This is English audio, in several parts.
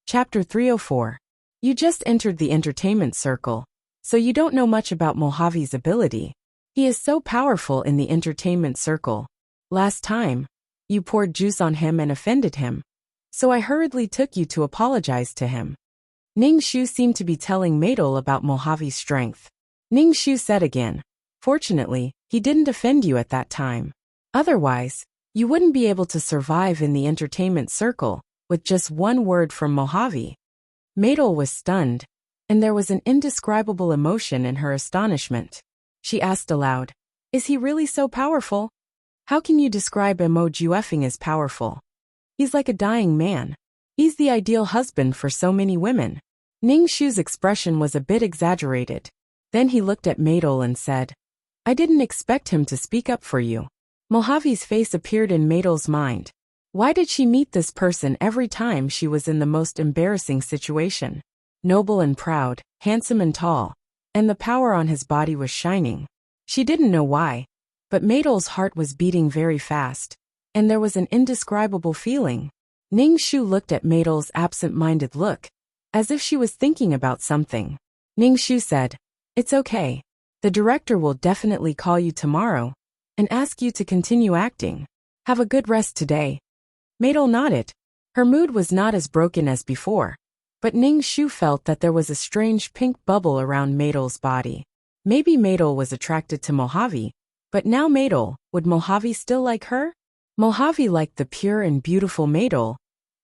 Chapter 304. You just entered the entertainment circle, so you don't know much about Mojave's ability. He is so powerful in the entertainment circle. Last time, you poured juice on him and offended him, so I hurriedly took you to apologize to him. Ning Shu seemed to be telling Maidol about Mojave's strength. Ning Shu said again, fortunately, he didn't offend you at that time. Otherwise, you wouldn't be able to survive in the entertainment circle with just one word from Mojave. Maidol was stunned, and there was an indescribable emotion in her astonishment. She asked aloud, is he really so powerful? How can you describe Mojuefing as powerful? He's like a dying man. He's the ideal husband for so many women. Ning Shu's expression was a bit exaggerated. Then he looked at Maidol and said, I didn't expect him to speak up for you. Mojave's face appeared in Maidol's mind. Why did she meet this person every time she was in the most embarrassing situation? Noble and proud, handsome and tall, and the power on his body was shining. She didn't know why, but Maidol's heart was beating very fast, and there was an indescribable feeling. Ning Shu looked at Maidol's absent-minded look, as if she was thinking about something. Ning Shu said, it's okay. The director will definitely call you tomorrow and ask you to continue acting. Have a good rest today. Maidol nodded. Her mood was not as broken as before, but Ning Shu felt that there was a strange pink bubble around Maidol's body. Maybe Maidol was attracted to Mojave, but now would Mojave still like her? Mojave liked the pure and beautiful Maidol,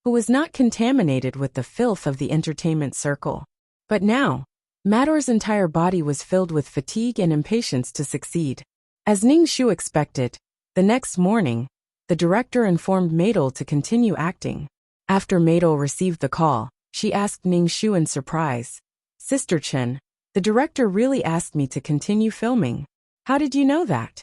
who was not contaminated with the filth of the entertainment circle. But now, Mador's entire body was filled with fatigue and impatience to succeed. As Ning Shu expected, the next morning, the director informed Maidol to continue acting. After Maidol received the call, she asked Ning Shu in surprise, Sister Chen, the director really asked me to continue filming. How did you know that?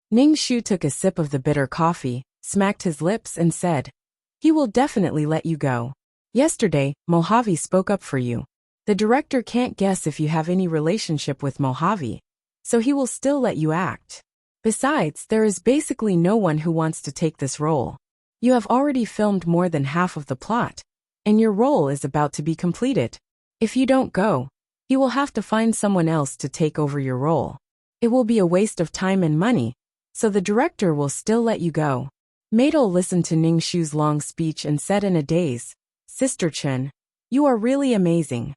Ning Shu took a sip of the bitter coffee, smacked his lips and said, he will definitely let you go. Yesterday, Mojave spoke up for you. The director can't guess if you have any relationship with Mojave, so he will still let you act. Besides, there is basically no one who wants to take this role. You have already filmed more than half of the plot, and your role is about to be completed. If you don't go, he will have to find someone else to take over your role. It will be a waste of time and money, so the director will still let you go. Maidol listened to Ning Shu's long speech and said in a daze, Sister Chen, you are really amazing.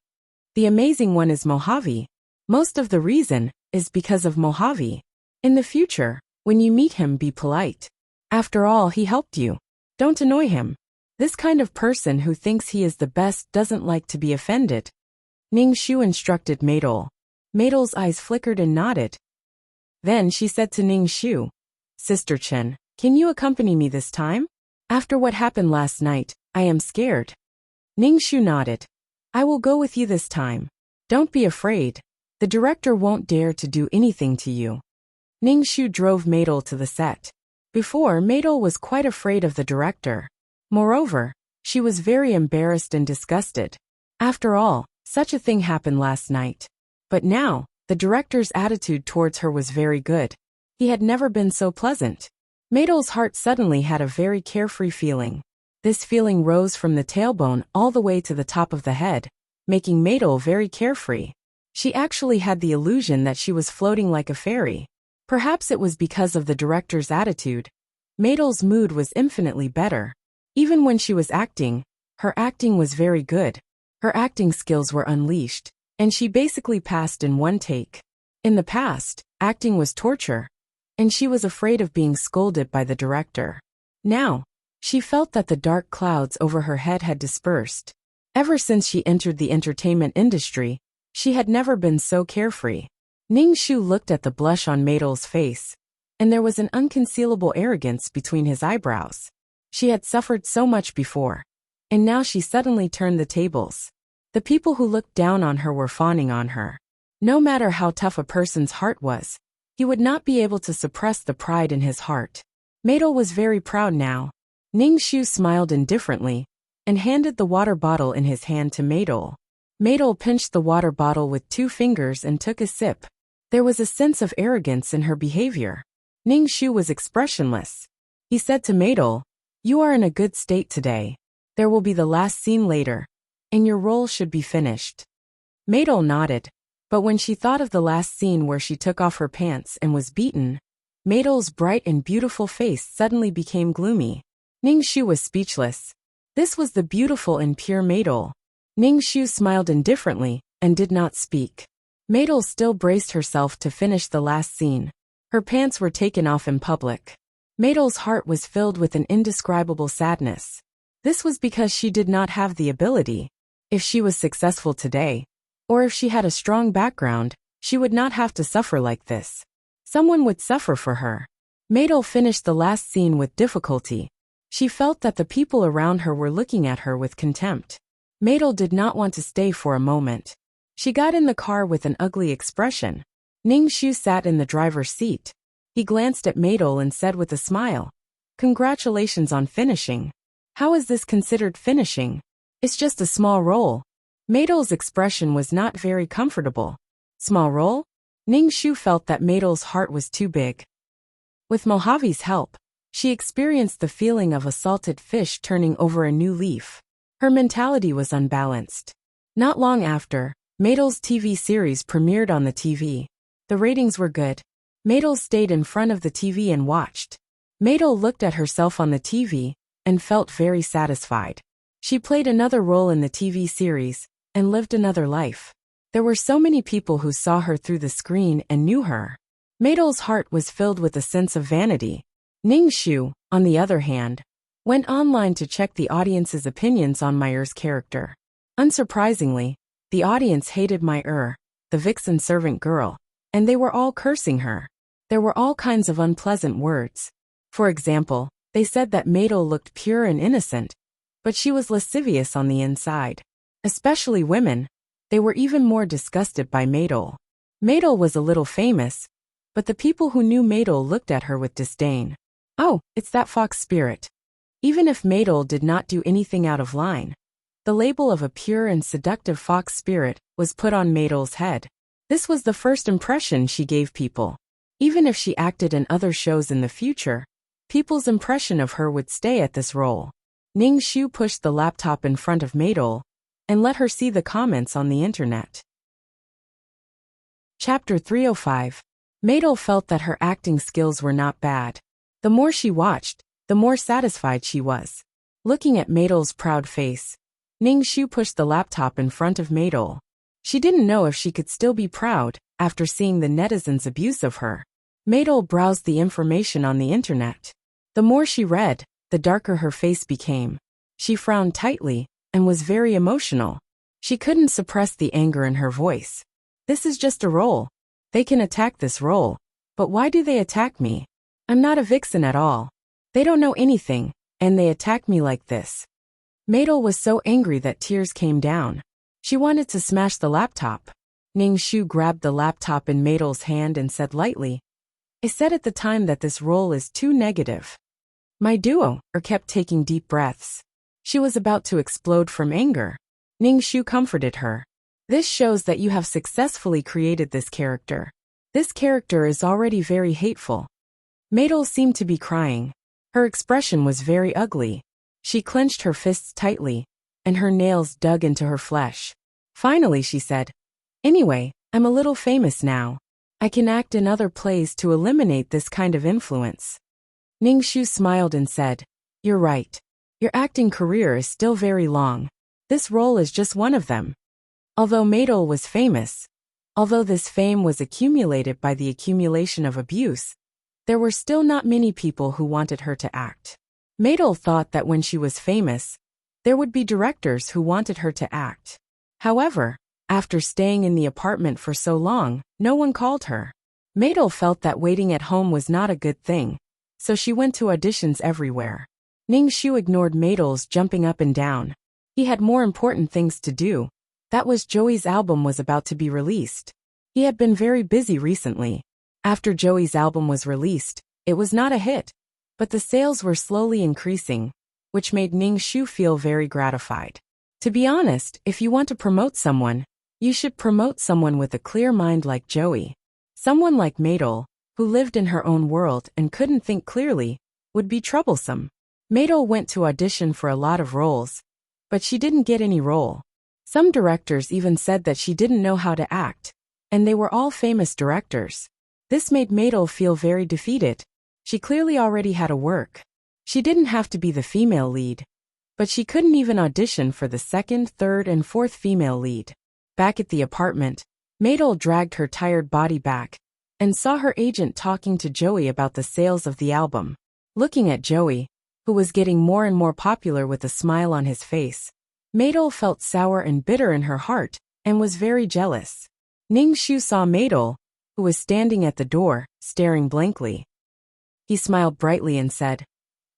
The amazing one is Mojave. Most of the reason is because of Mojave. In the future, when you meet him, be polite. After all, he helped you. Don't annoy him. This kind of person who thinks he is the best doesn't like to be offended. Ning Shu instructed Maidol. Maidol's eyes flickered and nodded. Then she said to Ning Shu, Sister Chen, can you accompany me this time? After what happened last night, I am scared. Ning Shu nodded. I will go with you this time. Don't be afraid. The director won't dare to do anything to you. Ning Shu drove Maidol to the set. Before, Maidol was quite afraid of the director. Moreover, she was very embarrassed and disgusted. After all, such a thing happened last night. But now, the director's attitude towards her was very good. He had never been so pleasant. Maidol's heart suddenly had a very carefree feeling. This feeling rose from the tailbone all the way to the top of the head, making Maidol very carefree. She actually had the illusion that she was floating like a fairy. Perhaps it was because of the director's attitude. Maidol's mood was infinitely better. Even when she was acting, her acting was very good. Her acting skills were unleashed, and she basically passed in one take. In the past, acting was torture, and she was afraid of being scolded by the director. Now, she felt that the dark clouds over her head had dispersed. Ever since she entered the entertainment industry, she had never been so carefree. Ning Shu looked at the blush on Maidol's face, and there was an unconcealable arrogance between his eyebrows. She had suffered so much before, and now she suddenly turned the tables. The people who looked down on her were fawning on her. No matter how tough a person's heart was, he would not be able to suppress the pride in his heart. Maidol was very proud now. Ning Shu smiled indifferently and handed the water bottle in his hand to Maidol. Maidol pinched the water bottle with 2 fingers and took a sip. There was a sense of arrogance in her behavior. Ning Shu was expressionless. He said to Maidol, you are in a good state today. There will be the last scene later. and your role should be finished. Maidol nodded, but when she thought of the last scene where she took off her pants and was beaten, Maidol's bright and beautiful face suddenly became gloomy. Ningxu was speechless. This was the beautiful and pure Maidol. Ningxu smiled indifferently and did not speak. Maidol still braced herself to finish the last scene. Her pants were taken off in public. Maidol's heart was filled with an indescribable sadness. This was because she did not have the ability. If she was successful today, or if she had a strong background, she would not have to suffer like this. Someone would suffer for her. Maidol finished the last scene with difficulty. She felt that the people around her were looking at her with contempt. Maidol did not want to stay for a moment. She got in the car with an ugly expression. Ningxu sat in the driver's seat. He glanced at Maidol and said with a smile, "Congratulations on finishing. How is this considered finishing? It's just a small role." Maidol's expression was not very comfortable. Small role? Ningxu felt that Maidol's heart was too big. With Mojave's help, she experienced the feeling of a salted fish turning over a new leaf. Her mentality was unbalanced. Not long after, Maidol's TV series premiered on the TV. The ratings were good. Maidol stayed in front of the TV and watched. Maidol looked at herself on the TV and felt very satisfied. She played another role in the TV series and lived another life. There were so many people who saw her through the screen and knew her. Maidol's heart was filled with a sense of vanity. Ningxu, on the other hand, went online to check the audience's opinions on Meyer's character. Unsurprisingly, the audience hated Meyer, the vixen servant girl, and they were all cursing her. There were all kinds of unpleasant words. For example, they said that Maidol looked pure and innocent, but she was lascivious on the inside. Especially women, they were even more disgusted by Maidol. Maidol was a little famous, but the people who knew Maidol looked at her with disdain. Oh, it's that fox spirit. Even if Maidol did not do anything out of line, the label of a pure and seductive fox spirit was put on Maidol's head. This was the first impression she gave people. Even if she acted in other shows in the future, people's impression of her would stay at this role. Ningxu pushed the laptop in front of Maidol and let her see the comments on the internet. Chapter 305. Maidol felt that her acting skills were not bad. The more she watched, the more satisfied she was. Looking at Maidol's proud face, Ningxu pushed the laptop in front of Maidol. She didn't know if she could still be proud after seeing the netizens' abuse of her. Maidol browsed the information on the internet. The more she read, the darker her face became. She frowned tightly and was very emotional. She couldn't suppress the anger in her voice. This is just a role. They can attack this role. But why do they attack me? I'm not a vixen at all. They don't know anything, and they attack me like this. Maidol was so angry that tears came down. She wanted to smash the laptop. Ningxu grabbed the laptop in Maidol's hand and said lightly, "I said at the time that this role is too negative." My duo kept taking deep breaths. She was about to explode from anger. Ningxu comforted her. This shows that you have successfully created this character. This character is already very hateful. Maidol seemed to be crying. Her expression was very ugly. She clenched her fists tightly, and her nails dug into her flesh. Finally she said, "Anyway, I'm a little famous now. I can act in other plays to eliminate this kind of influence." Ningxu smiled and said, "You're right. Your acting career is still very long. This role is just one of them." Although Maidol was famous, although this fame was accumulated by the accumulation of abuse, there were still not many people who wanted her to act. Maidol thought that when she was famous, there would be directors who wanted her to act. However, after staying in the apartment for so long, no one called her. Maidol felt that waiting at home was not a good thing, so she went to auditions everywhere. Ningxu ignored Maidol's jumping up and down. He had more important things to do. That was Joey's album was about to be released. He had been very busy recently. After Joey's album was released, it was not a hit, but the sales were slowly increasing, which made Ningxu feel very gratified. To be honest, if you want to promote someone, you should promote someone with a clear mind like Joey. Someone like Maidol, who lived in her own world and couldn't think clearly, would be troublesome. Maidol went to audition for a lot of roles, but she didn't get any role. Some directors even said that she didn't know how to act, and they were all famous directors. This made Madel feel very defeated. She clearly already had a work. She didn't have to be the female lead, but she couldn't even audition for the second, third, and fourth female lead. Back at the apartment, Madel dragged her tired body back and saw her agent talking to Joey about the sales of the album. Looking at Joey, who was getting more and more popular with a smile on his face, Madel felt sour and bitter in her heart and was very jealous. Ning Shu saw Madel, who was standing at the door, staring blankly. He smiled brightly and said,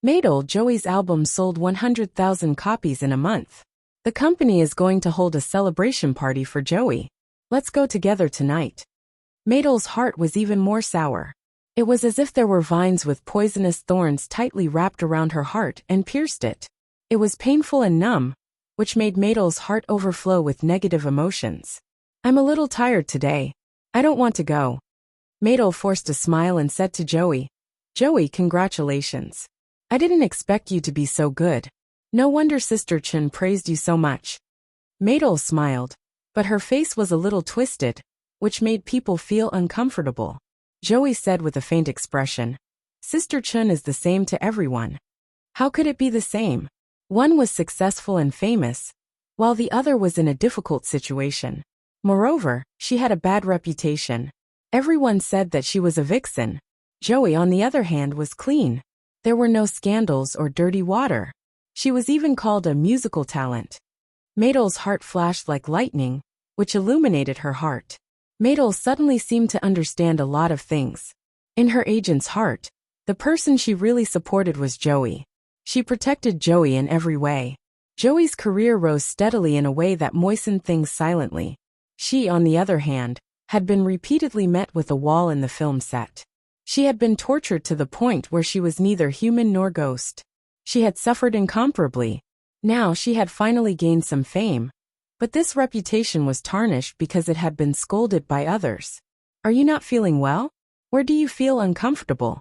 "Madel, Joey's album sold 100,000 copies in a month. The company is going to hold a celebration party for Joey. Let's go together tonight." Madel's heart was even more sour. It was as if there were vines with poisonous thorns tightly wrapped around her heart and pierced it. It was painful and numb, which made Madel's heart overflow with negative emotions. "I'm a little tired today. I don't want to go." Madel forced a smile and said to Joey, "Joey, congratulations. I didn't expect you to be so good. No wonder Sister Chen praised you so much." Madel smiled, but her face was a little twisted, which made people feel uncomfortable. Joey said with a faint expression, "Sister Chen is the same to everyone. How could it be the same? One was successful and famous, while the other was in a difficult situation. Moreover, she had a bad reputation. Everyone said that she was a vixen. Joey, on the other hand, was clean. There were no scandals or dirty water. She was even called a musical talent." Madel's heart flashed like lightning, which illuminated her heart. Madel suddenly seemed to understand a lot of things. In her agent's heart, the person she really supported was Joey. She protected Joey in every way. Joey's career rose steadily in a way that moistened things silently. She, on the other hand, had been repeatedly met with a wall in the film set. She had been tortured to the point where she was neither human nor ghost. She had suffered incomparably. Now she had finally gained some fame, but this reputation was tarnished because it had been scolded by others. "Are you not feeling well? Where do you feel uncomfortable?"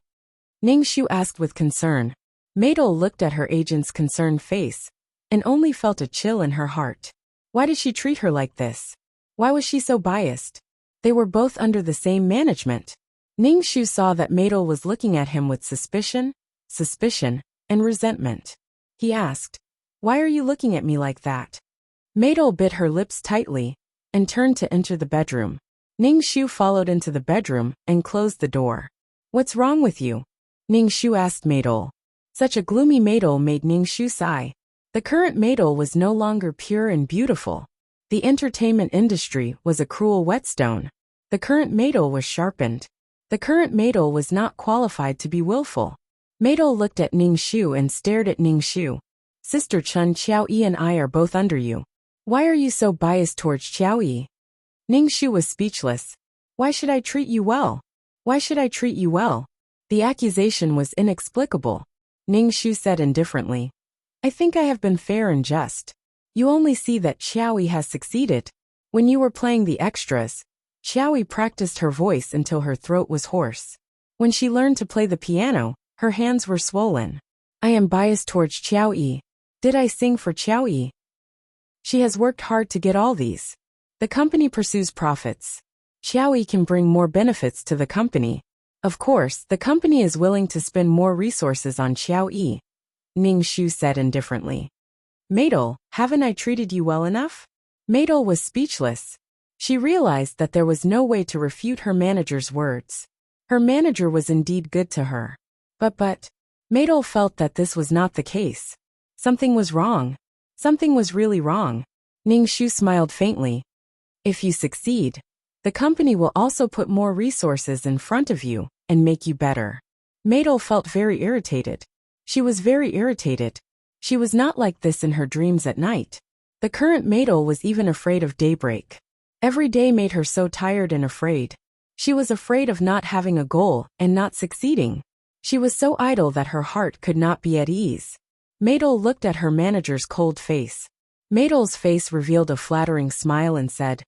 Ning Shu asked with concern. Madel looked at her agent's concerned face and only felt a chill in her heart. Why did she treat her like this? Why was she so biased? They were both under the same management. Ning Shu saw that Madel was looking at him with suspicion, and resentment. He asked, "Why are you looking at me like that?" Madel bit her lips tightly and turned to enter the bedroom. Ning Shu followed into the bedroom and closed the door. "What's wrong with you?" Ning Shu asked Madel. Such a gloomy Madel made Ning Shu sigh. The current Madel was no longer pure and beautiful. The entertainment industry was a cruel whetstone. The current Madel was sharpened. The current Madel was not qualified to be willful. Madel looked at Ning Shu and stared at Ning Shu. "Sister Chen, Qiao Yi and I are both under you. Why are you so biased towards Qiao Yi?" Ning Shu was speechless. "Why should I treat you well? Why should I treat you well?" The accusation was inexplicable. Ning Shu said indifferently, "I think I have been fair and just. You only see that Qiao Yi has succeeded. When you were playing the extras, Qiao Yi practiced her voice until her throat was hoarse. When she learned to play the piano, her hands were swollen. I am biased towards Qiao Yi. Did I sing for Qiao Yi? She has worked hard to get all these. The company pursues profits. Qiao Yi can bring more benefits to the company. Of course, the company is willing to spend more resources on Qiao Yi," Ning Shu said indifferently. "Madel, haven't I treated you well enough?" Madel was speechless. She realized that there was no way to refute her manager's words. Her manager was indeed good to her. But, Madel felt that this was not the case. Something was wrong. Something was really wrong. Ning Shu smiled faintly. "If you succeed, the company will also put more resources in front of you and make you better." Madel felt very irritated. She was very irritated. She was not like this in her dreams at night. The current Madel was even afraid of daybreak. Every day made her so tired and afraid. She was afraid of not having a goal and not succeeding. She was so idle that her heart could not be at ease. Madel looked at her manager's cold face. Madel's face revealed a flattering smile and said,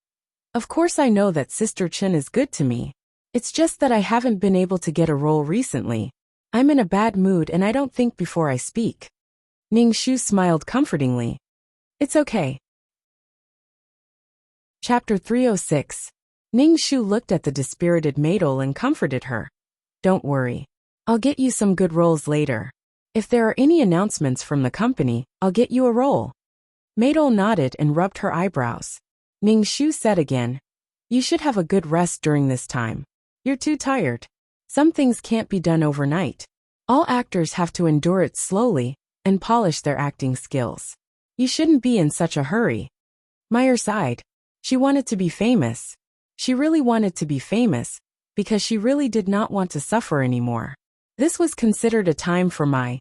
"Of course I know that Sister Chen is good to me. It's just that I haven't been able to get a role recently. I'm in a bad mood and I don't think before I speak." Ning Shu smiled comfortingly. "It's okay. Chapter 306. Ning Shu looked at the dispirited Maidol and comforted her. Don't worry. I'll get you some good roles later. If there are any announcements from the company, I'll get you a role. Maidol nodded and rubbed her eyebrows. Ning Shu said again, you should have a good rest during this time. You're too tired. Some things can't be done overnight. All actors have to endure it slowly and polish their acting skills. You shouldn't be in such a hurry. Meyer sighed. She wanted to be famous. She really wanted to be famous because she really did not want to suffer anymore. This was considered a time for Meyer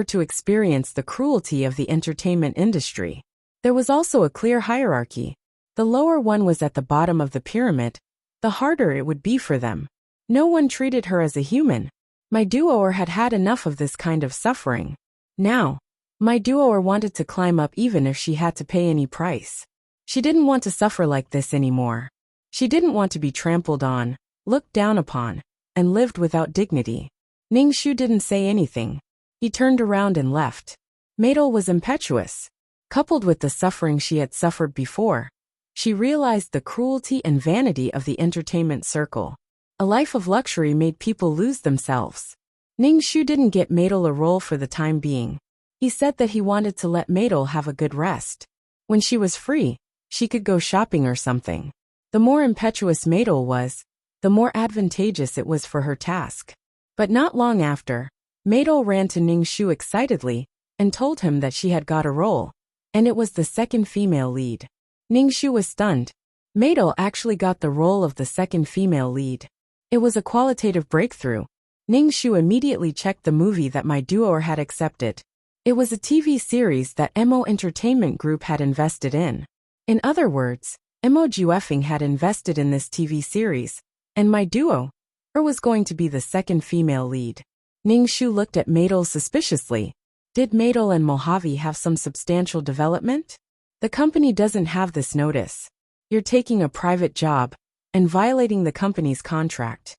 to experience the cruelty of the entertainment industry. There was also a clear hierarchy. The lower one was at the bottom of the pyramid, the harder it would be for them. No one treated her as a human. My duoer had had enough of this kind of suffering. Now, my duoer wanted to climb up even if she had to pay any price. She didn't want to suffer like this anymore. She didn't want to be trampled on, looked down upon, and lived without dignity. Ning Shu didn't say anything. He turned around and left. Maidol was impetuous. Coupled with the suffering she had suffered before, she realized the cruelty and vanity of the entertainment circle. A life of luxury made people lose themselves. Ning Shu didn't get Maidol a role for the time being. He said that he wanted to let Maidol have a good rest. When she was free, she could go shopping or something. The more impetuous Maidol was, the more advantageous it was for her task. But not long after, Maidol ran to Ning Shu excitedly and told him that she had got a role, and it was the second female lead. Ning Shu was stunned. Maidol actually got the role of the second female lead. It was a qualitative breakthrough. Ning Shu immediately checked the movie that my duoer had accepted. It was a TV series that MO Entertainment Group had invested in. In other words, MO Juefeng had invested in this TV series, and my duoer was going to be the second female lead. Ning Shu looked at Maidol suspiciously. Did Maidol and Mojave have some substantial development? The company doesn't have this notice. You're taking a private job and violating the company's contract.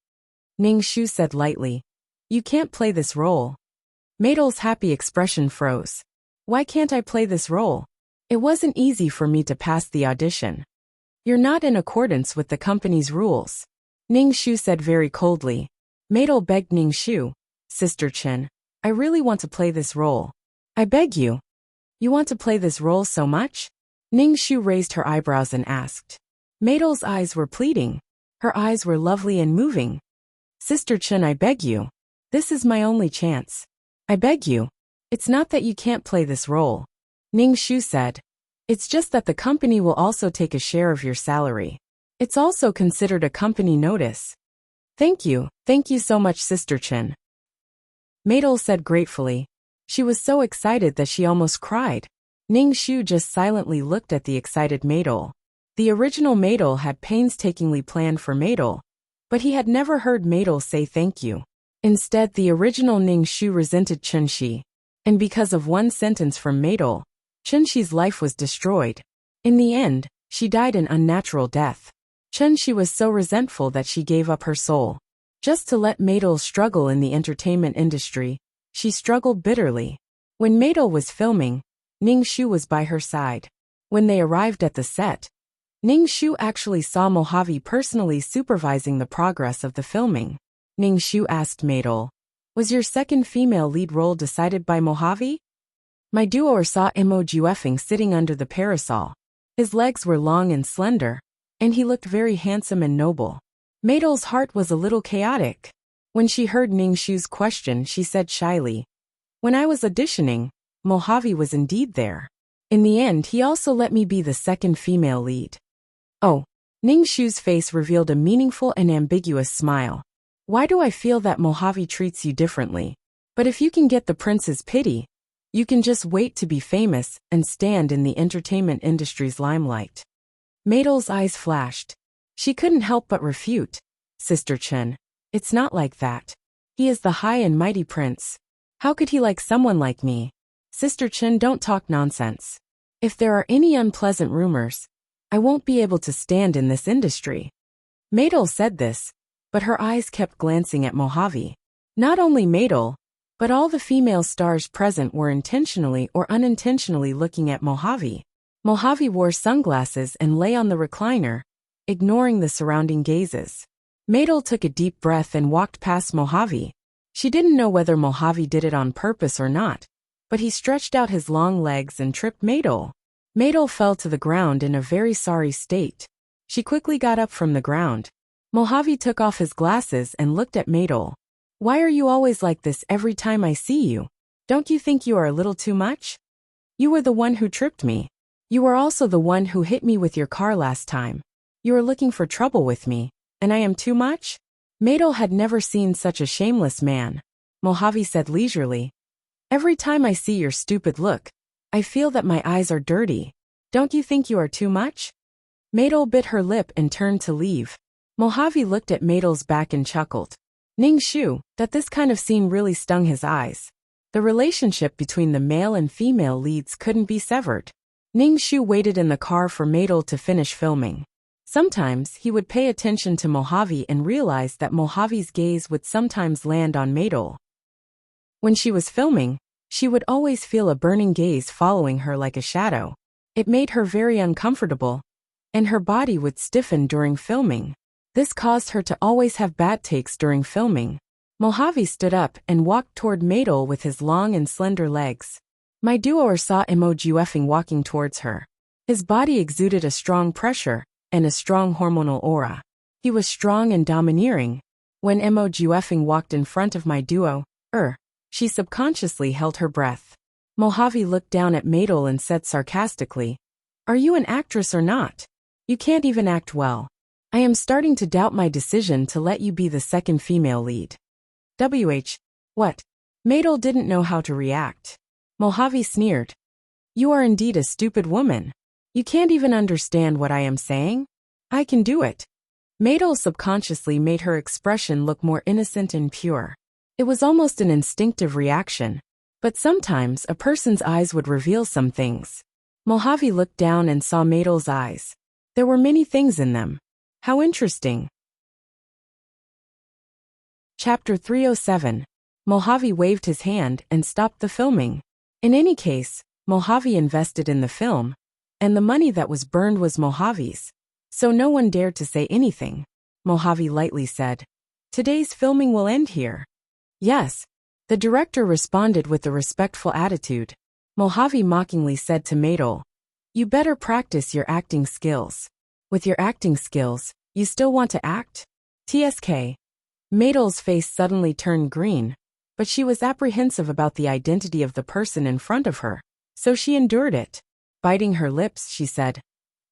Ning Shu said lightly. You can't play this role. Maidol's happy expression froze. Why can't I play this role? It wasn't easy for me to pass the audition. You're not in accordance with the company's rules. Ning Shu said very coldly. Maidol begged Ning Shu. Sister Chen, I really want to play this role. I beg you. You want to play this role so much? Ning Shu raised her eyebrows and asked. Maidol's eyes were pleading. Her eyes were lovely and moving. Sister Chen, I beg you. This is my only chance. I beg you. It's not that you can't play this role. Ning Shu said. It's just that the company will also take a share of your salary. It's also considered a company notice. Thank you so much, Sister Chen. Maidol said gratefully. She was so excited that she almost cried. Ning Shu just silently looked at the excited Maidol. The original Maidol had painstakingly planned for Maidol, but he had never heard Maidol say thank you. Instead, the original Ning Shu resented Chunxi, and because of one sentence from Maidol, Chunxi's life was destroyed. In the end, she died an unnatural death. Chunxi was so resentful that she gave up her soul. Just to let Maidol struggle in the entertainment industry, she struggled bitterly. When Maidol was filming, Ning Shu was by her side. When they arrived at the set, Ning Shu actually saw Mojave personally supervising the progress of the filming. Ning Shu asked Maidol, was your second female lead role decided by Mojave? My duoer saw Mo Juefeng sitting under the parasol. His legs were long and slender, and he looked very handsome and noble. Maidol's heart was a little chaotic. When she heard Ning Shu's question, she said shyly, when I was auditioning, Mojave was indeed there. In the end, he also let me be the second female lead. Oh, Ning Shu's face revealed a meaningful and ambiguous smile. Why do I feel that Mojave treats you differently? But if you can get the prince's pity, you can just wait to be famous and stand in the entertainment industry's limelight. Maidol's eyes flashed. She couldn't help but refute. Sister Chen, it's not like that. He is the high and mighty prince. How could he like someone like me? Sister Chen, don't talk nonsense. If there are any unpleasant rumors, I won't be able to stand in this industry. Maidol said this, but her eyes kept glancing at Mojave. Not only Maidol, but all the female stars present were intentionally or unintentionally looking at Mojave. Mojave wore sunglasses and lay on the recliner, ignoring the surrounding gazes. Madol took a deep breath and walked past Mojave. She didn't know whether Mojave did it on purpose or not, but he stretched out his long legs and tripped Madol. Madol fell to the ground in a very sorry state. She quickly got up from the ground. Mojave took off his glasses and looked at Madol. "Why are you always like this every time I see you? Don't you think you are a little too much? You were the one who tripped me. You were also the one who hit me with your car last time. You are looking for trouble with me, and I am too much?" Madol had never seen such a shameless man. Mojave said leisurely, "Every time I see your stupid look, I feel that my eyes are dirty. Don't you think you are too much?" Madol bit her lip and turned to leave. Mojave looked at Madol's back and chuckled. Ning Shu, that this kind of scene really stung his eyes. The relationship between the male and female leads couldn't be severed. Ning Shu waited in the car for Madol to finish filming. Sometimes he would pay attention to Mojave and realize that Mojave's gaze would sometimes land on Madol. When she was filming, she would always feel a burning gaze following her like a shadow. It made her very uncomfortable, and her body would stiffen during filming. This caused her to always have bad takes during filming. Mojave stood up and walked toward Madol with his long and slender legs. My duo saw Emojufeng walking towards her. His body exuded a strong pressure and a strong hormonal aura. He was strong and domineering. When Emojufeng walked in front of my duo, she subconsciously held her breath. Mojave looked down at Madol and said sarcastically, "Are you an actress or not? You can't even act well. I am starting to doubt my decision to let you be the second female lead." What? Madol didn't know how to react. Mojave sneered. "You are indeed a stupid woman. You can't even understand what I am saying? I can do it." Madol subconsciously made her expression look more innocent and pure. It was almost an instinctive reaction, but sometimes a person's eyes would reveal some things. Mojave looked down and saw Madol's eyes. There were many things in them. How interesting. Chapter 307. Mojave waved his hand and stopped the filming. In any case, Mojave invested in the film, and the money that was burned was Mojave's, so no one dared to say anything. Mojave lightly said, "Today's filming will end here." "Yes." The director responded with a respectful attitude. Mojave mockingly said to Madol, "You better practice your acting skills. With your acting skills, you still want to act? TSK. Madol's face suddenly turned green, but she was apprehensive about the identity of the person in front of her, so she endured it. Biting her lips, she said,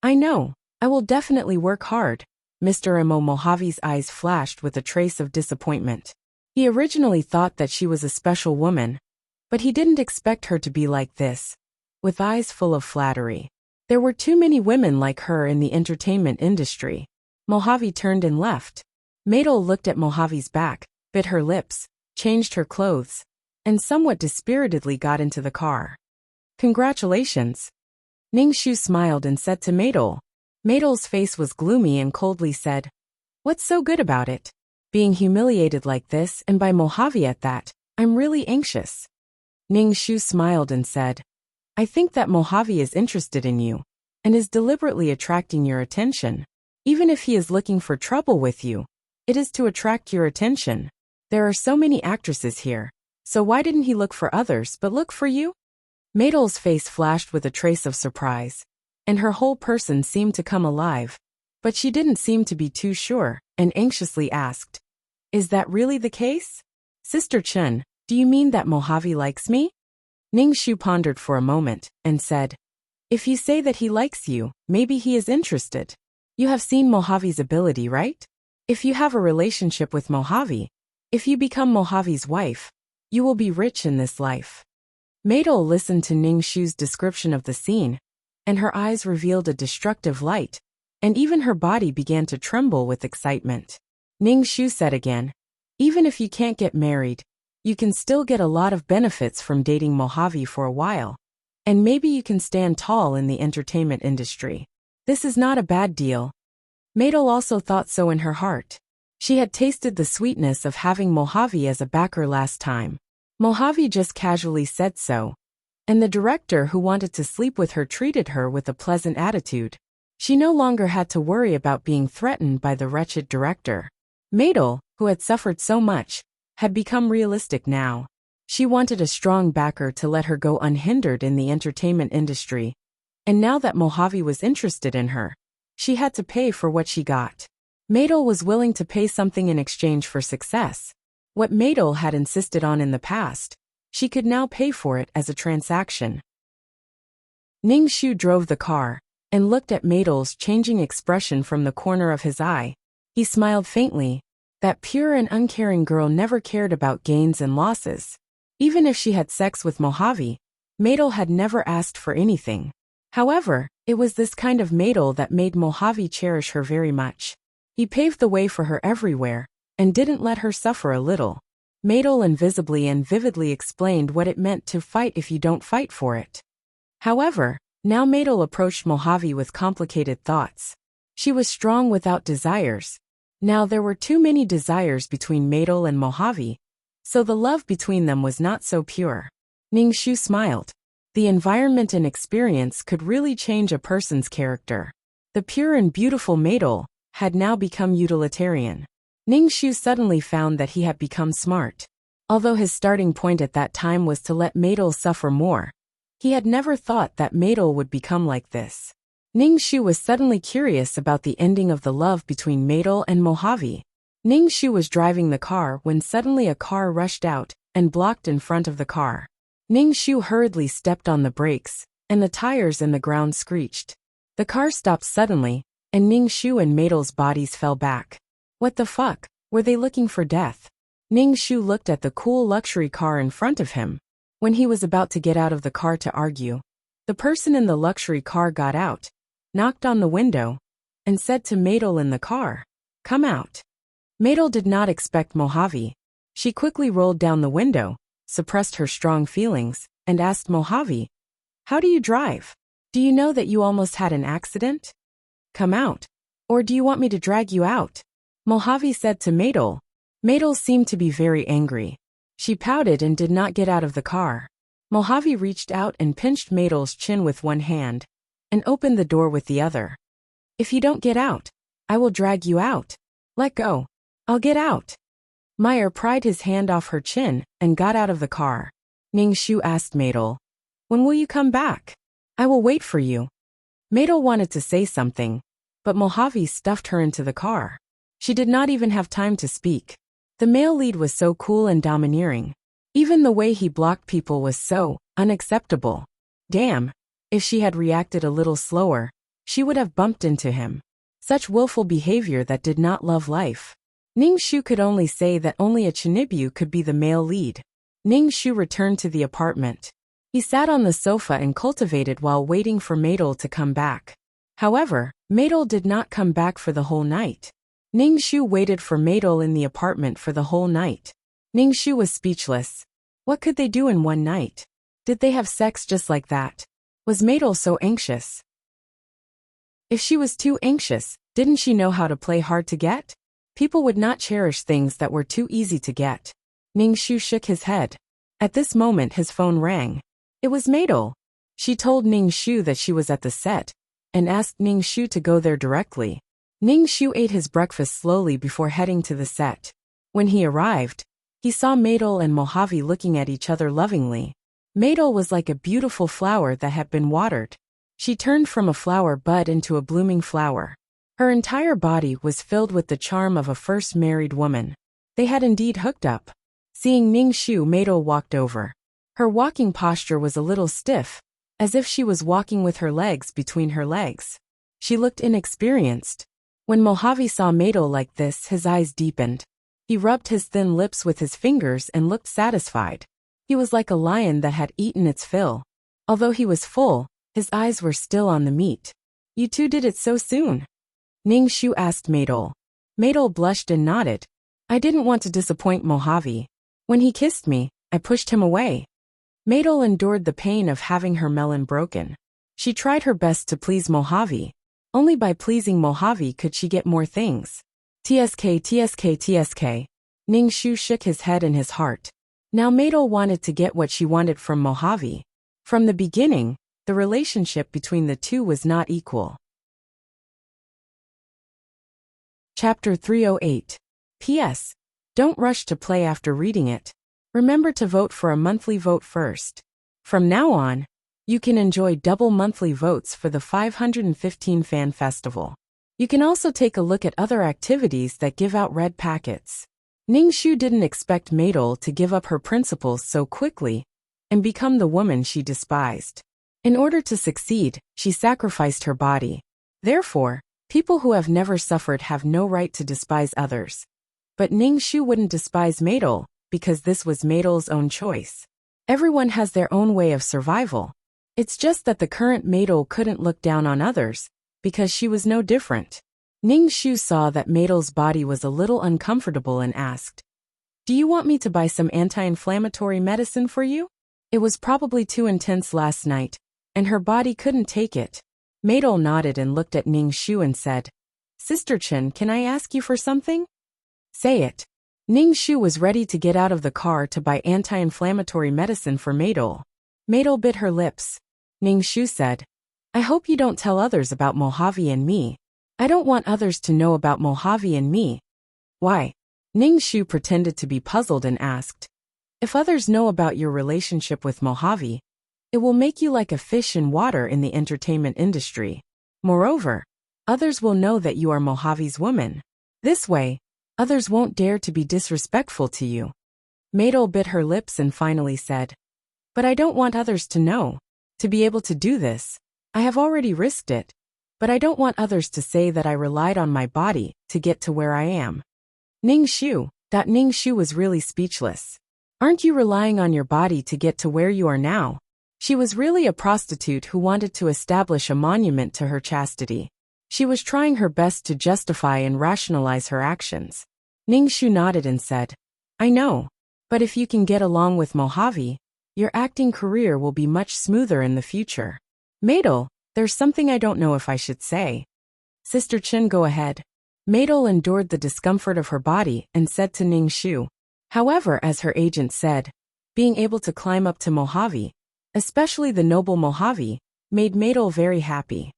"I know, I will definitely work hard." Mr. Mojave's eyes flashed with a trace of disappointment. He originally thought that she was a special woman, but he didn't expect her to be like this, with eyes full of flattery. There were too many women like her in the entertainment industry. Mojave turned and left. Madol looked at Mojave's back, bit her lips, changed her clothes, and somewhat dispiritedly got into the car. "Congratulations." Ning Shu smiled and said to Madol. Madol's face was gloomy and coldly said, "What's so good about it? Being humiliated like this and by Mojave at that, I'm really anxious." Ning Shu smiled and said, "I think that Mojave is interested in you, and is deliberately attracting your attention. Even if he is looking for trouble with you, it is to attract your attention. There are so many actresses here, so why didn't he look for others but look for you?" Madol's face flashed with a trace of surprise, and her whole person seemed to come alive, but she didn't seem to be too sure, and anxiously asked, "Is that really the case? Sister Chen, do you mean that Mojave likes me?" Ning Shu pondered for a moment, and said, "If you say that he likes you, maybe he is interested. You have seen Mojave's ability, right? If you have a relationship with Mojave, if you become Mojave's wife, you will be rich in this life." Madol listened to Ning Shu's description of the scene, and her eyes revealed a destructive light, and even her body began to tremble with excitement. Ning Shu said again, "Even if you can't get married, you can still get a lot of benefits from dating Mojave for a while, and maybe you can stand tall in the entertainment industry. This is not a bad deal." Madol also thought so in her heart. She had tasted the sweetness of having Mojave as a backer last time. Mojave just casually said so, and the director who wanted to sleep with her treated her with a pleasant attitude. She no longer had to worry about being threatened by the wretched director. Madel, who had suffered so much, had become realistic now. She wanted a strong backer to let her go unhindered in the entertainment industry. And now that Mojave was interested in her, she had to pay for what she got. Madel was willing to pay something in exchange for success. What Madel had insisted on in the past, she could now pay for it as a transaction. Ning Shu drove the car and looked at Madel's changing expression from the corner of his eye. He smiled faintly. That pure and uncaring girl never cared about gains and losses. Even if she had sex with Mojave, Madel had never asked for anything. However, it was this kind of Madel that made Mojave cherish her very much. He paved the way for her everywhere, and didn't let her suffer a little. Madel invisibly and vividly explained what it meant to fight if you don't fight for it. However, now Madel approached Mojave with complicated thoughts. She was strong without desires. Now there were too many desires between Madel and Mojave, so the love between them was not so pure. Ning Shu smiled. The environment and experience could really change a person's character. The pure and beautiful Madel had now become utilitarian. Ning Shu suddenly found that he had become smart. Although his starting point at that time was to let Madel suffer more, he had never thought that Madel would become like this. Ning Shu was suddenly curious about the ending of the love between Madel and Mojave. Ning Shu was driving the car when suddenly a car rushed out and blocked in front of the car. Ning Shu hurriedly stepped on the brakes, and the tires in the ground screeched. The car stopped suddenly, and Ning Shu and Madel's bodies fell back. What the fuck? Were they looking for death? Ning Shu looked at the cool luxury car in front of him. When he was about to get out of the car to argue, the person in the luxury car got out, knocked on the window, and said to Madel in the car, "Come out." Madel did not expect Mojave. She quickly rolled down the window, suppressed her strong feelings, and asked Mojave, "How do you drive? Do you know that you almost had an accident? Come out. Or do you want me to drag you out?" Mojave said to Madel. Madel seemed to be very angry. She pouted and did not get out of the car. Mojave reached out and pinched Madel's chin with one hand, and opened the door with the other. "If you don't get out, I will drag you out. Let go. I'll get out." Meyer pried his hand off her chin and got out of the car. Ning Shu asked Madel, "When will you come back? I will wait for you." Madel wanted to say something, but Mojave stuffed her into the car. She did not even have time to speak. The male lead was so cool and domineering. Even the way he blocked people was so unacceptable. Damn, if she had reacted a little slower, she would have bumped into him. Such willful behavior that did not love life. Ning Shu could only say that only a Chinibyu could be the male lead. Ning Shu returned to the apartment. He sat on the sofa and cultivated while waiting for Madel to come back. However, Madel did not come back for the whole night. Ning Shu waited for Madel in the apartment for the whole night. Ning Shu was speechless. What could they do in one night? Did they have sex just like that? Was Madel so anxious? If she was too anxious, didn't she know how to play hard to get? People would not cherish things that were too easy to get. Ning Shu shook his head. At this moment his phone rang. It was Madel. She told Ning Shu that she was at the set, and asked Ning Shu to go there directly. Ning Shu ate his breakfast slowly before heading to the set. When he arrived, he saw Madel and Mojave looking at each other lovingly. Madel was like a beautiful flower that had been watered. She turned from a flower bud into a blooming flower. Her entire body was filled with the charm of a first married woman. They had indeed hooked up. Seeing Ning Shu, Madel walked over. Her walking posture was a little stiff, as if she was walking with her legs between her legs. She looked inexperienced. When Mojave saw Madel like this, his eyes deepened. He rubbed his thin lips with his fingers and looked satisfied. He was like a lion that had eaten its fill. Although he was full, his eyes were still on the meat. "You two did it so soon?" Ning Shu asked Madel. Madel blushed and nodded. "I didn't want to disappoint Mojave. When he kissed me, I pushed him away." Madel endured the pain of having her melon broken. She tried her best to please Mojave. Only by pleasing Mojave could she get more things. TSK. Ning Shu shook his head in his heart. Now Madel wanted to get what she wanted from Mojave. From the beginning, the relationship between the two was not equal. Chapter 308. P.S. Don't rush to play after reading it. Remember to vote for a monthly vote first. From now on, you can enjoy double monthly votes for the 515 Fan Festival. You can also take a look at other activities that give out red packets. Ningxu didn't expect Maidol to give up her principles so quickly and become the woman she despised. In order to succeed, she sacrificed her body. Therefore, people who have never suffered have no right to despise others. But Ningxu wouldn't despise Maidol because this was Maidol's own choice. Everyone has their own way of survival. It's just that the current Maidol couldn't look down on others because she was no different. Ningxu saw that Maidol's body was a little uncomfortable and asked, "Do you want me to buy some anti-inflammatory medicine for you?" It was probably too intense last night, and her body couldn't take it. Maidol nodded and looked at Ningxu and said, "Sister Chen, can I ask you for something?" "Say it." Ningxu was ready to get out of the car to buy anti-inflammatory medicine for Maidol. Maidol bit her lips. Ningxu said, "I hope you don't tell others about Mojave and me. I don't want others to know about Mojave and me." "Why?" Ningxu pretended to be puzzled and asked, "If others know about your relationship with Mojave, it will make you like a fish in water in the entertainment industry. Moreover, others will know that you are Mojave's woman. This way, others won't dare to be disrespectful to you." Maidol bit her lips and finally said, "But I don't want others to know. To be able to do this, I have already risked it. But I don't want others to say that I relied on my body to get to where I am." Ningxu was really speechless. "Aren't you relying on your body to get to where you are now?" She was really a prostitute who wanted to establish a monument to her chastity. She was trying her best to justify and rationalize her actions. Ningxu nodded and said, "I know. But if you can get along with Mojave, your acting career will be much smoother in the future." "Maidol, there's something I don't know if I should say." "Sister Chen, go ahead." Maidol endured the discomfort of her body and said to Ningxu. However, as her agent said, being able to climb up to Mojave, especially the noble Mojave, made Maidol very happy.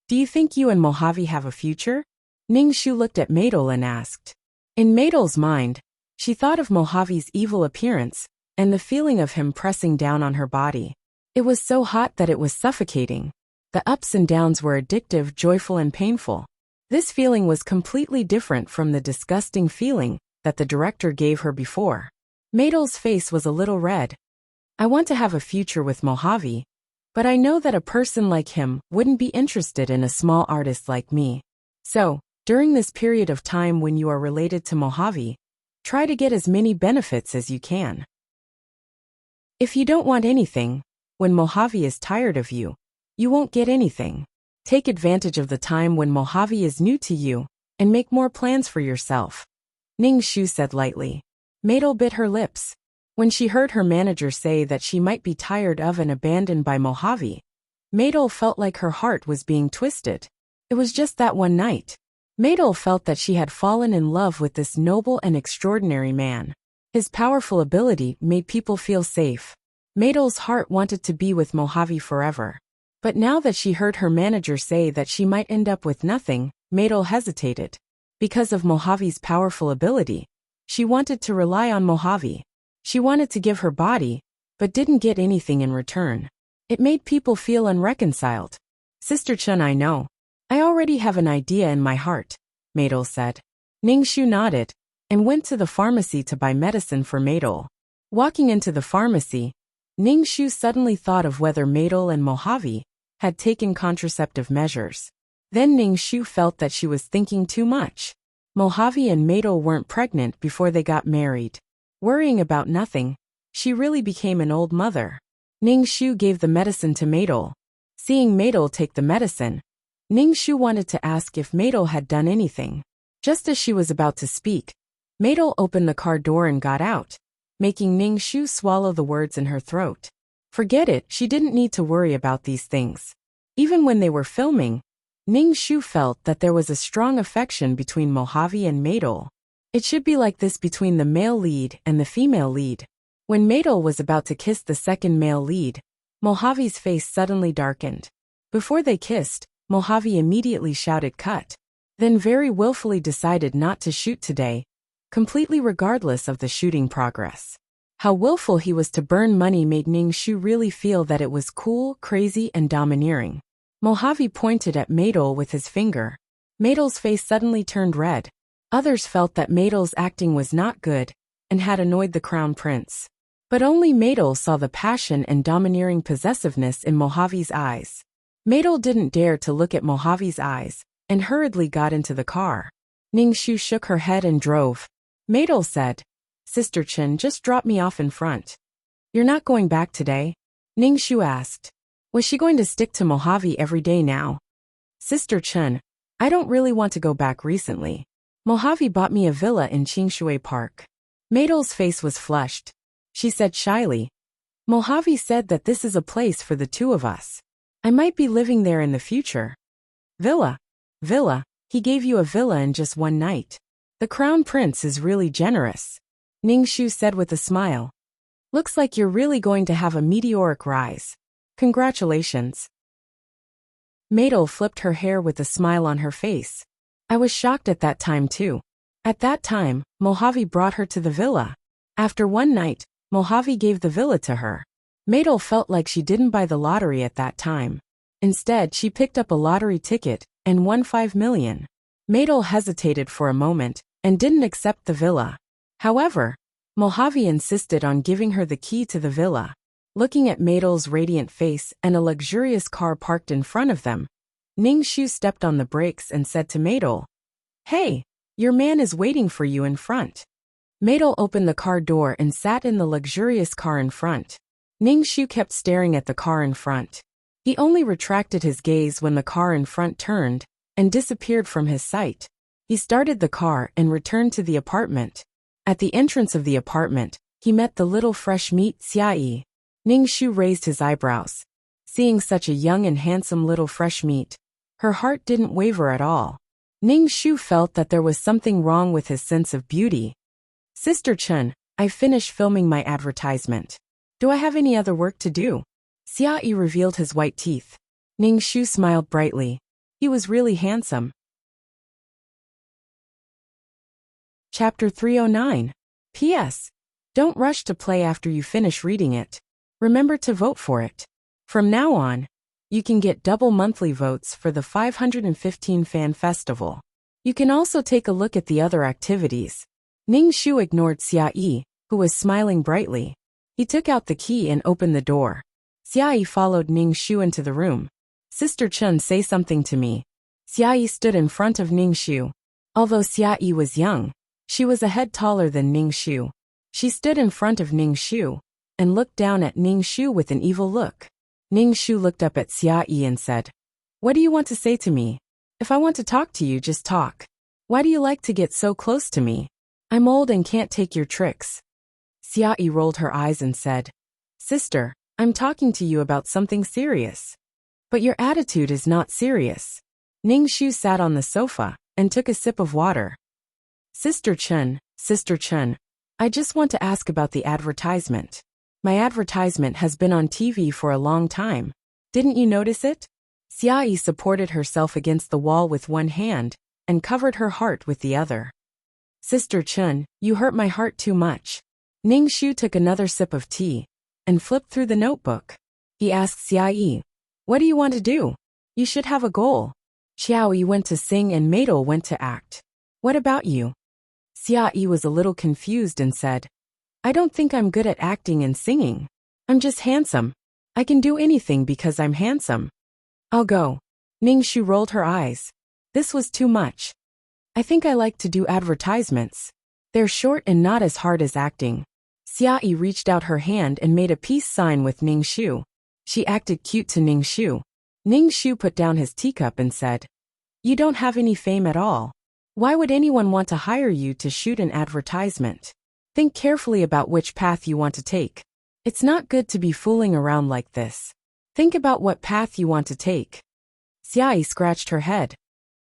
"Do you think you and Mojave have a future?" Ningxu looked at Maidol and asked. In Maidol's mind, she thought of Mojave's evil appearance and the feeling of him pressing down on her body. It was so hot that it was suffocating. The ups and downs were addictive, joyful, and painful. This feeling was completely different from the disgusting feeling that the director gave her before. Maidol's face was a little red. "I want to have a future with Mojave, but I know that a person like him wouldn't be interested in a small artist like me. So, during this period of time when you are related to Mojave, try to get as many benefits as you can. If you don't want anything, when Mojave is tired of you, you won't get anything. Take advantage of the time when Mojave is new to you, and make more plans for yourself," Ningxu said lightly. Maidol bit her lips. When she heard her manager say that she might be tired of and abandoned by Mojave, Maidol felt like her heart was being twisted. It was just that one night. Maidol felt that she had fallen in love with this noble and extraordinary man. His powerful ability made people feel safe. Maidol's heart wanted to be with Mojave forever. But now that she heard her manager say that she might end up with nothing, Maidol hesitated. Because of Mojave's powerful ability, she wanted to rely on Mojave. She wanted to give her body, but didn't get anything in return. It made people feel unreconciled. "Sister Chen, I know. I already have an idea in my heart," Maidol said. Ningxu nodded and went to the pharmacy to buy medicine for Maidol. Walking into the pharmacy, Ningxu suddenly thought of whether Maidol and Mojave had taken contraceptive measures. Then Ningxu felt that she was thinking too much. Mojave and Maidol weren't pregnant before they got married. Worrying about nothing, she really became an old mother. Ningxu gave the medicine to Maidol. Seeing Maidol take the medicine, Ningxu wanted to ask if Maidol had done anything. Just as she was about to speak, Maidol opened the car door and got out, making Ningxu swallow the words in her throat. Forget it, she didn't need to worry about these things. Even when they were filming, Ningxu felt that there was a strong affection between Mojave and Maidol. It should be like this between the male lead and the female lead. When Maidol was about to kiss the second male lead, Mojave's face suddenly darkened. Before they kissed, Mojave immediately shouted cut. Then very willfully decided not to shoot today, completely regardless of the shooting progress. How willful he was to burn money made Ningxu really feel that it was cool, crazy, and domineering. Mojave pointed at Maidol with his finger. Maidol's face suddenly turned red. Others felt that Maidol's acting was not good and had annoyed the crown prince. But only Maidol saw the passion and domineering possessiveness in Mojave's eyes. Maidol didn't dare to look at Mojave's eyes and hurriedly got into the car. Ningxu shook her head and drove. Maidol said, "Sister Chen, just drop me off in front." "You're not going back today?" Ningxu asked. Was she going to stick to Mojave every day now? "Sister Chen, I don't really want to go back recently. Mojave bought me a villa in Qingshui Park." Maidol's face was flushed. She said shyly, "Mojave said that this is a place for the two of us. I might be living there in the future." "Villa? Villa? He gave you a villa in just one night. The crown prince is really generous," Ningxu said with a smile. "Looks like you're really going to have a meteoric rise. Congratulations." Maidol flipped her hair with a smile on her face. "I was shocked at that time too. At that time, Mojave brought her to the villa. After one night, Mojave gave the villa to her. Maidol felt like she didn't buy the lottery at that time. Instead, she picked up a lottery ticket and won 5 million. Maidol hesitated for a moment and didn't accept the villa. However, Mojave insisted on giving her the key to the villa. Looking at Maidol's radiant face and a luxurious car parked in front of them, Ningxu stepped on the brakes and said to Maidol, "Hey, your man is waiting for you in front." Maidol opened the car door and sat in the luxurious car in front. Ningxu kept staring at the car in front. He only retracted his gaze when the car in front turned and disappeared from his sight. He started the car and returned to the apartment. At the entrance of the apartment, he met the little fresh meat Xiaoyi. Ningxu raised his eyebrows. Seeing such a young and handsome little fresh meat, her heart didn't waver at all. Ningxu felt that there was something wrong with his sense of beauty. "Sister Chen, I finished filming my advertisement. Do I have any other work to do?" Xiaoyi revealed his white teeth. Ningxu smiled brightly. He was really handsome. Chapter 309. P.S. Don't rush to play after you finish reading it. Remember to vote for it. From now on, you can get double monthly votes for the 515 Fan Festival. You can also take a look at the other activities. Ningxu ignored Xiaoyi, who was smiling brightly. He took out the key and opened the door. Xiaoyi followed Ningxu into the room. "Sister Chen, say something to me." Xiaoyi stood in front of Ningxu. Although Xiaoyi was young, she was a head taller than Ningxu. She stood in front of Ningxu and looked down at Ningxu with an evil look. Ningxu looked up at Xiaoyi and said, "What do you want to say to me? If I want to talk to you, just talk. Why do you like to get so close to me? I'm old and can't take your tricks." Xiaoyi rolled her eyes and said, "Sister, I'm talking to you about something serious. But your attitude is not serious." Ningxu sat on the sofa and took a sip of water. Sister Chen, I just want to ask about the advertisement. My advertisement has been on TV for a long time. Didn't you notice it?" Xiaoyi supported herself against the wall with one hand and covered her heart with the other. "Sister Chen, you hurt my heart too much." Ningxu took another sip of tea and flipped through the notebook. He asked Xiaoyi, "What do you want to do? You should have a goal." Xiaoyi went to sing and Maidol went to act. "What about you?" Xiaoyi was a little confused and said, "I don't think I'm good at acting and singing. I'm just handsome. I can do anything because I'm handsome." "I'll go." Ningxu rolled her eyes. This was too much. "I think I like to do advertisements. They're short and not as hard as acting." Xiaoyi reached out her hand and made a peace sign with Ningxu. She acted cute to Ningxu. Ningxu put down his teacup and said, "You don't have any fame at all. Why would anyone want to hire you to shoot an advertisement? Think carefully about which path you want to take. It's not good to be fooling around like this. Think about what path you want to take." Xiaoyi scratched her head.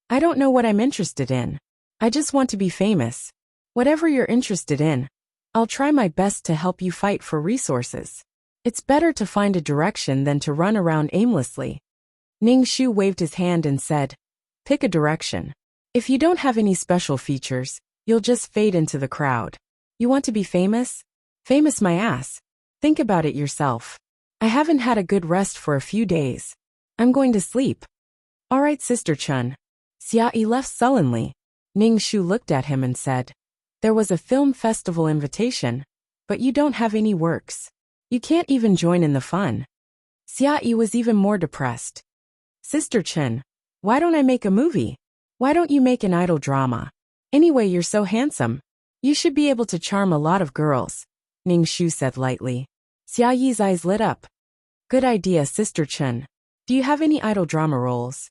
"I don't know what I'm interested in. I just want to be famous. Whatever you're interested in, I'll try my best to help you fight for resources. It's better to find a direction than to run around aimlessly. Ning Shu waved his hand and said, pick a direction. If you don't have any special features, you'll just fade into the crowd. You want to be famous? Famous my ass. Think about it yourself. I haven't had a good rest for a few days. I'm going to sleep. All right, Sister Chun. Xia Yi left sullenly. Ning Shu looked at him and said, there was a film festival invitation, but you don't have any works. You can't even join in the fun. Xia Yi was even more depressed. Sister Chen, why don't I make a movie? Why don't you make an idol drama? Anyway, you're so handsome. You should be able to charm a lot of girls, Ning Shu said lightly. Xia Yi's eyes lit up. Good idea, Sister Chen. Do you have any idol drama roles?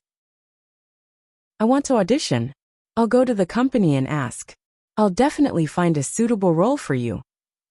I want to audition. I'll go to the company and ask. I'll definitely find a suitable role for you,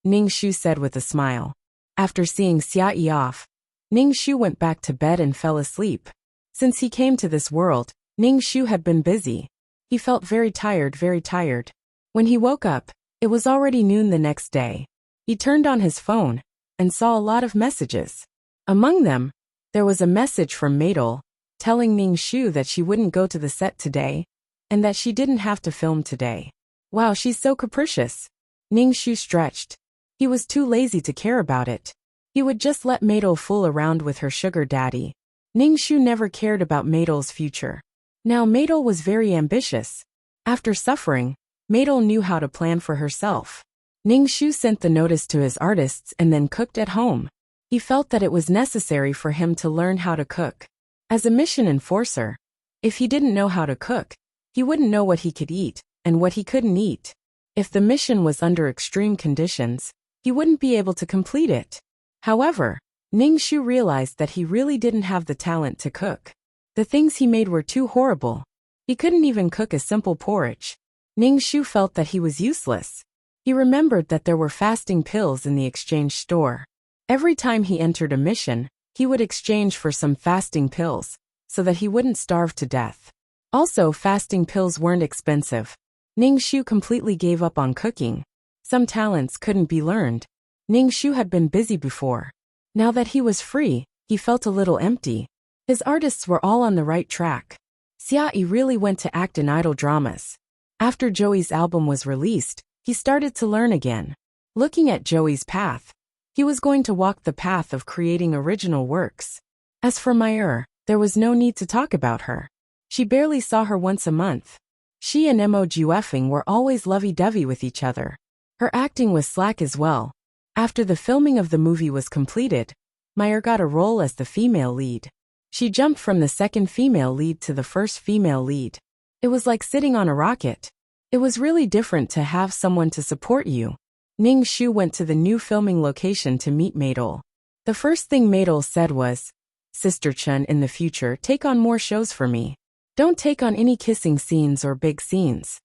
Ning Shu said with a smile. After seeing Xia Yi off, Ning Shu went back to bed and fell asleep. Since he came to this world, Ning Shu had been busy. He felt very tired, very tired. When he woke up, it was already noon the next day. He turned on his phone and saw a lot of messages. Among them, there was a message from Maidol, telling Ning Shu that she wouldn't go to the set today, and that she didn't have to film today. Wow, she's so capricious. Ning Shu stretched. He was too lazy to care about it. He would just let Maidol fool around with her sugar daddy. Ning Shu never cared about Maidol's future. Now Maidol was very ambitious. After suffering, Maidol knew how to plan for herself. Ning Shu sent the notice to his artists and then cooked at home. He felt that it was necessary for him to learn how to cook. As a mission enforcer, if he didn't know how to cook, he wouldn't know what he could eat and what he couldn't eat. If the mission was under extreme conditions, he wouldn't be able to complete it. However, Ning Shu realized that he really didn't have the talent to cook. The things he made were too horrible. He couldn't even cook a simple porridge. Ning Shu felt that he was useless. He remembered that there were fasting pills in the exchange store. Every time he entered a mission, he would exchange for some fasting pills, so that he wouldn't starve to death. Also, fasting pills weren't expensive. Ning Shu completely gave up on cooking. Some talents couldn't be learned. Ning Shu had been busy before. Now that he was free, he felt a little empty. His artists were all on the right track. Xia Yi really went to act in idol dramas. After Joey's album was released, he started to learn again. Looking at Joey's path, he was going to walk the path of creating original works. As for Meyer, there was no need to talk about her. She barely saw her once a month. She and Mo Juefeng were always lovey-dovey with each other. Her acting was slack as well. After the filming of the movie was completed, Meyer got a role as the female lead. She jumped from the second female lead to the first female lead. It was like sitting on a rocket. It was really different to have someone to support you. Ning Shu went to the new filming location to meet Maidol. The first thing Maidol said was, Sister Chun, in the future, take on more shows for me. Don't take on any kissing scenes or big scenes.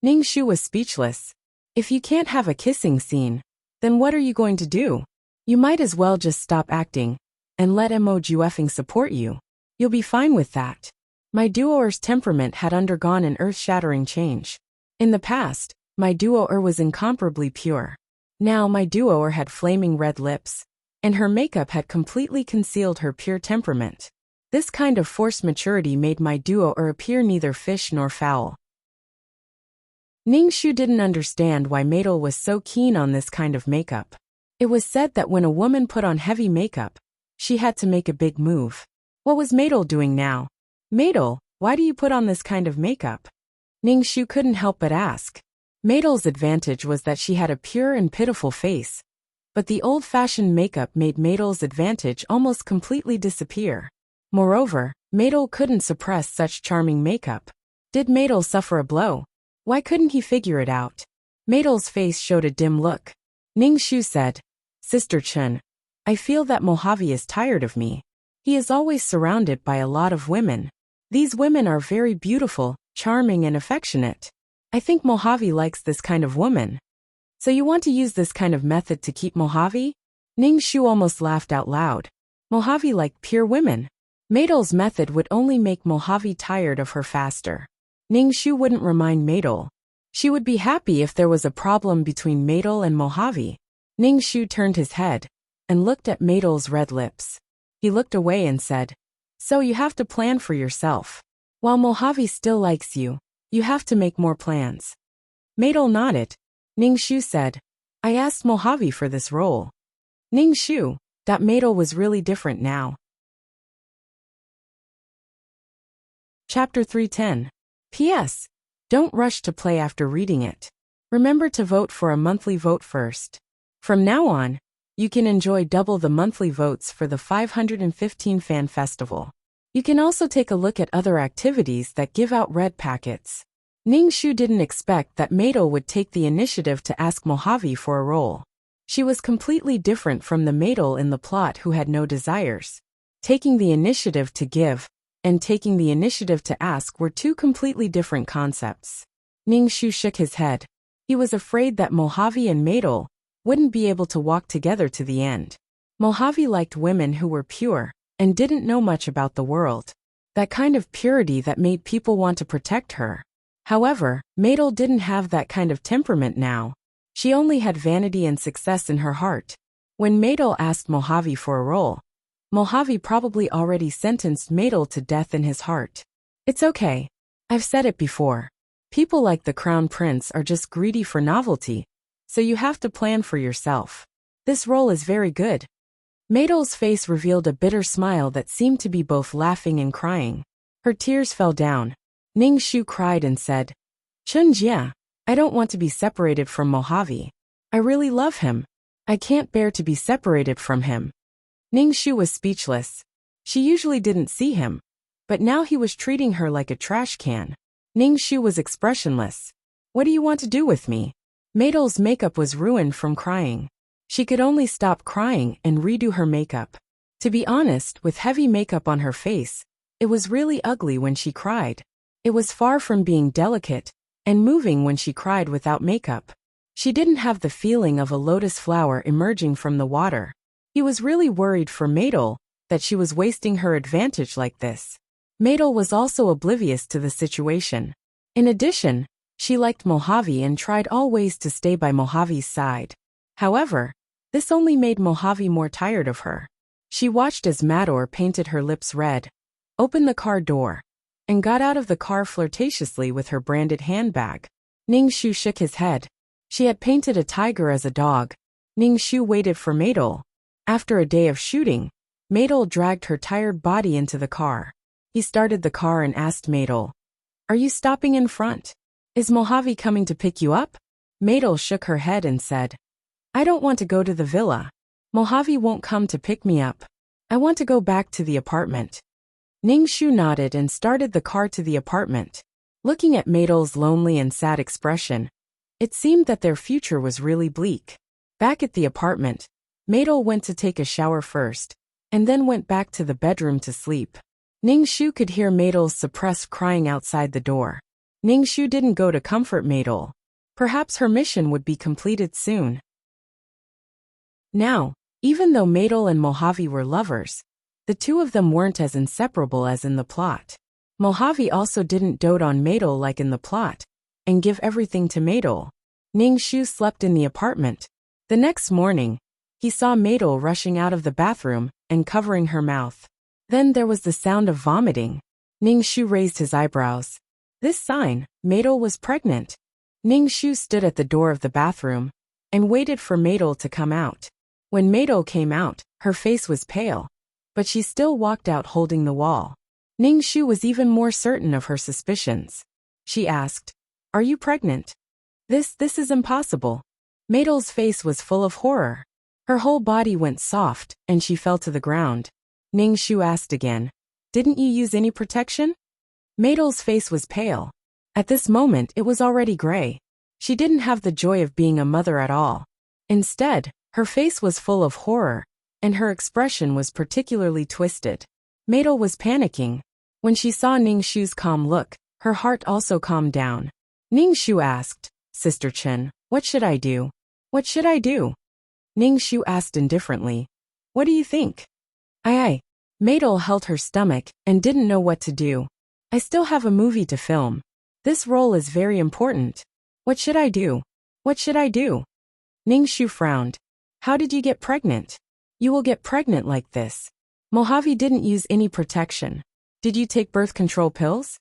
Ning Shu was speechless. If you can't have a kissing scene, then what are you going to do? You might as well just stop acting and let Mo Juefeng support you. You'll be fine with that. My duoer's temperament had undergone an earth-shattering change. In the past, my duoer was incomparably pure. Now my duoer had flaming red lips, and her makeup had completely concealed her pure temperament. This kind of forced maturity made my duoer appear neither fish nor fowl. Ning Shu didn't understand why Maidol was so keen on this kind of makeup. It was said that when a woman put on heavy makeup, she had to make a big move. What was Maidol doing now? Maidol, why do you put on this kind of makeup? Ning Shu couldn't help but ask. Maidol's advantage was that she had a pure and pitiful face, but the old-fashioned makeup made Maidol's advantage almost completely disappear. Moreover, Maidol couldn't suppress such charming makeup. Did Maidol suffer a blow? Why couldn't he figure it out? Maidol's face showed a dim look. Ning Shu said, Sister Chun, I feel that Mojave is tired of me. He is always surrounded by a lot of women. These women are very beautiful, charming and affectionate. I think Mojave likes this kind of woman. So you want to use this kind of method to keep Mojave? Ning Shu almost laughed out loud. Mojave liked pure women. Maidol's method would only make Mojave tired of her faster. Ning Shu wouldn't remind Maidol. She would be happy if there was a problem between Maidol and Mojave. Ning Shu turned his head. and looked at Madel's red lips. He looked away and said, "So you have to plan for yourself. While Mojave still likes you, you have to make more plans." Madel nodded. Ningshu said, "I asked Mojave for this role." Ningshu, that Madel was really different now. Chapter 310. P.S. Don't rush to play after reading it. Remember to vote for a monthly vote first. From now on, you can enjoy double the monthly votes for the 515 Fan Festival. You can also take a look at other activities that give out red packets. Ningshu didn't expect that Madel would take the initiative to ask Mojave for a role. She was completely different from the Madel in the plot who had no desires. Taking the initiative to give and taking the initiative to ask were two completely different concepts. Ningshu shook his head. He was afraid that Mojave and Madel wouldn't be able to walk together to the end. Mojave liked women who were pure and didn't know much about the world. That kind of purity that made people want to protect her. However, Madel didn't have that kind of temperament now. She only had vanity and success in her heart. When Madel asked Mojave for a role, Mojave probably already sentenced Madel to death in his heart. It's okay. I've said it before. People like the Crown Prince are just greedy for novelty, so you have to plan for yourself. This role is very good. Madel's face revealed a bitter smile that seemed to be both laughing and crying. Her tears fell down. Ningshu cried and said, "Chunjia, I don't want to be separated from Mojave. I really love him. I can't bear to be separated from him." Ningshu was speechless. She usually didn't see him, but now he was treating her like a trash can. Ningshu was expressionless. "What do you want to do with me?" Madel's makeup was ruined from crying. She could only stop crying and redo her makeup. To be honest, with heavy makeup on her face, it was really ugly when she cried. It was far from being delicate and moving when she cried without makeup. She didn't have the feeling of a lotus flower emerging from the water. He was really worried for Madel that she was wasting her advantage like this. Madel was also oblivious to the situation. In addition, she liked Mojave and tried all ways to stay by Mojave's side. However, this only made Mojave more tired of her. She watched as Mador painted her lips red, opened the car door, and got out of the car flirtatiously with her branded handbag. Ningshu shook his head. She had painted a tiger as a dog. Ningshu waited for Madel. After a day of shooting, Madel dragged her tired body into the car. He started the car and asked Madel, "Are you stopping in front? Is Mojave coming to pick you up?" Madel shook her head and said, "I don't want to go to the villa. Mojave won't come to pick me up. I want to go back to the apartment." Ningshu nodded and started the car to the apartment. Looking at Madel's lonely and sad expression, it seemed that their future was really bleak. Back at the apartment, Madel went to take a shower first, and then went back to the bedroom to sleep. Ningshu could hear Madel's suppressed crying outside the door. Ningshu didn't go to comfort Madel. Perhaps her mission would be completed soon. Now, even though Madel and Mojave were lovers, the two of them weren't as inseparable as in the plot. Mojave also didn't dote on Madel like in the plot, and give everything to Madel. Ningshu slept in the apartment. The next morning, he saw Madel rushing out of the bathroom and covering her mouth. Then there was the sound of vomiting. Ningshu raised his eyebrows. This sign, Madel was pregnant. Ningshu stood at the door of the bathroom and waited for Madel to come out. When Madel came out, her face was pale, but she still walked out holding the wall. Ningshu was even more certain of her suspicions. She asked, "Are you pregnant?" This is impossible." Madel's face was full of horror. Her whole body went soft, and she fell to the ground. Ningshu asked again, "Didn't you use any protection?" Madel's face was pale. At this moment it was already gray. She didn't have the joy of being a mother at all. Instead, her face was full of horror, and her expression was particularly twisted. Madel was panicking. When she saw Ningshu's calm look, her heart also calmed down. Ningshu asked, "Sister Chen, what should I do?" "What should I do?" Ningshu asked indifferently. "What do you think?" I. Madel held her stomach and didn't know what to do. "I still have a movie to film. This role is very important. What should I do? What should I do?" Ningshu frowned. "How did you get pregnant?" You will get pregnant like this. Mojave didn't use any protection. Did you take birth control pills?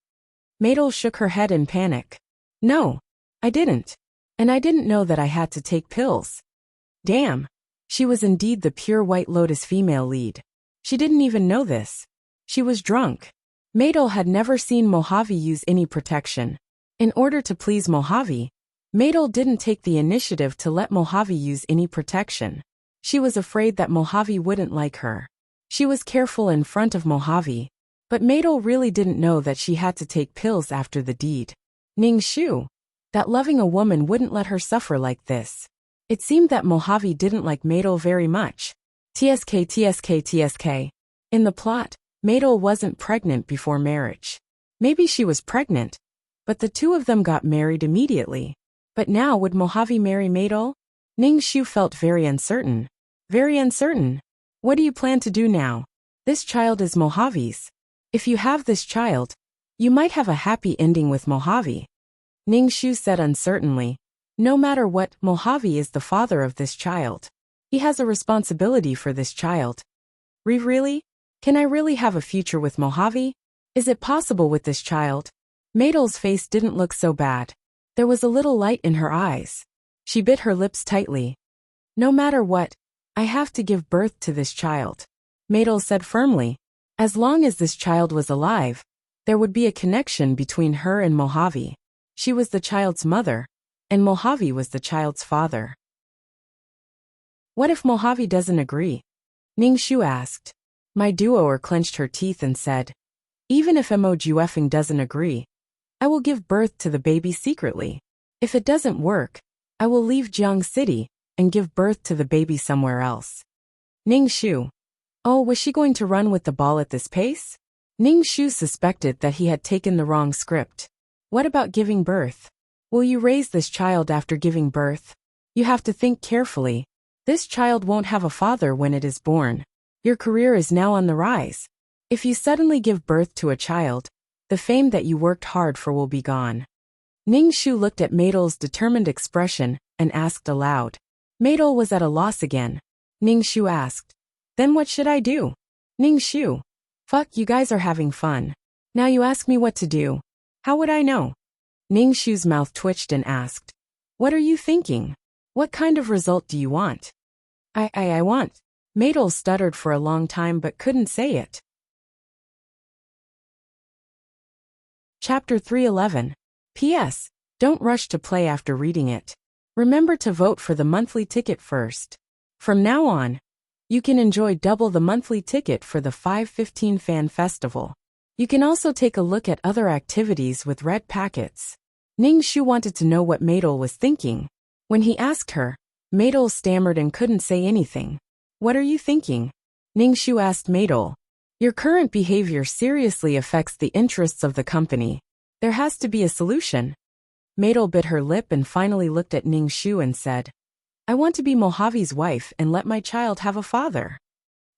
Madel shook her head in panic. No, I didn't. And I didn't know that I had to take pills. Damn. She was indeed the pure White Lotus female lead. She didn't even know this. She was drunk. Madel had never seen Mojave use any protection. In order to please Mojave, Madel didn't take the initiative to let Mojave use any protection. She was afraid that Mojave wouldn't like her. She was careful in front of Mojave, but Madel really didn't know that she had to take pills after the deed. Ning Shu, that loving a woman wouldn't let her suffer like this. It seemed that Mojave didn't like Madel very much. TSK. In the plot, Madel wasn't pregnant before marriage. Maybe she was pregnant, but the two of them got married immediately. But now would Mojave marry Madel? Ning Shu felt very uncertain. Very uncertain. What do you plan to do now? This child is Mojave's. If you have this child, you might have a happy ending with Mojave. Ning Shu said uncertainly. No matter what, Mojave is the father of this child. He has a responsibility for this child. Really? Can I really have a future with Mojave? Is it possible with this child? Madel's face didn't look so bad. There was a little light in her eyes. She bit her lips tightly. No matter what, I have to give birth to this child. Madel said firmly. As long as this child was alive, there would be a connection between her and Mojave. She was the child's mother, and Mojave was the child's father. What if Mojave doesn't agree? Ning Shu asked. My duo clenched her teeth and said, even if Mojue doesn't agree, I will give birth to the baby secretly. If it doesn't work, I will leave Jiang City and give birth to the baby somewhere else. Ning Shu. Oh, was she going to run with the ball at this pace? Ning Shu suspected that he had taken the wrong script. What about giving birth? Will you raise this child after giving birth? You have to think carefully. This child won't have a father when it is born. Your career is now on the rise. If you suddenly give birth to a child, the fame that you worked hard for will be gone. Ning Shu looked at Madel's determined expression and asked aloud. Madel was at a loss again. Ning Shu asked, then what should I do? Ning Shu. Fuck, you guys are having fun. Now you ask me what to do. How would I know? Ning Shu's mouth twitched and asked, what are you thinking? What kind of result do you want? I want. Madel stuttered for a long time but couldn't say it. Chapter 311. P.S. Don't rush to play after reading it. Remember to vote for the monthly ticket first. From now on, you can enjoy double the monthly ticket for the 5/15 Fan Festival. You can also take a look at other activities with red packets. Ning Shu wanted to know what Madel was thinking. When he asked her, Madel stammered and couldn't say anything. What are you thinking? Ning Shu asked Madel. Your current behavior seriously affects the interests of the company. There has to be a solution. Madel bit her lip and finally looked at Ning Shu and said, I want to be Mojave's wife and let my child have a father.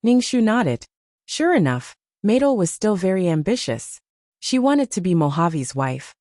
Ning Shu nodded. Sure enough, Madel was still very ambitious. She wanted to be Mojave's wife.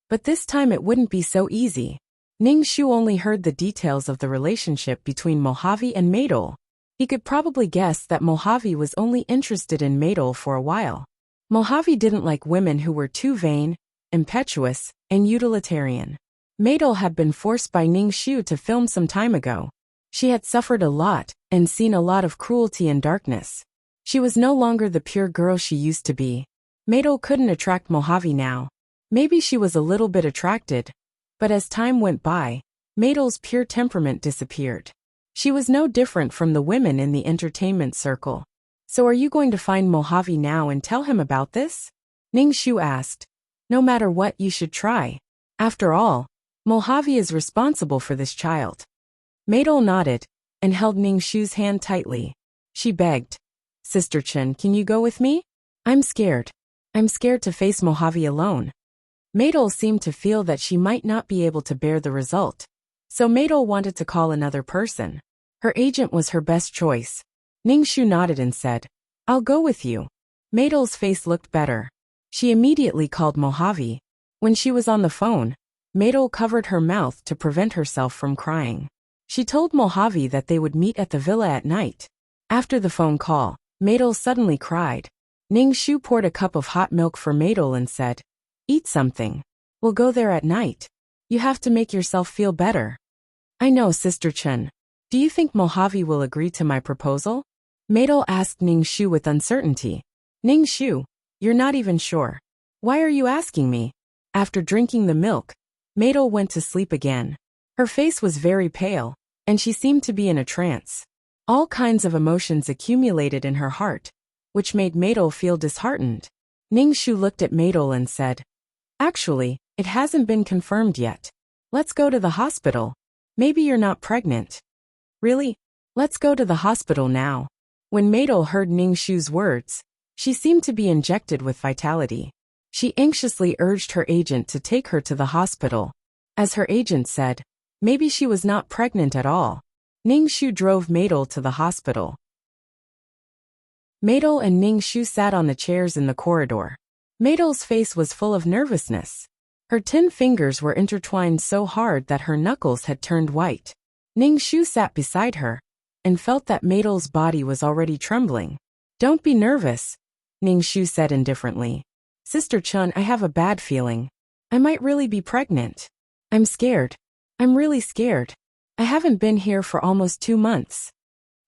But this time it wouldn't be so easy. Ning Shu only heard the details of the relationship between Mojave and Madel. He could probably guess that Mojave was only interested in Madel for a while. Mojave didn't like women who were too vain, impetuous, and utilitarian. Madel had been forced by Ning Shu to film some time ago. She had suffered a lot and seen a lot of cruelty and darkness. She was no longer the pure girl she used to be. Madel couldn't attract Mojave now. Maybe she was a little bit attracted, but as time went by, Madel's pure temperament disappeared. She was no different from the women in the entertainment circle. So are you going to find Mojave now and tell him about this? Ning Shu asked. No matter what, you should try. After all, Mojave is responsible for this child. Madel nodded and held Ning Shu's hand tightly. She begged, Sister Chen, can you go with me? I'm scared. I'm scared to face Mojave alone. Madel seemed to feel that she might not be able to bear the result. So Madel wanted to call another person. Her agent was her best choice. Ning Shu nodded and said, I'll go with you. Madel's face looked better. She immediately called Mojave. When she was on the phone, Madel covered her mouth to prevent herself from crying. She told Mojave that they would meet at the villa at night. After the phone call, Maidel suddenly cried. Ning Shu poured a cup of hot milk for Maidel and said, "Eat something. We'll go there at night. You have to make yourself feel better." "I know, Sister Chen. Do you think Mojave will agree to my proposal?" Maidel asked Ning Shu with uncertainty. "Ning Shu, you're not even sure. Why are you asking me?" After drinking the milk, Maidel went to sleep again. Her face was very pale, and she seemed to be in a trance. All kinds of emotions accumulated in her heart, which made Maidel feel disheartened. Ning Shu looked at Maidel and said, "Actually, it hasn't been confirmed yet. Let's go to the hospital. Maybe you're not pregnant." "Really? Let's go to the hospital now." When Maidel heard Ning Shu's words, she seemed to be injected with vitality. She anxiously urged her agent to take her to the hospital. As her agent said, maybe she was not pregnant at all. Ning Shu drove Maidel to the hospital. Maidel and Ning Shu sat on the chairs in the corridor. Maidel's face was full of nervousness. Her 10 fingers were intertwined so hard that her knuckles had turned white. Ning Shu sat beside her and felt that Maidel's body was already trembling. "Don't be nervous," Ning Shu said indifferently. "Sister Chun, I have a bad feeling. I might really be pregnant. I'm scared. I'm really scared. I haven't been here for almost 2 months."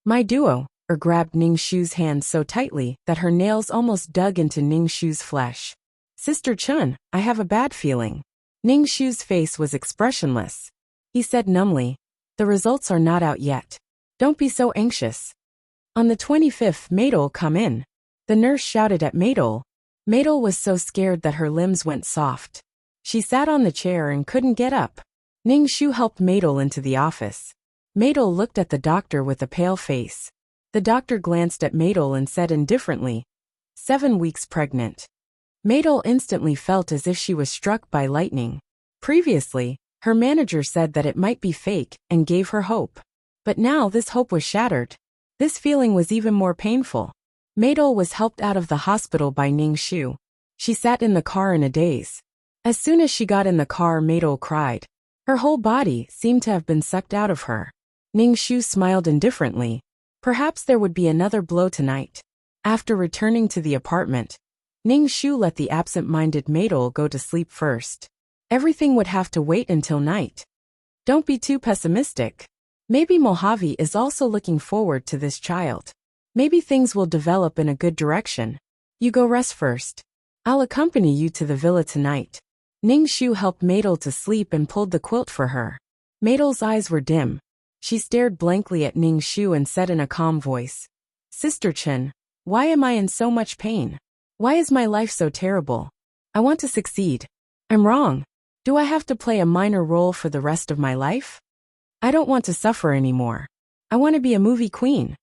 My duo grabbed Ning Shu's hand so tightly that her nails almost dug into Ning Shu's flesh. "Sister Chun, I have a bad feeling." Ning Shu's face was expressionless. He said numbly, "The results are not out yet. Don't be so anxious." On the 25th, Maidel, come in. The nurse shouted at Maidel. Maidel was so scared that her limbs went soft. She sat on the chair and couldn't get up. Ning Shu helped Maidel into the office. Maidel looked at the doctor with a pale face. The doctor glanced at Maidel and said indifferently, 7 weeks pregnant. Maidel instantly felt as if she was struck by lightning. Previously, her manager said that it might be fake and gave her hope. But now this hope was shattered. This feeling was even more painful. Maidel was helped out of the hospital by Ning Shu. She sat in the car in a daze. As soon as she got in the car, Maidel cried. Her whole body seemed to have been sucked out of her. Ning Shu smiled indifferently. Perhaps there would be another blow tonight. After returning to the apartment, Ning Shu let the absent-minded Maidel go to sleep first. Everything would have to wait until night. Don't be too pessimistic. Maybe Mojave is also looking forward to this child. Maybe things will develop in a good direction. You go rest first. I'll accompany you to the villa tonight. Ning Shu helped Maidel to sleep and pulled the quilt for her. Maidel's eyes were dim. She stared blankly at Ning Shu and said in a calm voice, "Sister Chen, why am I in so much pain? Why is my life so terrible? I want to succeed. I'm wrong. Do I have to play a minor role for the rest of my life? I don't want to suffer anymore. I want to be a movie queen."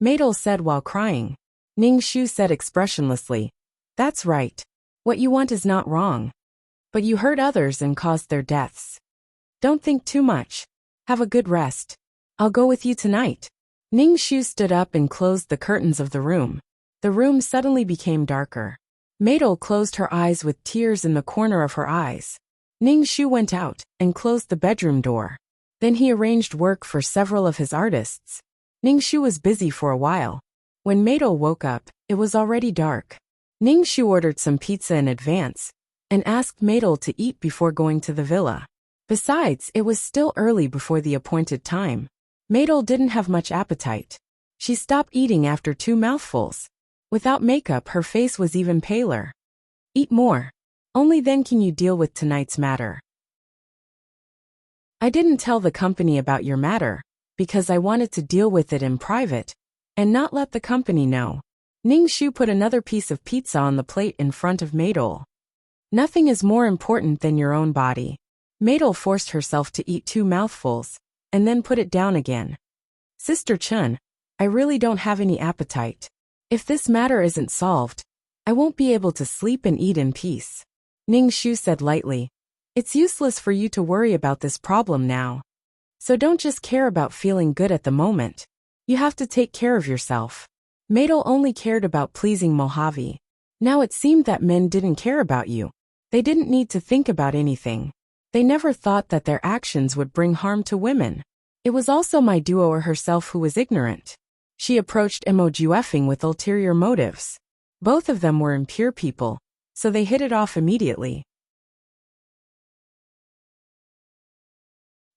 Maidel said while crying. Ning Shu said expressionlessly, "That's right. What you want is not wrong. But you hurt others and caused their deaths. Don't think too much. Have a good rest. I'll go with you tonight." Ning Shu stood up and closed the curtains of the room. The room suddenly became darker. Maidel closed her eyes with tears in the corner of her eyes. Ning Shu went out and closed the bedroom door. Then he arranged work for several of his artists. Ning Shu was busy for a while. When Maidel woke up, it was already dark. Ning Shu ordered some pizza in advance and asked Maidel to eat before going to the villa. Besides, it was still early before the appointed time. Maidel didn't have much appetite. She stopped eating after 2 mouthfuls. Without makeup, her face was even paler. "Eat more. Only then can you deal with tonight's matter. I didn't tell the company about your matter, because I wanted to deal with it in private, and not let the company know." Ning Shu put another piece of pizza on the plate in front of Maidel. "Nothing is more important than your own body." Maidel forced herself to eat 2 mouthfuls, and then put it down again. "Sister Chun, I really don't have any appetite. If this matter isn't solved, I won't be able to sleep and eat in peace." Ning Shu said lightly, "It's useless for you to worry about this problem now. So don't just care about feeling good at the moment. You have to take care of yourself." Maidel only cared about pleasing Mojave. Now it seemed that men didn't care about you. They didn't need to think about anything. They never thought that their actions would bring harm to women. It was also my duo or herself who was ignorant. She approached Mojuefeng with ulterior motives. Both of them were impure people, so they hit it off immediately.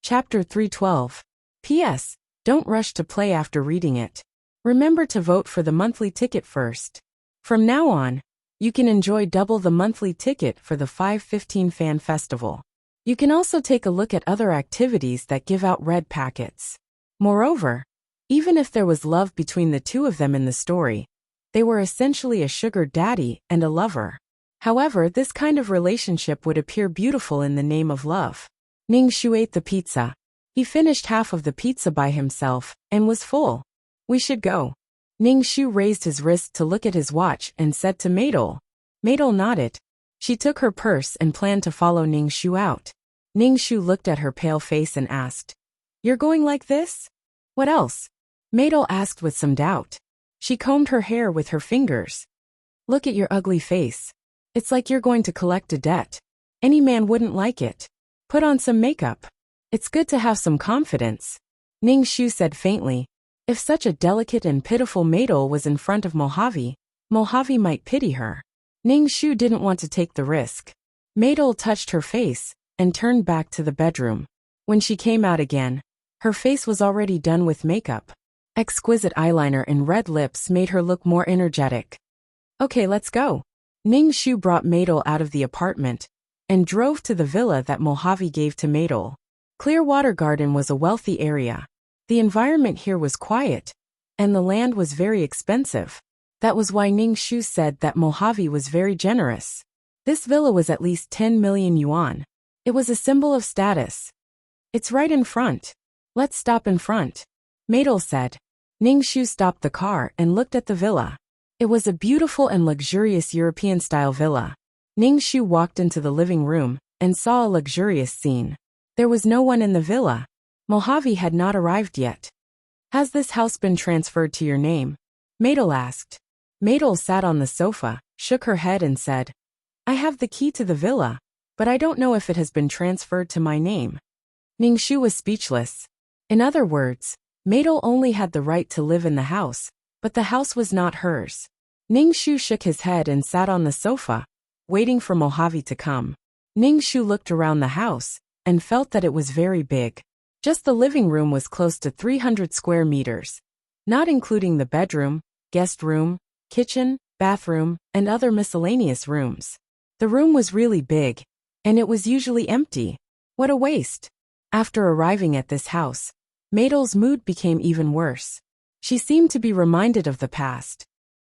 Chapter 312. P.S. Don't rush to play after reading it. Remember to vote for the monthly ticket first. From now on, you can enjoy double the monthly ticket for the 515 Fan Festival. You can also take a look at other activities that give out red packets. Moreover, even if there was love between the two of them in the story, they were essentially a sugar daddy and a lover. However, this kind of relationship would appear beautiful in the name of love. Ning-Shu ate the pizza. He finished half of the pizza by himself and was full. We should go. Ning-Shu raised his wrist to look at his watch and said to Maidol. Maidol nodded. She took her purse and planned to follow Ning-Shu out. Ning-Shu looked at her pale face and asked, "You're going like this? What else?" Maidol asked with some doubt. She combed her hair with her fingers. "Look at your ugly face. It's like you're going to collect a debt. Any man wouldn't like it. Put on some makeup. It's good to have some confidence." Ning-Shu said faintly, if such a delicate and pitiful Maidol was in front of Mojave, Mojave might pity her. Ning-Shu didn't want to take the risk. Maidol touched her face and turned back to the bedroom. When she came out again, her face was already done with makeup. Exquisite eyeliner and red lips made her look more energetic. "Okay, let's go." Ning-Shu brought Maidol out of the apartment and drove to the villa that Mojave gave to Maidol. Clearwater Garden was a wealthy area. The environment here was quiet, and the land was very expensive. That was why Ning-Shu said that Mojave was very generous. This villa was at least 10 million yuan. It was a symbol of status. "It's right in front. Let's stop in front," Maidol said. Ning-Shu stopped the car and looked at the villa. It was a beautiful and luxurious European-style villa. Ning-Shu walked into the living room and saw a luxurious scene. There was no one in the villa. Mojave had not arrived yet. "Has this house been transferred to your name?" Maidol asked. Maidol sat on the sofa, shook her head and said, "I have the key to the villa, but I don't know if it has been transferred to my name." Ning-Shu was speechless. In other words, Maidol only had the right to live in the house, but the house was not hers. Ning-Shu shook his head and sat on the sofa, waiting for Mojave to come. Ning-Shu looked around the house and felt that it was very big. Just the living room was close to 300 square meters, not including the bedroom, guest room, kitchen, bathroom, and other miscellaneous rooms. The room was really big, and it was usually empty. What a waste. After arriving at this house, Maidol's mood became even worse. She seemed to be reminded of the past.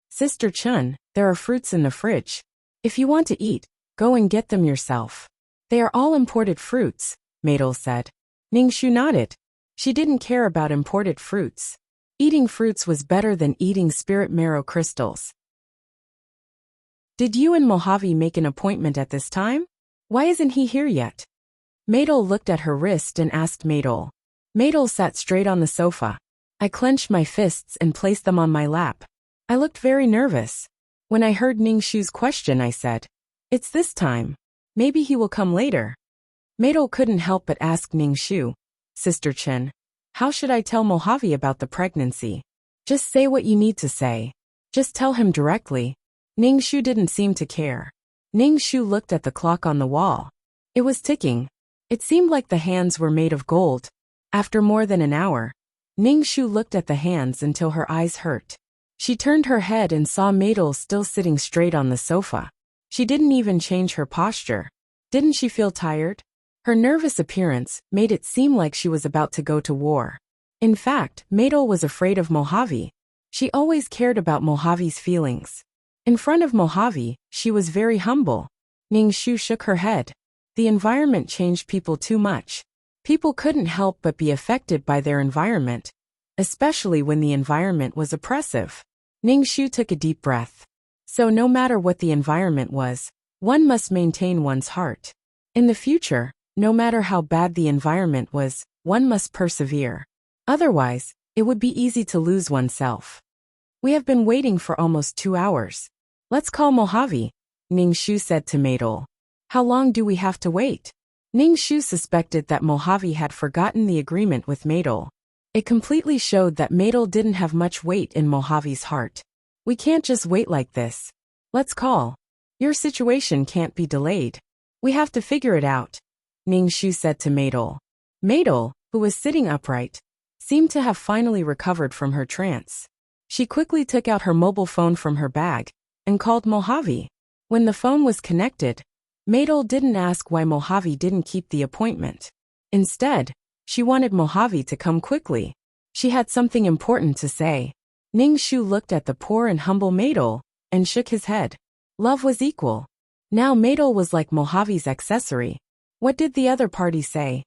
"Sister Chun, there are fruits in the fridge. If you want to eat, go and get them yourself." "They are all imported fruits," Maidol said. Ning-Shu nodded. She didn't care about imported fruits. Eating fruits was better than eating spirit marrow crystals. "Did you and Mojave make an appointment at this time? Why isn't he here yet?" Maidol looked at her wrist and asked Maidol. Maidol sat straight on the sofa. I clenched my fists and placed them on my lap. I looked very nervous. When I heard Ning-Shu's question, I said, "It's this time. Maybe he will come later." Maidol couldn't help but ask Ning-Shu, "Sister Chen, how should I tell Mojave about the pregnancy?" "Just say what you need to say. Just tell him directly." Ning-Shu didn't seem to care. Ning-Shu looked at the clock on the wall. It was ticking. It seemed like the hands were made of gold. After more than an hour, Ning-Shu looked at the hands until her eyes hurt. She turned her head and saw Maidol still sitting straight on the sofa. She didn't even change her posture. Didn't she feel tired? Her nervous appearance made it seem like she was about to go to war. In fact, Maidol was afraid of Mojave. She always cared about Mojave's feelings. In front of Mojave, she was very humble. Ning-Shu shook her head. The environment changed people too much. People couldn't help but be affected by their environment, especially when the environment was oppressive. Ning-Shu took a deep breath. So no matter what the environment was, one must maintain one's heart. In the future, no matter how bad the environment was, one must persevere. Otherwise, it would be easy to lose oneself. "We have been waiting for almost 2 hours. Let's call Mojave," Ning-Shu said to Maidol. "How long do we have to wait?" Ning-Shu suspected that Mojave had forgotten the agreement with Maidol. It completely showed that Maidel didn't have much weight in Mojave's heart. We can't just wait like this. Let's call. Your situation can't be delayed. We have to figure it out, Ningxu said to Maidel. Maidel, who was sitting upright, seemed to have finally recovered from her trance. She quickly took out her mobile phone from her bag and called Mojave. When the phone was connected, Maidel didn't ask why Mojave didn't keep the appointment. Instead, she wanted Mojave to come quickly. She had something important to say. Ningxu looked at the poor and humble Maidel and shook his head. Love was equal. Now Maidel was like Mojave's accessory. What did the other party say?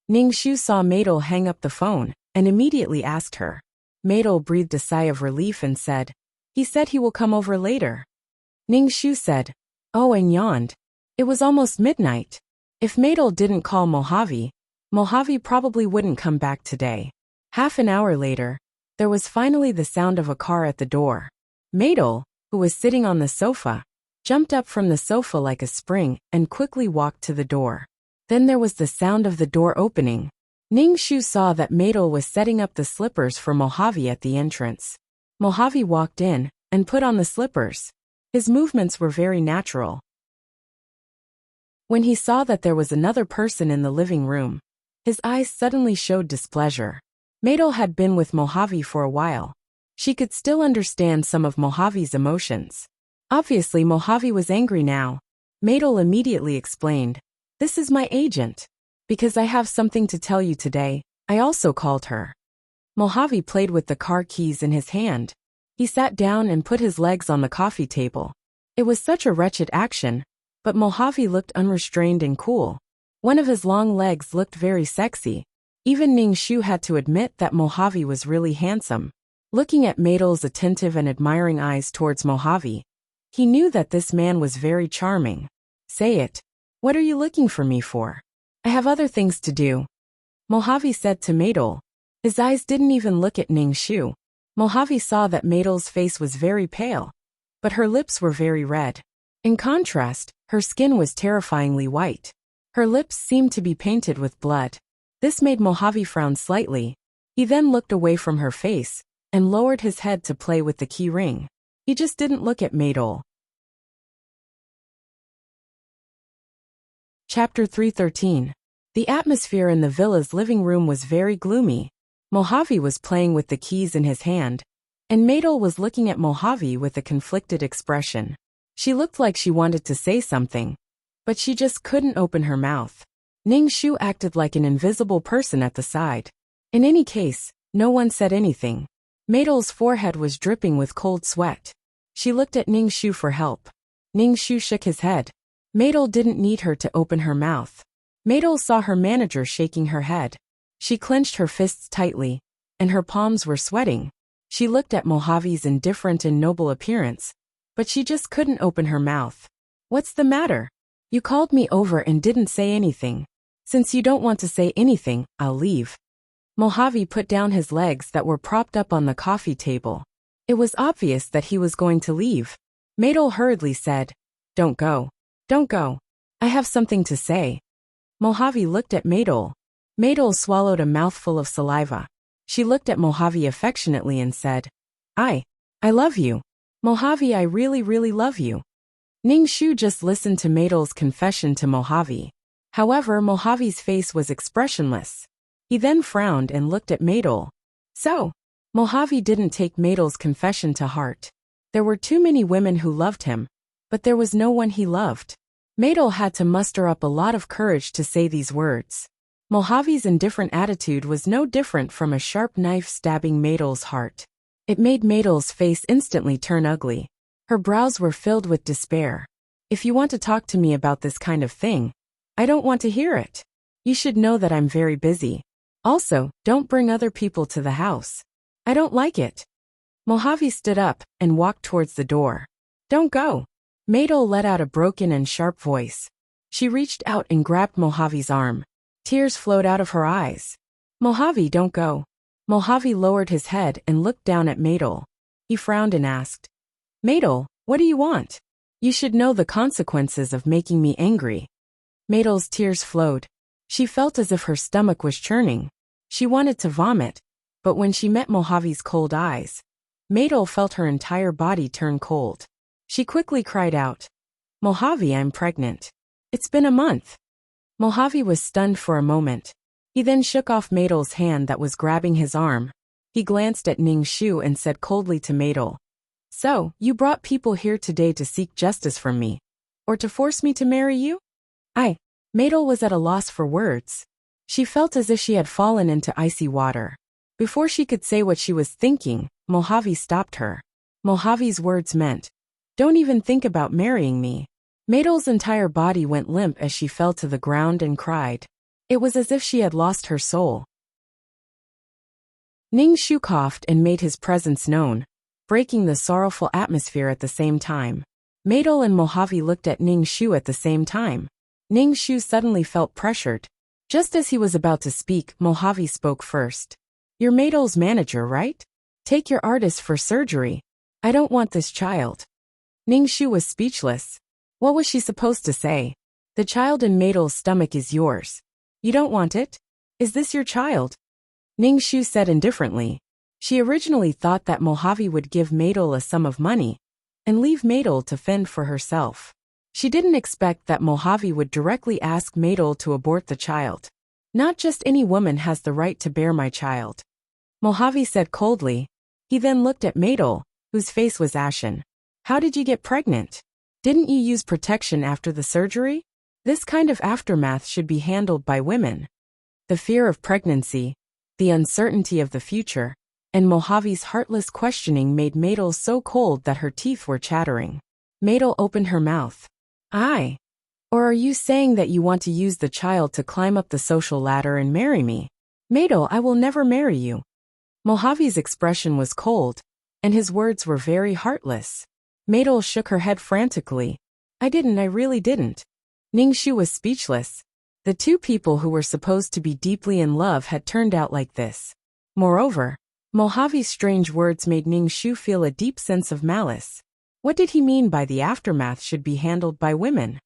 Ningxu saw Maidel hang up the phone and immediately asked her. Maidel breathed a sigh of relief and said, "He said he will come over later." Ningxu said, "Oh," and yawned. It was almost midnight. If Maidel didn't call Mojave, Mojave probably wouldn't come back today. Half an hour later, there was finally the sound of a car at the door. Maidel, who was sitting on the sofa, jumped up from the sofa like a spring and quickly walked to the door. Then there was the sound of the door opening. Ningxu saw that Maidel was setting up the slippers for Mojave at the entrance. Mojave walked in and put on the slippers. His movements were very natural. When he saw that there was another person in the living room, his eyes suddenly showed displeasure. Maidel had been with Mojave for a while. She could still understand some of Mojave's emotions. Obviously, Mojave was angry now. Maidel immediately explained, "This is my agent. Because I have something to tell you today, I also called her." Mojave played with the car keys in his hand. He sat down and put his legs on the coffee table. It was such a wretched action, but Mojave looked unrestrained and cool. One of his long legs looked very sexy. Even Ningxu had to admit that Mojave was really handsome. Looking at Maidel's attentive and admiring eyes towards Mojave, he knew that this man was very charming. "Say it. What are you looking for me for?" "I have other things to do," Mojave said to Maidel. His eyes didn't even look at Ningxu. Mojave saw that Maidel's face was very pale, but her lips were very red. In contrast, her skin was terrifyingly white. Her lips seemed to be painted with blood. This made Mojave frown slightly. He then looked away from her face and lowered his head to play with the key ring. He just didn't look at Maidel. Chapter 313. The atmosphere in the villa's living room was very gloomy. Mojave was playing with the keys in his hand, and Maidel was looking at Mojave with a conflicted expression. She looked like she wanted to say something, but she just couldn't open her mouth. Ningxu acted like an invisible person at the side. In any case, no one said anything. Maidel's forehead was dripping with cold sweat. She looked at Ningxu for help. Ningxu shook his head. Maidel didn't need her to open her mouth. Maidel saw her manager shaking her head. She clenched her fists tightly, and her palms were sweating. She looked at Mojave's indifferent and noble appearance, but she just couldn't open her mouth. "What's the matter? You called me over and didn't say anything. Since you don't want to say anything, I'll leave." Mojave put down his legs that were propped up on the coffee table. It was obvious that he was going to leave. Maidel hurriedly said, "Don't go. Don't go. I have something to say." Mojave looked at Maidel. Maidel swallowed a mouthful of saliva. She looked at Mojave affectionately and said, I love you. Mojave, I really, really love you." Ningxu just listened to Maidel's confession to Mojave. However, Mojave's face was expressionless. He then frowned and looked at Maidel. So, Mojave didn't take Maidel's confession to heart. There were too many women who loved him, but there was no one he loved. Maidel had to muster up a lot of courage to say these words. Mojave's indifferent attitude was no different from a sharp knife stabbing Maidel's heart. It made Maidel's face instantly turn ugly. Her brows were filled with despair. "If you want to talk to me about this kind of thing, I don't want to hear it. You should know that I'm very busy. Also, don't bring other people to the house. I don't like it." Mojave stood up and walked towards the door. "Don't go." Maidel let out a broken and sharp voice. She reached out and grabbed Mojave's arm. Tears flowed out of her eyes. "Mojave, don't go." Mojave lowered his head and looked down at Maidel. He frowned and asked, "Maidel, what do you want? You should know the consequences of making me angry." Maidel's tears flowed. She felt as if her stomach was churning. She wanted to vomit, But when she met Mojave's cold eyes, Maidel felt her entire body turn cold. She quickly cried out, "Mojave, I'm pregnant. It's been a month." Mojave was stunned for a moment. He then shook off Maidel's hand that was grabbing his arm. He glanced at Ningxu and said coldly to Maidel, "So, you brought people here today to seek justice from me? Or to force me to marry you?" Maidel was at a loss for words. She felt as if she had fallen into icy water. Before she could say what she was thinking, Mojave stopped her. Mojave's words meant, "Don't even think about marrying me." Maidel's entire body went limp as she fell to the ground and cried. It was as if she had lost her soul. Ningxu coughed and made his presence known, breaking the sorrowful atmosphere at the same time. Maidel and Mojave looked at Ningxu at the same time. Ningxu suddenly felt pressured. Just as he was about to speak, Mojave spoke first. "You're Maidel's manager, right? Take your artist for surgery. I don't want this child." Ningxu was speechless. What was she supposed to say? The child in Maidel's stomach is yours. You don't want it? Is this your child? Ningxu said indifferently. She originally thought that Mojave would give Maidel a sum of money and leave Maidel to fend for herself. She didn't expect that Mojave would directly ask Maidel to abort the child. "Not just any woman has the right to bear my child," Mojave said coldly. He then looked at Maidel, whose face was ashen. "How did you get pregnant? Didn't you use protection after the surgery? This kind of aftermath should be handled by women." The fear of pregnancy, the uncertainty of the future, and Mojave's heartless questioning made Maidel so cold that her teeth were chattering. Maidel opened her mouth. Or are you saying that you want to use the child to climb up the social ladder and marry me?" "Maidel, I will never marry you." Mojave's expression was cold, and his words were very heartless. Maidel shook her head frantically. I really didn't." Ningxu was speechless. The two people who were supposed to be deeply in love had turned out like this. Moreover, Mojave's strange words made Ningxu feel a deep sense of malice. What did he mean by the aftermath should be handled by women?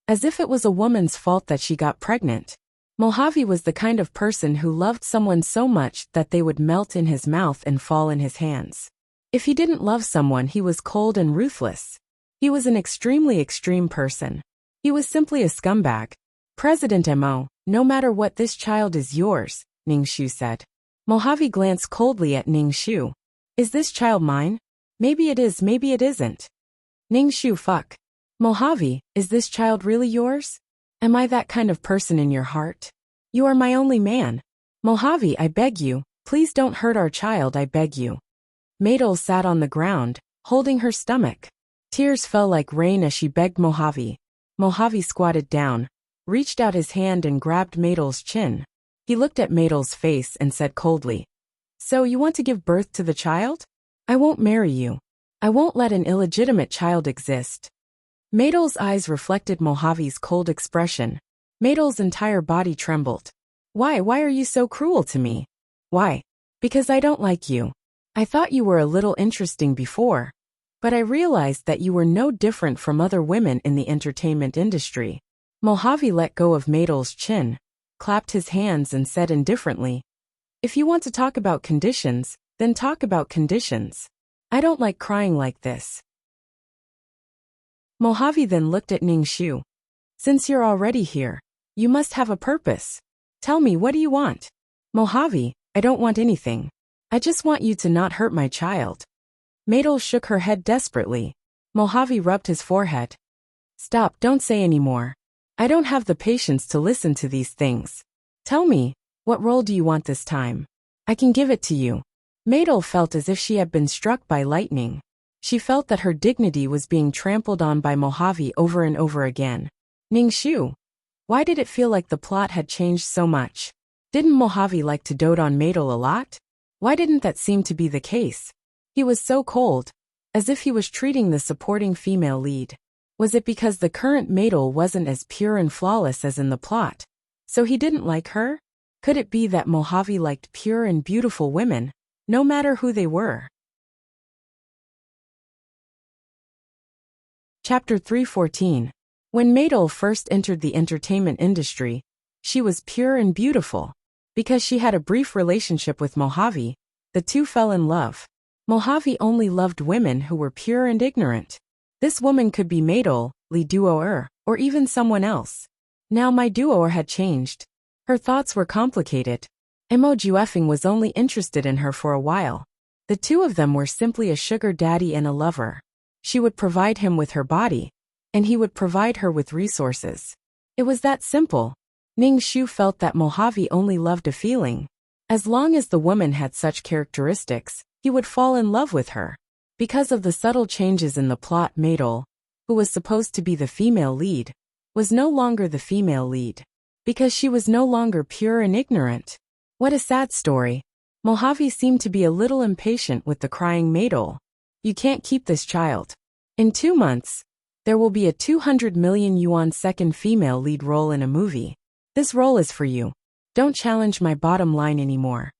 As if it was a woman's fault that she got pregnant. Mojave was the kind of person who loved someone so much that they would melt in his mouth and fall in his hands. If he didn't love someone, he was cold and ruthless. He was an extremely extreme person. He was simply a scumbag. "President Mo, no matter what, this child is yours," Ningxu said. Mojave glanced coldly at Ningxu. "Is this child mine? Maybe it is, maybe it isn't." Ningxu, fuck. "Mojave, is this child really yours? Am I that kind of person in your heart? You are my only man. Mojave, I beg you, please don't hurt our child, I beg you." Maidel sat on the ground, holding her stomach. Tears fell like rain as she begged Mojave. Mojave squatted down, reached out his hand and grabbed Maidel's chin. He looked at Maidel's face and said coldly, "So you want to give birth to the child? I won't marry you. I won't let an illegitimate child exist." Maidel's eyes reflected Mojave's cold expression. Maidel's entire body trembled. Why are you so cruel to me?" "Why? Because I don't like you. I thought you were a little interesting before, but I realized that you were no different from other women in the entertainment industry." Mojave let go of Maidel's chin, clapped his hands and said indifferently, "If you want to talk about conditions, then talk about conditions. I don't like crying like this." Mojave then looked at Ningxu. "Since you're already here, you must have a purpose. Tell me, what do you want?" "Mojave, I don't want anything. I just want you to not hurt my child." Maidel shook her head desperately. Mojave rubbed his forehead. "Stop, don't say any more. I don't have the patience to listen to these things. Tell me, what role do you want this time? I can give it to you." Maidel felt as if she had been struck by lightning. She felt that her dignity was being trampled on by Mojave over and over again. Ningxu, why did it feel like the plot had changed so much? Didn't Mojave like to dote on Maidel a lot? Why didn't that seem to be the case? He was so cold, as if he was treating the supporting female lead. Was it because the current Maidel wasn't as pure and flawless as in the plot, so he didn't like her? Could it be that Mojave liked pure and beautiful women, no matter who they were? Chapter 314. When Maidel first entered the entertainment industry, she was pure and beautiful. Because she had a brief relationship with Mojave, the two fell in love. Mojave only loved women who were pure and ignorant. This woman could be Maydol, Li Duoer, or even someone else. Now my Duoer had changed. Her thoughts were complicated. Mo Juefeng was only interested in her for a while. The two of them were simply a sugar daddy and a lover. She would provide him with her body, and he would provide her with resources. It was that simple. Ning Shu felt that Mojave only loved a feeling. As long as the woman had such characteristics, he would fall in love with her. Because of the subtle changes in the plot, Maydol, who was supposed to be the female lead, was no longer the female lead. Because she was no longer pure and ignorant. What a sad story. Mojave seemed to be a little impatient with the crying Maydol. You can't keep this child. In 2 months, there will be a 200 million yuan second female lead role in a movie. This role is for you. Don't challenge my bottom line anymore.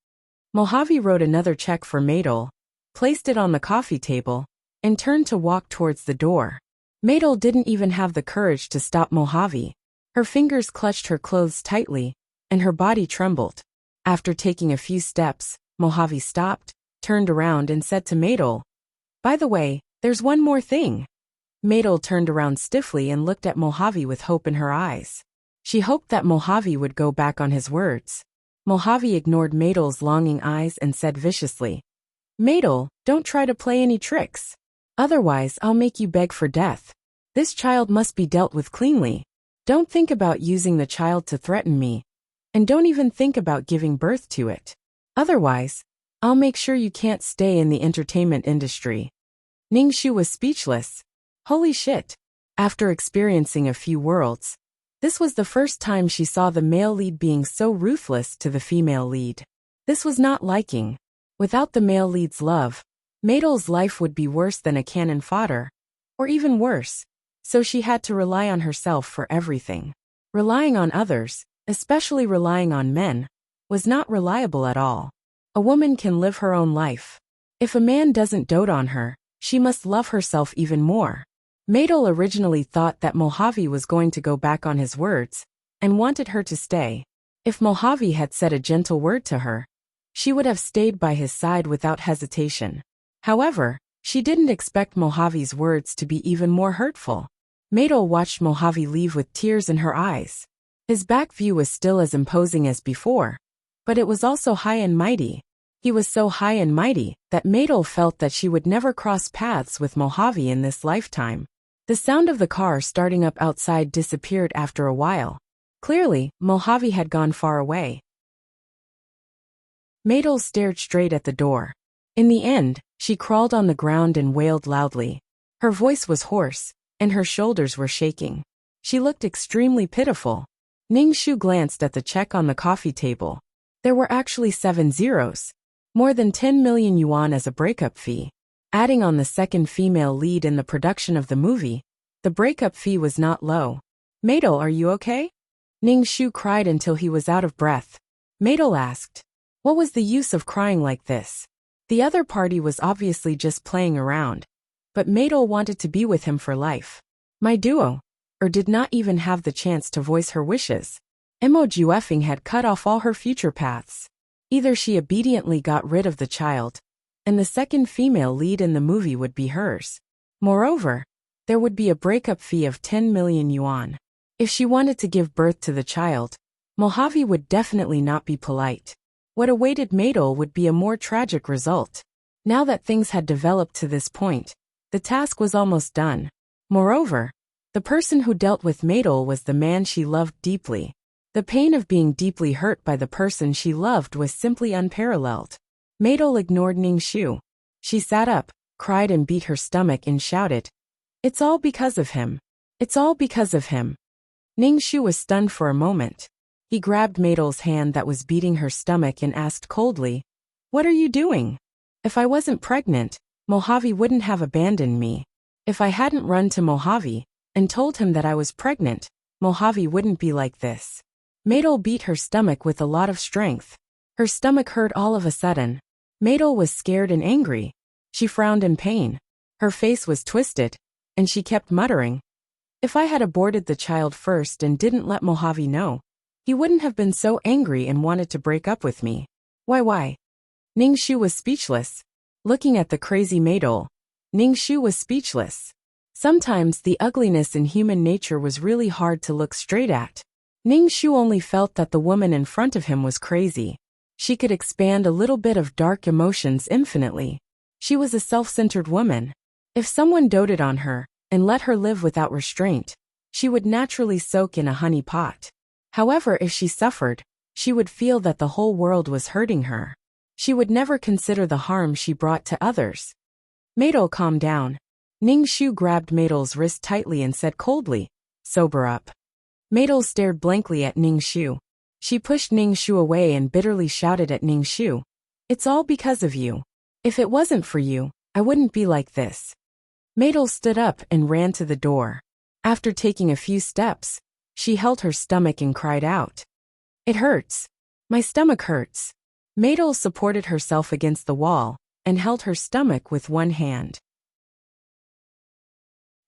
Mojave wrote another check for Maydol, placed it on the coffee table, and turned to walk towards the door. Maydol didn't even have the courage to stop Mojave. Her fingers clutched her clothes tightly, and her body trembled. After taking a few steps, Mojave stopped, turned around and said to Maydol, "By the way, there's one more thing." Maydol turned around stiffly and looked at Mojave with hope in her eyes. She hoped that Mojave would go back on his words. Mojave ignored Maydol's longing eyes and said viciously, "Maydol, don't try to play any tricks. Otherwise, I'll make you beg for death. This child must be dealt with cleanly. Don't think about using the child to threaten me. And don't even think about giving birth to it. Otherwise, I'll make sure you can't stay in the entertainment industry." Ning Shu was speechless. Holy shit. After experiencing a few worlds, this was the first time she saw the male lead being so ruthless to the female lead. This was not liking. Without the male lead's love, Maydol's life would be worse than a cannon fodder. Or even worse. So she had to rely on herself for everything. Relying on others, especially relying on men, was not reliable at all. A woman can live her own life. If a man doesn't dote on her, she must love herself even more. Maydol originally thought that Mojave was going to go back on his words, and wanted her to stay. If Mojave had said a gentle word to her, she would have stayed by his side without hesitation. However, she didn't expect Mojave's words to be even more hurtful. Maydol watched Mojave leave with tears in her eyes. His back view was still as imposing as before, but it was also high and mighty. He was so high and mighty that Maydol felt that she would never cross paths with Mojave in this lifetime. The sound of the car starting up outside disappeared after a while. Clearly, Mojave had gone far away. Maydol stared straight at the door. In the end, she crawled on the ground and wailed loudly. Her voice was hoarse, and her shoulders were shaking. She looked extremely pitiful. Ning Shu glanced at the check on the coffee table. There were actually 7 zeros. More than 10 million yuan as a breakup fee. Adding on the second female lead in the production of the movie, the breakup fee was not low. "Maydol, are you okay?" Ning Shu cried until he was out of breath. Maydol asked, "What was the use of crying like this?" The other party was obviously just playing around, but Maydol wanted to be with him for life. My duo, or did not even have the chance to voice her wishes. Mo Juefeng had cut off all her future paths. Either she obediently got rid of the child, and the second female lead in the movie would be hers. Moreover, there would be a breakup fee of 10 million yuan. If she wanted to give birth to the child, Mojave would definitely not be polite. What awaited Maydol would be a more tragic result. Now that things had developed to this point, the task was almost done. Moreover, the person who dealt with Maydol was the man she loved deeply. The pain of being deeply hurt by the person she loved was simply unparalleled. Maydol ignored Ning Shu. She sat up, cried and beat her stomach and shouted, "It's all because of him. It's all because of him." Ning Shu was stunned for a moment. He grabbed Maydol's hand that was beating her stomach and asked coldly, "What are you doing? If I wasn't pregnant, Mojave wouldn't have abandoned me. If I hadn't run to Mojave and told him that I was pregnant, Mojave wouldn't be like this." Maydol beat her stomach with a lot of strength. Her stomach hurt all of a sudden. Maydol was scared and angry. She frowned in pain. Her face was twisted, and she kept muttering, "If I had aborted the child first and didn't let Mojave know, he wouldn't have been so angry and wanted to break up with me. Why? Ningxu was speechless. Looking at the crazy Maidol, Ningxu was speechless. Sometimes the ugliness in human nature was really hard to look straight at. Ningxu only felt that the woman in front of him was crazy. She could expand a little bit of dark emotions infinitely. She was a self-centered woman. If someone doted on her and let her live without restraint, she would naturally soak in a honey pot. However, if she suffered, she would feel that the whole world was hurting her. She would never consider the harm she brought to others. Maidol, calm down. Ningxu grabbed Maidol's wrist tightly and said coldly, sober up. Maidol stared blankly at Ningxu. She pushed Ningxu away and bitterly shouted at Ningxu, "It's all because of you. If it wasn't for you, I wouldn't be like this." Maidol stood up and ran to the door. After taking a few steps, she held her stomach and cried out, "It hurts. My stomach hurts." Maidol supported herself against the wall and held her stomach with one hand.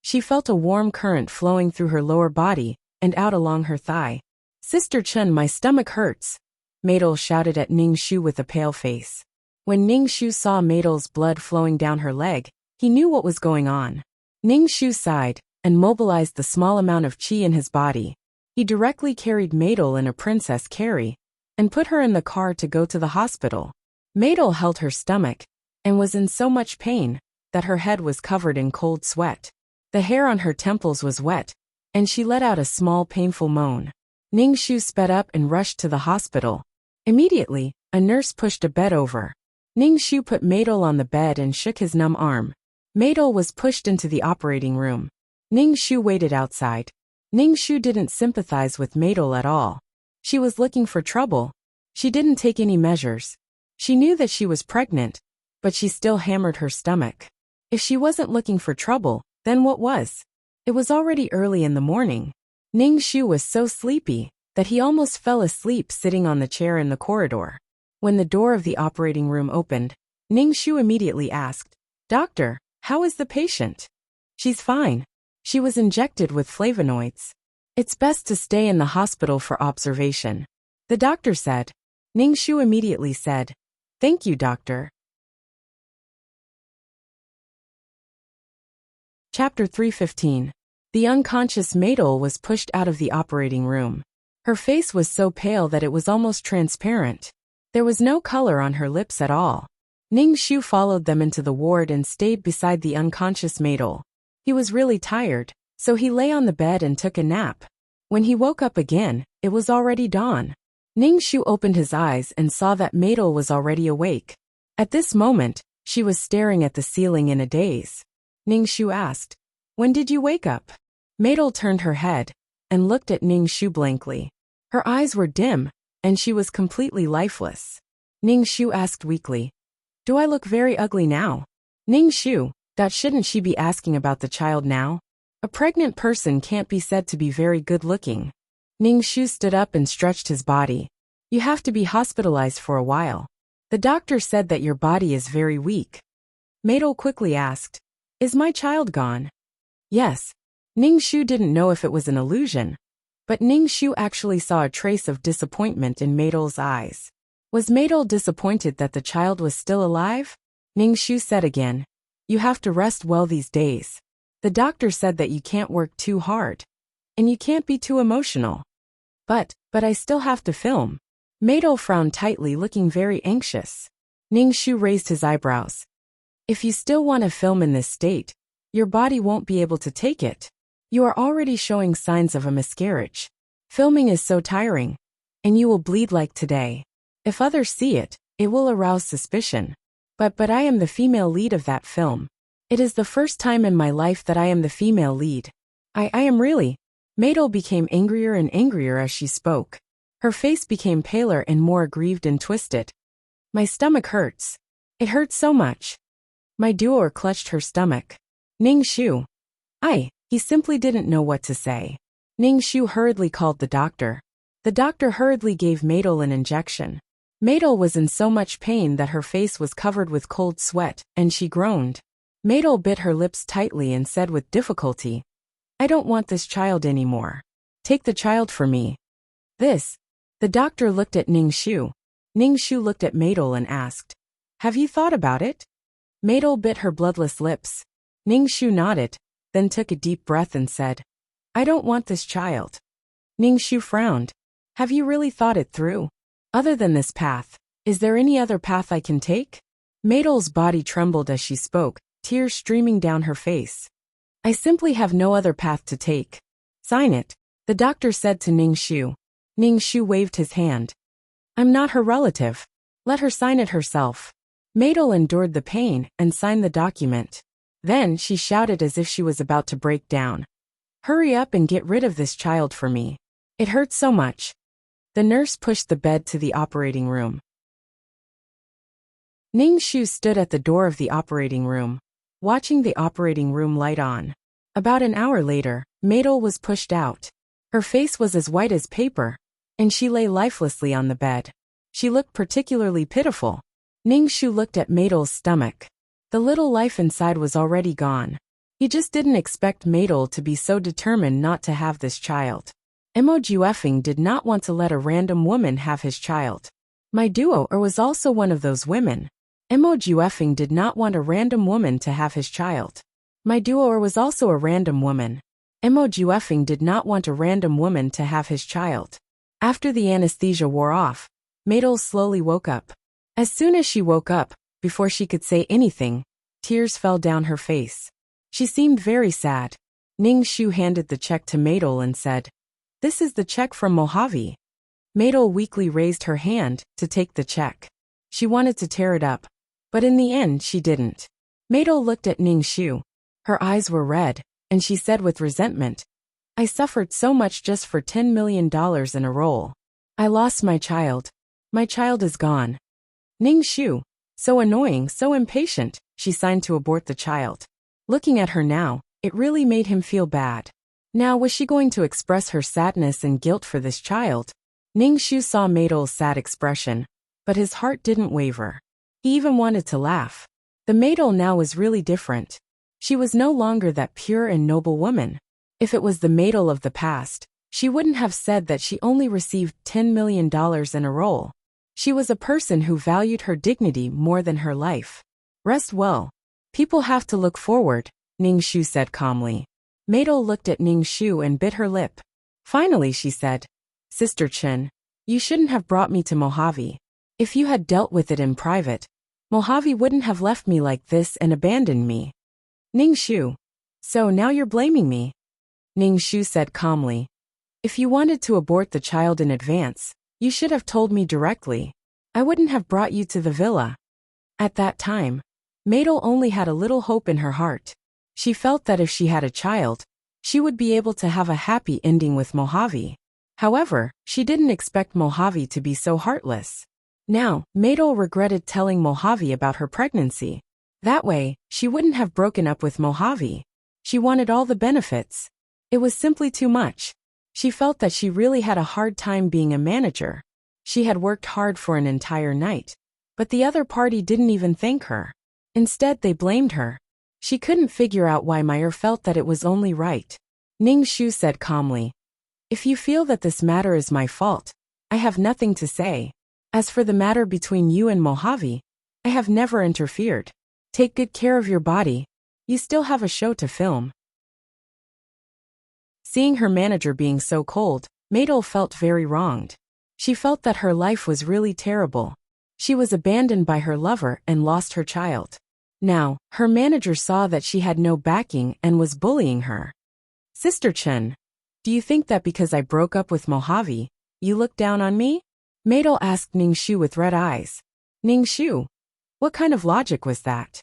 She felt a warm current flowing through her lower body and out along her thigh. "Sister Chen, my stomach hurts," Maidol shouted at Ningxu with a pale face. When Ningxu saw Maidol's blood flowing down her leg, he knew what was going on. Ningxu sighed and mobilized the small amount of qi in his body. He directly carried Maidol in a princess carry and put her in the car to go to the hospital. Maidol held her stomach and was in so much pain that her head was covered in cold sweat. The hair on her temples was wet, and she let out a small painful moan. Ningxu sped up and rushed to the hospital. Immediately, a nurse pushed a bed over. Ningxu put Maidol on the bed and shook his numb arm. Maidol was pushed into the operating room. Ningxu waited outside. Ningxu didn't sympathize with Maidol at all. She was looking for trouble. She didn't take any measures. She knew that she was pregnant, but she still hammered her stomach. If she wasn't looking for trouble, then what was? It was already early in the morning. Ningxu was so sleepy that he almost fell asleep sitting on the chair in the corridor. When the door of the operating room opened, Ningxu immediately asked, "Doctor, how is the patient?" "She's fine. She was injected with flavonoids. It's best to stay in the hospital for observation," the doctor said. Ningxu immediately said, "Thank you, doctor." Chapter 315. The unconscious Maidol was pushed out of the operating room. Her face was so pale that it was almost transparent. There was no color on her lips at all. Ningxu followed them into the ward and stayed beside the unconscious Maidol. He was really tired, so he lay on the bed and took a nap. When he woke up again, it was already dawn. Ningxu opened his eyes and saw that Maidol was already awake. At this moment, she was staring at the ceiling in a daze. Ningxu asked, "When did you wake up?" Maidol turned her head and looked at Ningxu blankly. Her eyes were dim, and she was completely lifeless. Ningxu asked weakly, "Do I look very ugly now?" Ningxu, that shouldn't she be asking about the child now? A pregnant person can't be said to be very good-looking. Ningxu stood up and stretched his body. "You have to be hospitalized for a while. The doctor said that your body is very weak." Maidol quickly asked, "Is my child gone?" "Yes." Ningxu didn't know if it was an illusion, but Ningxu actually saw a trace of disappointment in Maidol's eyes. Was Maidol disappointed that the child was still alive? Ningxu said again, "You have to rest well these days. The doctor said that you can't work too hard, and you can't be too emotional." But I still have to film." Maidol frowned tightly, looking very anxious. Ningxu raised his eyebrows. "If you still want to film in this state, your body won't be able to take it. You are already showing signs of a miscarriage. Filming is so tiring, and you will bleed like today. If others see it, it will arouse suspicion. But I am the female lead of that film. It is the first time in my life that I am the female lead. I am really." Maidol became angrier and angrier as she spoke. Her face became paler and more aggrieved and twisted. "My stomach hurts. It hurts so much." My duer clutched her stomach. Ningxu. He simply didn't know what to say. Ningxu hurriedly called the doctor. The doctor hurriedly gave Maidol an injection. Maidol was in so much pain that her face was covered with cold sweat, and she groaned. Maidol bit her lips tightly and said with difficulty, "I don't want this child anymore. Take the child for me." This The doctor looked at Ningxu. Ningxu looked at Madol and asked, "Have you thought about it?" Madol bit her bloodless lips. Ningxu nodded, then took a deep breath and said, "I don't want this child." Ningxu frowned. "Have you really thought it through? Other than this path, is there any other path I can take?" Madol's body trembled as she spoke, tears streaming down her face. "I simply have no other path to take. Sign it," the doctor said to Ningxu. Ningxu waved his hand. "I'm not her relative. Let her sign it herself." Madol endured the pain and signed the document. Then she shouted as if she was about to break down. "Hurry up and get rid of this child for me. It hurts so much." The nurse pushed the bed to the operating room. Ningxu stood at the door of the operating room, watching the operating room light on. About an hour later, Madol was pushed out. Her face was as white as paper, and she lay lifelessly on the bed. She looked particularly pitiful. Ningxu looked at Madol's stomach. The little life inside was already gone. He just didn't expect Madol to be so determined not to have this child. Mo Juefeng did not want to let a random woman have his child. My duo was also one of those women. Mo Juefeng did not want a random woman to have his child. My duo was also a random woman. Mo Juefeng did not want a random woman to have his child. After the anesthesia wore off, Madol slowly woke up. As soon as she woke up, before she could say anything, tears fell down her face. She seemed very sad. Ningxu handed the check to Madol and said, "This is the check from Mojave." Madol weakly raised her hand to take the check. She wanted to tear it up, but in the end she didn't. Madol looked at Ningxu. Her eyes were red, and she said with resentment, "I suffered so much just for $10 million in a roll. I lost my child. My child is gone." Ningxu, so annoying, so impatient, she signed to abort the child. Looking at her now, it really made him feel bad. Now was she going to express her sadness and guilt for this child? Ningxu saw Madol's sad expression, but his heart didn't waver. He even wanted to laugh. The Madol now was really different. She was no longer that pure and noble woman. If it was the Madol of the past, she wouldn't have said that she only received $10 million in a roll. She was a person who valued her dignity more than her life. "Rest well. People have to look forward," Ningxu said calmly. Madol looked at Ningxu and bit her lip. Finally she said, "Sister Chen, you shouldn't have brought me to Mojave. If you had dealt with it in private, Mojave wouldn't have left me like this and abandoned me." Ningxu, "So now you're blaming me?" Ningxu said calmly, "If you wanted to abort the child in advance, you should have told me directly. I wouldn't have brought you to the villa." At that time, Madol only had a little hope in her heart. She felt that if she had a child, she would be able to have a happy ending with Mojave. However, she didn't expect Mojave to be so heartless. Now, Madol regretted telling Mojave about her pregnancy. That way, she wouldn't have broken up with Mojave. She wanted all the benefits. It was simply too much. She felt that she really had a hard time being a manager. She had worked hard for an entire night, but the other party didn't even thank her. Instead, they blamed her. She couldn't figure out why Meyer felt that it was only right. Ningxu said calmly, "If you feel that this matter is my fault, I have nothing to say. As for the matter between you and Mojave, I have never interfered. Take good care of your body. You still have a show to film." Seeing her manager being so cold, Madol felt very wronged. She felt that her life was really terrible. She was abandoned by her lover and lost her child. Now, her manager saw that she had no backing and was bullying her. "Sister Chen, do you think that because I broke up with Mojave, you look down on me?" Madol asked Ningxu with red eyes. Ningxu, what kind of logic was that?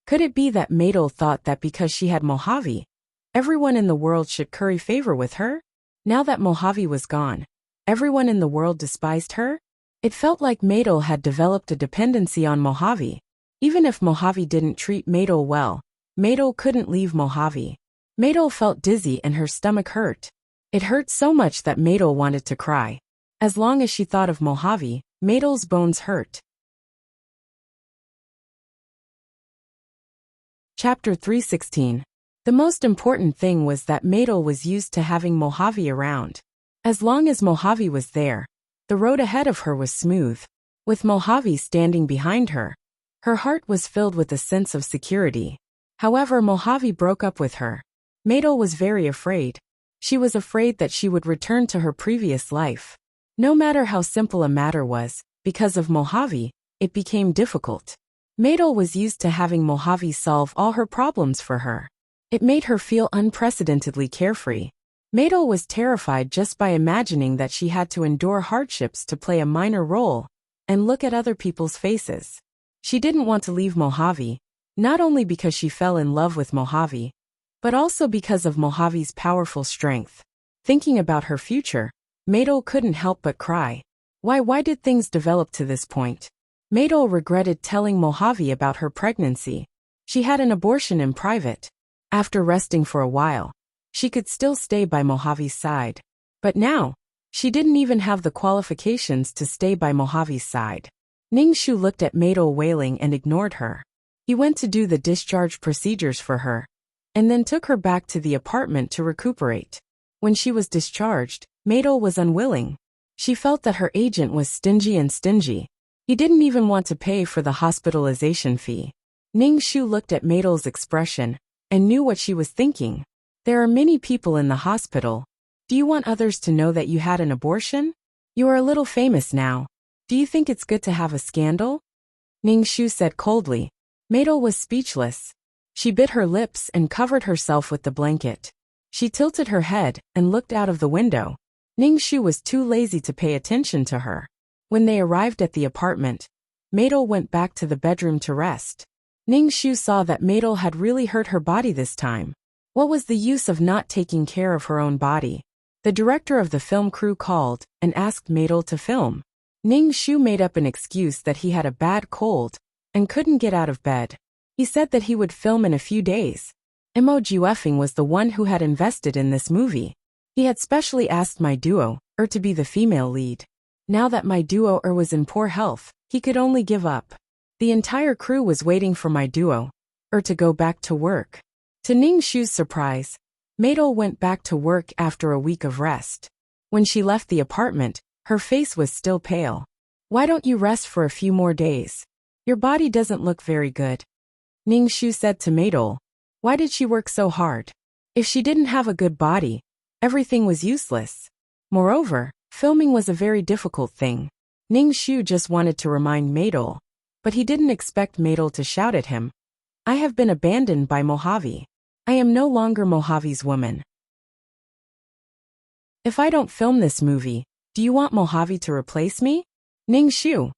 Could it be that Madol thought that because she had Mojave, everyone in the world should curry favor with her? Now that Mojave was gone, everyone in the world despised her? It felt like Madol had developed a dependency on Mojave. Even if Mojave didn't treat Madol well, Madol couldn't leave Mojave. Madol felt dizzy and her stomach hurt. It hurt so much that Madol wanted to cry. As long as she thought of Mojave, Madol's bones hurt. Chapter 316. The most important thing was that Madol was used to having Mojave around. As long as Mojave was there, The road ahead of her was smooth. With Mojave standing behind her, her heart was filled with a sense of security. However, Mojave broke up with her. Madol was very afraid. She was afraid that she would return to her previous life. No matter how simple a matter was, because of Mojave, it became difficult. Madol was used to having Mojave solve all her problems for her. It made her feel unprecedentedly carefree. Madol was terrified just by imagining that she had to endure hardships to play a minor role and look at other people's faces. She didn't want to leave Mojave, not only because she fell in love with Mojave, but also because of Mojave's powerful strength. Thinking about her future, Madol couldn't help but cry. Why did things develop to this point? Madol regretted telling Mojave about her pregnancy. She had an abortion in private. After resting for a while, she could still stay by Mojave's side. But now, she didn't even have the qualifications to stay by Mojave's side. Ningshu looked at Madol wailing and ignored her. He went to do the discharge procedures for her, and then took her back to the apartment to recuperate. When she was discharged, Madol was unwilling. She felt that her agent was stingy. He didn't even want to pay for the hospitalization fee. Ningshu looked at Madol's expression and knew what she was thinking. There are many people in the hospital. Do you want others to know that you had an abortion? You are a little famous now. Do you think it's good to have a scandal? Ningshu said coldly. Madol was speechless. She bit her lips and covered herself with the blanket. She tilted her head and looked out of the window. Ningshu was too lazy to pay attention to her. When they arrived at the apartment, Madol went back to the bedroom to rest. Ningshu saw that Madol had really hurt her body this time. What was the use of not taking care of her own body? The director of the film crew called and asked Madol to film. Ningshu made up an excuse that he had a bad cold and couldn't get out of bed. He said that he would film in a few days. Emoji Weffing was the one who had invested in this movie. He had specially asked my duo, to be the female lead. Now that my duo was in poor health, he could only give up. The entire crew was waiting for my duo, to go back to work. To Ningshu's surprise, Madol went back to work after a week of rest. When she left the apartment, her face was still pale. Why don't you rest for a few more days? Your body doesn't look very good. Ningshu said to Madol. Why did she work so hard? If she didn't have a good body, everything was useless. Moreover, filming was a very difficult thing. Ningshu just wanted to remind Madol, but he didn't expect Madol to shout at him. I have been abandoned by Mojave. I am no longer Mojave's woman. If I don't film this movie, do you want Mojave to replace me? Ningshu.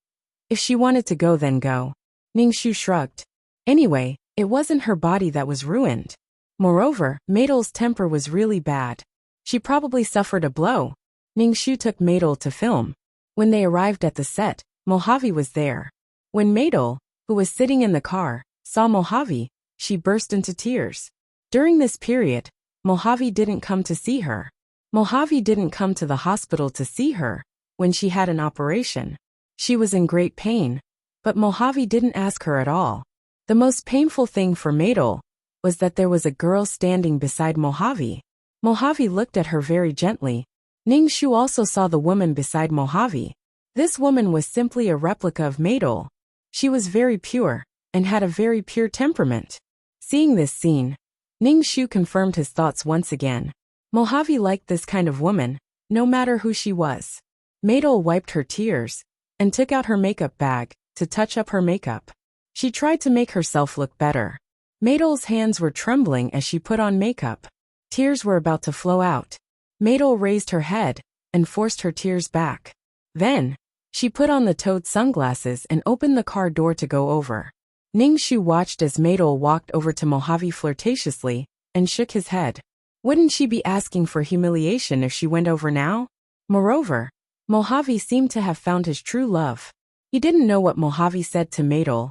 If she wanted to go, then go. Ningshu shrugged. Anyway, it wasn't her body that was ruined. Moreover, Madol's temper was really bad. She probably suffered a blow. Ningshu took Madol to film. When they arrived at the set, Mojave was there. When Madol, who was sitting in the car, saw Mojave, she burst into tears. During this period, Mojave didn't come to see her. Mojave didn't come to the hospital to see her when she had an operation. She was in great pain, but Mojave didn't ask her at all. The most painful thing for Madol was that there was a girl standing beside Mojave. Mojave looked at her very gently. Ningshu also saw the woman beside Mojave. This woman was simply a replica of Madol. She was very pure and had a very pure temperament. Seeing this scene, Ningshu confirmed his thoughts once again. Mojave liked this kind of woman, no matter who she was. Madol wiped her tears and took out her makeup bag to touch up her makeup. She tried to make herself look better. Madol's hands were trembling as she put on makeup. Tears were about to flow out. Madol raised her head and forced her tears back. Then, she put on the toad sunglasses and opened the car door to go over. Ningshu watched as Madol walked over to Mojave flirtatiously and shook his head. Wouldn't she be asking for humiliation if she went over now? Moreover, Mojave seemed to have found his true love. He didn't know what Mojave said to Madol,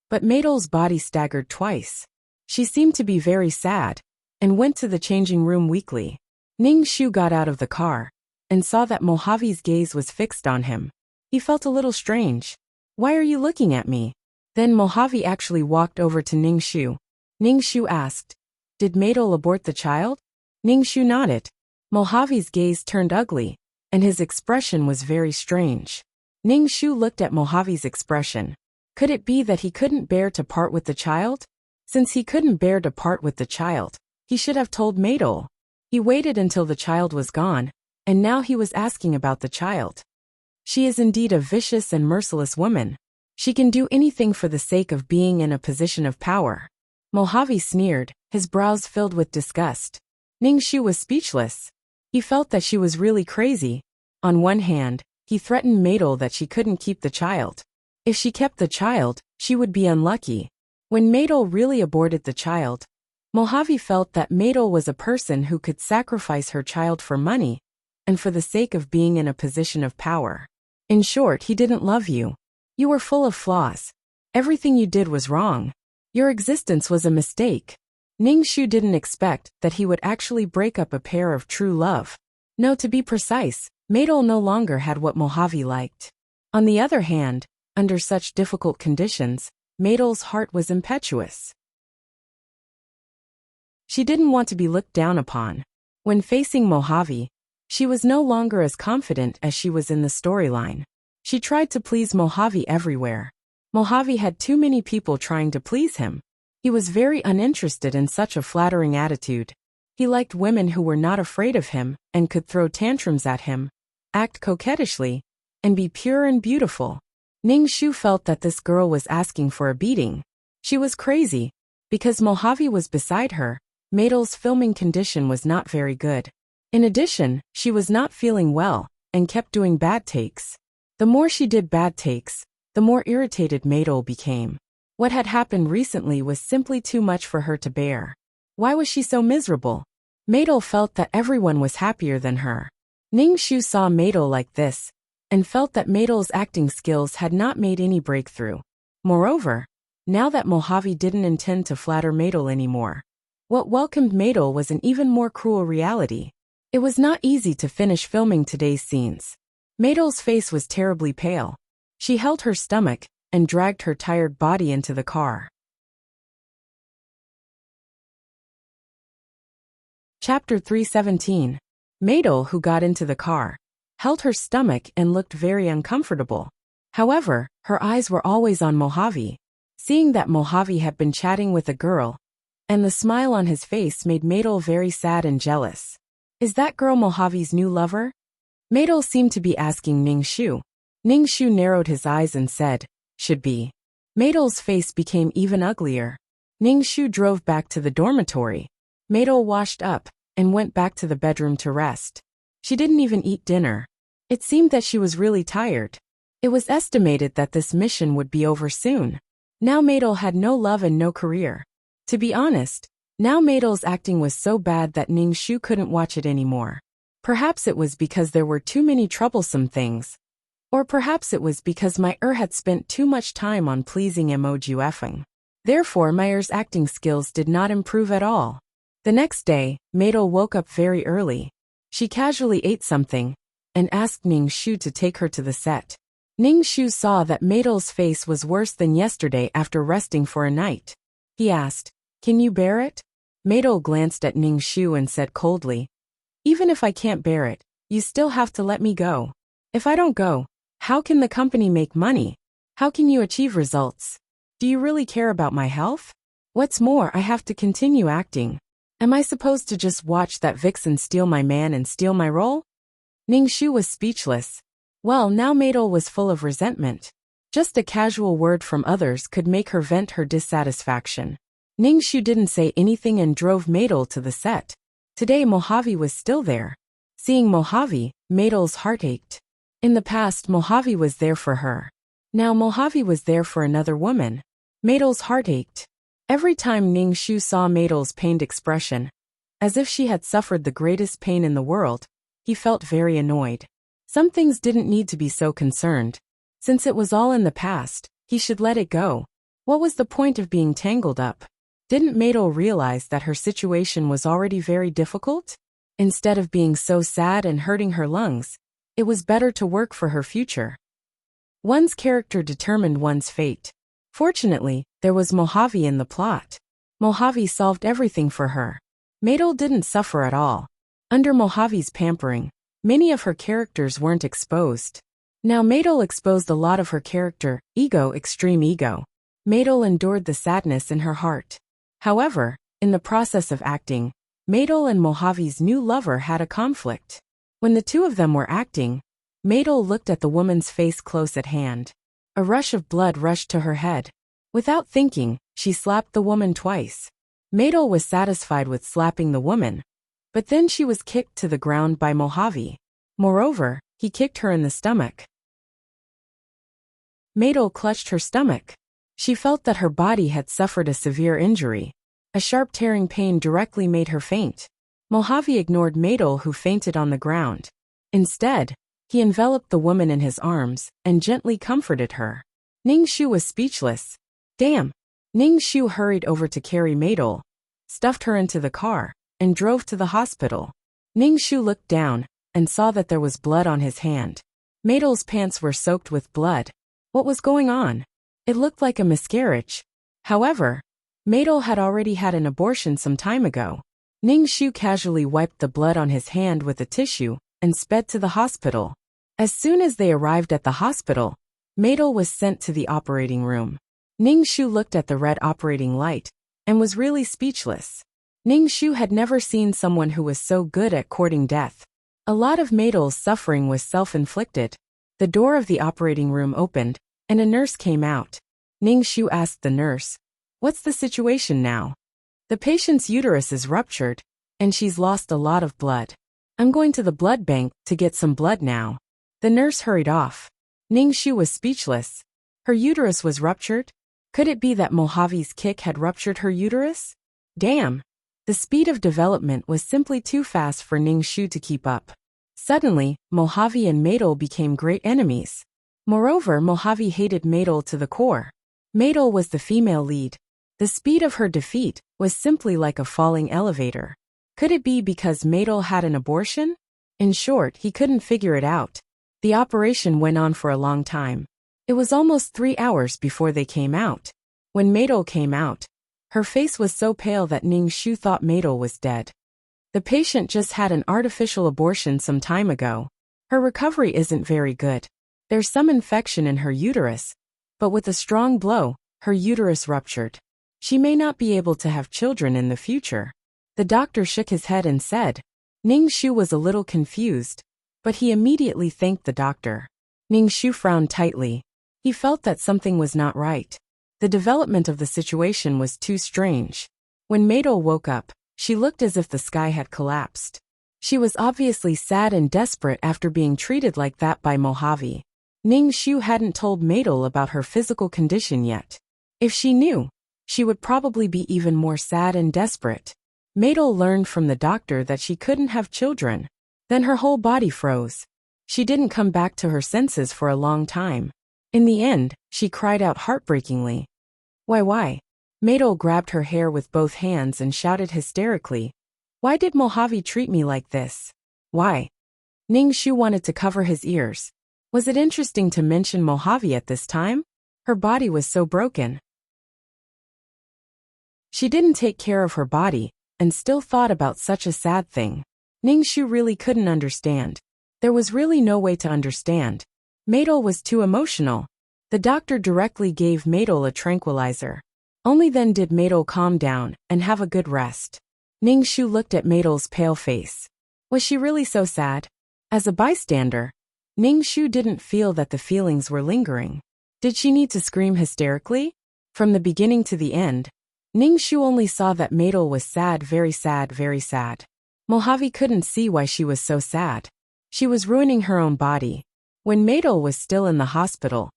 but Madol's body staggered twice. She seemed to be very sad and went to the changing room weakly. Ningshu got out of the car and saw that Mojave's gaze was fixed on him. He felt a little strange. Why are you looking at me? Then Mojave actually walked over to Ningshu. Ningshu asked, Did Madol abort the child? Ningshu nodded. Mojave's gaze turned ugly, and his expression was very strange. Ning-Shu looked at Mojave's expression. Could it be that he couldn't bear to part with the child? Since he couldn't bear to part with the child, he should have told Maydol. He waited until the child was gone, and now he was asking about the child. She is indeed a vicious and merciless woman. She can do anything for the sake of being in a position of power. Mojave sneered, his brows filled with disgust. Ning-Shu was speechless. He felt that she was really crazy. On one hand, he threatened Maydol that she couldn't keep the child. If she kept the child, she would be unlucky. When Maydol really aborted the child, Mojave felt that Maydol was a person who could sacrifice her child for money, and for the sake of being in a position of power. In short, he didn't love you. You were full of flaws. Everything you did was wrong. Your existence was a mistake. Ning-Shu didn't expect that he would actually break up a pair of true love. No, to be precise, Maydol no longer had what Mojave liked. On the other hand, under such difficult conditions, Maydol's heart was impetuous. She didn't want to be looked down upon. When facing Mojave, she was no longer as confident as she was in the storyline. She tried to please Mojave everywhere. Mojave had too many people trying to please him. He was very uninterested in such a flattering attitude. He liked women who were not afraid of him and could throw tantrums at him, act coquettishly, and be pure and beautiful. Ning-Shu felt that this girl was asking for a beating. She was crazy. Because Mojave was beside her, Maydol's filming condition was not very good. In addition, she was not feeling well, and kept doing bad takes. The more she did bad takes, the more irritated Maydol became. What had happened recently was simply too much for her to bear. Why was she so miserable? Maydol felt that everyone was happier than her. Ning-Shu saw Maydol like this, and felt that Maydol's acting skills had not made any breakthrough. Moreover, now that Mojave didn't intend to flatter Maydol anymore, what welcomed Maydol was an even more cruel reality. It was not easy to finish filming today's scenes. Maydol's face was terribly pale. She held her stomach and dragged her tired body into the car. Chapter 317. Maydol, who got into the car, held her stomach and looked very uncomfortable. However, her eyes were always on Mojave. Seeing that Mojave had been chatting with a girl, and the smile on his face made Maydol very sad and jealous. Is that girl Mojave's new lover? Maydol seemed to be asking Ning-Shu. Ning-Shu narrowed his eyes and said, should be. Maydol's face became even uglier. Ning-Shu drove back to the dormitory. Maydol washed up and went back to the bedroom to rest. She didn't even eat dinner. It seemed that she was really tired. It was estimated that this mission would be over soon. Now Maydol had no love and no career. To be honest, now Maydol's acting was so bad that Ning-Shu couldn't watch it anymore. Perhaps it was because there were too many troublesome things. Or perhaps it was because Meyer had spent too much time on pleasing Mojufeng. Therefore Meyer's acting skills did not improve at all. The next day, Maydol woke up very early. She casually ate something, and asked Ning-Shu to take her to the set. Ning-Shu saw that Maydol's face was worse than yesterday after resting for a night. He asked, "Can you bear it?" Maydol glanced at Ning-Shu and said coldly, "Even if I can't bear it, you still have to let me go. If I don't go, how can the company make money? How can you achieve results? Do you really care about my health? What's more, I have to continue acting. Am I supposed to just watch that vixen steal my man and steal my role?" Ning-Shu was speechless. Well, now Maydol was full of resentment. Just a casual word from others could make her vent her dissatisfaction. Ning-Shu didn't say anything and drove Maydol to the set. Today Mojave was still there. Seeing Mojave, Maydol's heart ached. In the past, Mojave was there for her. Now Mojave was there for another woman. Maydol's heart ached. Every time Ning-Shu saw Maydol's pained expression, as if she had suffered the greatest pain in the world, he felt very annoyed. Some things didn't need to be so concerned. Since it was all in the past, he should let it go. What was the point of being tangled up? Didn't Maydol realize that her situation was already very difficult? Instead of being so sad and hurting her lungs, it was better to work for her future. One's character determined one's fate. Fortunately, there was Mojave in the plot. Mojave solved everything for her. Maydol didn't suffer at all. Under Mojave's pampering, Many of her characters weren't exposed. Now Maidol exposed a lot of her character, ego, extreme ego. Maidol endured the sadness in her heart. However, in the process of acting, Maidol and Mojave's new lover had a conflict. When the two of them were acting, Maidol looked at the woman's face close at hand. A rush of blood rushed to her head. Without thinking, she slapped the woman twice. Maidol was satisfied with slapping the woman, but then she was kicked to the ground by Mojave. Moreover, he kicked her in the stomach. Maidol clutched her stomach. She felt that her body had suffered a severe injury. A sharp tearing pain directly made her faint. Mojave ignored Maidol, who fainted on the ground. Instead, he enveloped the woman in his arms and gently comforted her. Ning Shu was speechless. Damn! Ning Shu hurried over to carry Maidol, stuffed her into the car, and drove to the hospital. Ning Shu looked down and saw that there was blood on his hand. Maidol's pants were soaked with blood. What was going on? It looked like a miscarriage. However, Maidol had already had an abortion some time ago. Ning Shu casually wiped the blood on his hand with a tissue and sped to the hospital. As soon as they arrived at the hospital, Maidol was sent to the operating room. Ning Shu looked at the red operating light and was really speechless. Ning Shu had never seen someone who was so good at courting death. A lot of Maidol's suffering was self-inflicted. The door of the operating room opened, and a nurse came out. Ning Shu asked the nurse, "What's the situation now?" "The patient's uterus is ruptured, and she's lost a lot of blood. I'm going to the blood bank to get some blood now." The nurse hurried off. Ning Shu was speechless. Her uterus was ruptured? Could it be that Mojave's kick had ruptured her uterus? Damn! The speed of development was simply too fast for Ning Shu to keep up. Suddenly, Mojave and Maidol became great enemies. Moreover, Mojave hated Maidol to the core. Maidol was the female lead. The speed of her defeat was simply like a falling elevator. Could it be because Maidol had an abortion? In short, he couldn't figure it out. The operation went on for a long time. It was almost 3 hours before they came out. When Maidol came out, her face was so pale that Ning Shu thought Maidol was dead. The patient just had an artificial abortion some time ago. Her recovery isn't very good. There's some infection in her uterus, but with a strong blow, her uterus ruptured. She may not be able to have children in the future. The doctor shook his head and said. Ning Shu was a little confused, but he immediately thanked the doctor. Ning Shu frowned tightly. He felt that something was not right. The development of the situation was too strange. When Maidol woke up, she looked as if the sky had collapsed. She was obviously sad and desperate after being treated like that by Mojave. Ning Shu hadn't told Maidol about her physical condition yet. If she knew, she would probably be even more sad and desperate. Maidol learned from the doctor that she couldn't have children. Then her whole body froze. She didn't come back to her senses for a long time. In the end, she cried out heartbreakingly. Why? Maidol grabbed her hair with both hands and shouted hysterically. Why did Mojave treat me like this? Why? Ning Shu wanted to cover his ears. Was it interesting to mention Mojave at this time? Her body was so broken. She didn't take care of her body, and still thought about such a sad thing. Ning Shu really couldn't understand. There was really no way to understand. Maidol was too emotional. The doctor directly gave Maidol a tranquilizer. Only then did Maidol calm down and have a good rest. Ning Shu looked at Maidol's pale face. Was she really so sad? As a bystander, Ning Shu didn't feel that the feelings were lingering. Did she need to scream hysterically? From the beginning to the end, Ning Shu only saw that Maidol was sad, very sad, very sad. Mojave couldn't see why she was so sad. She was ruining her own body. When Maidol was still in the hospital,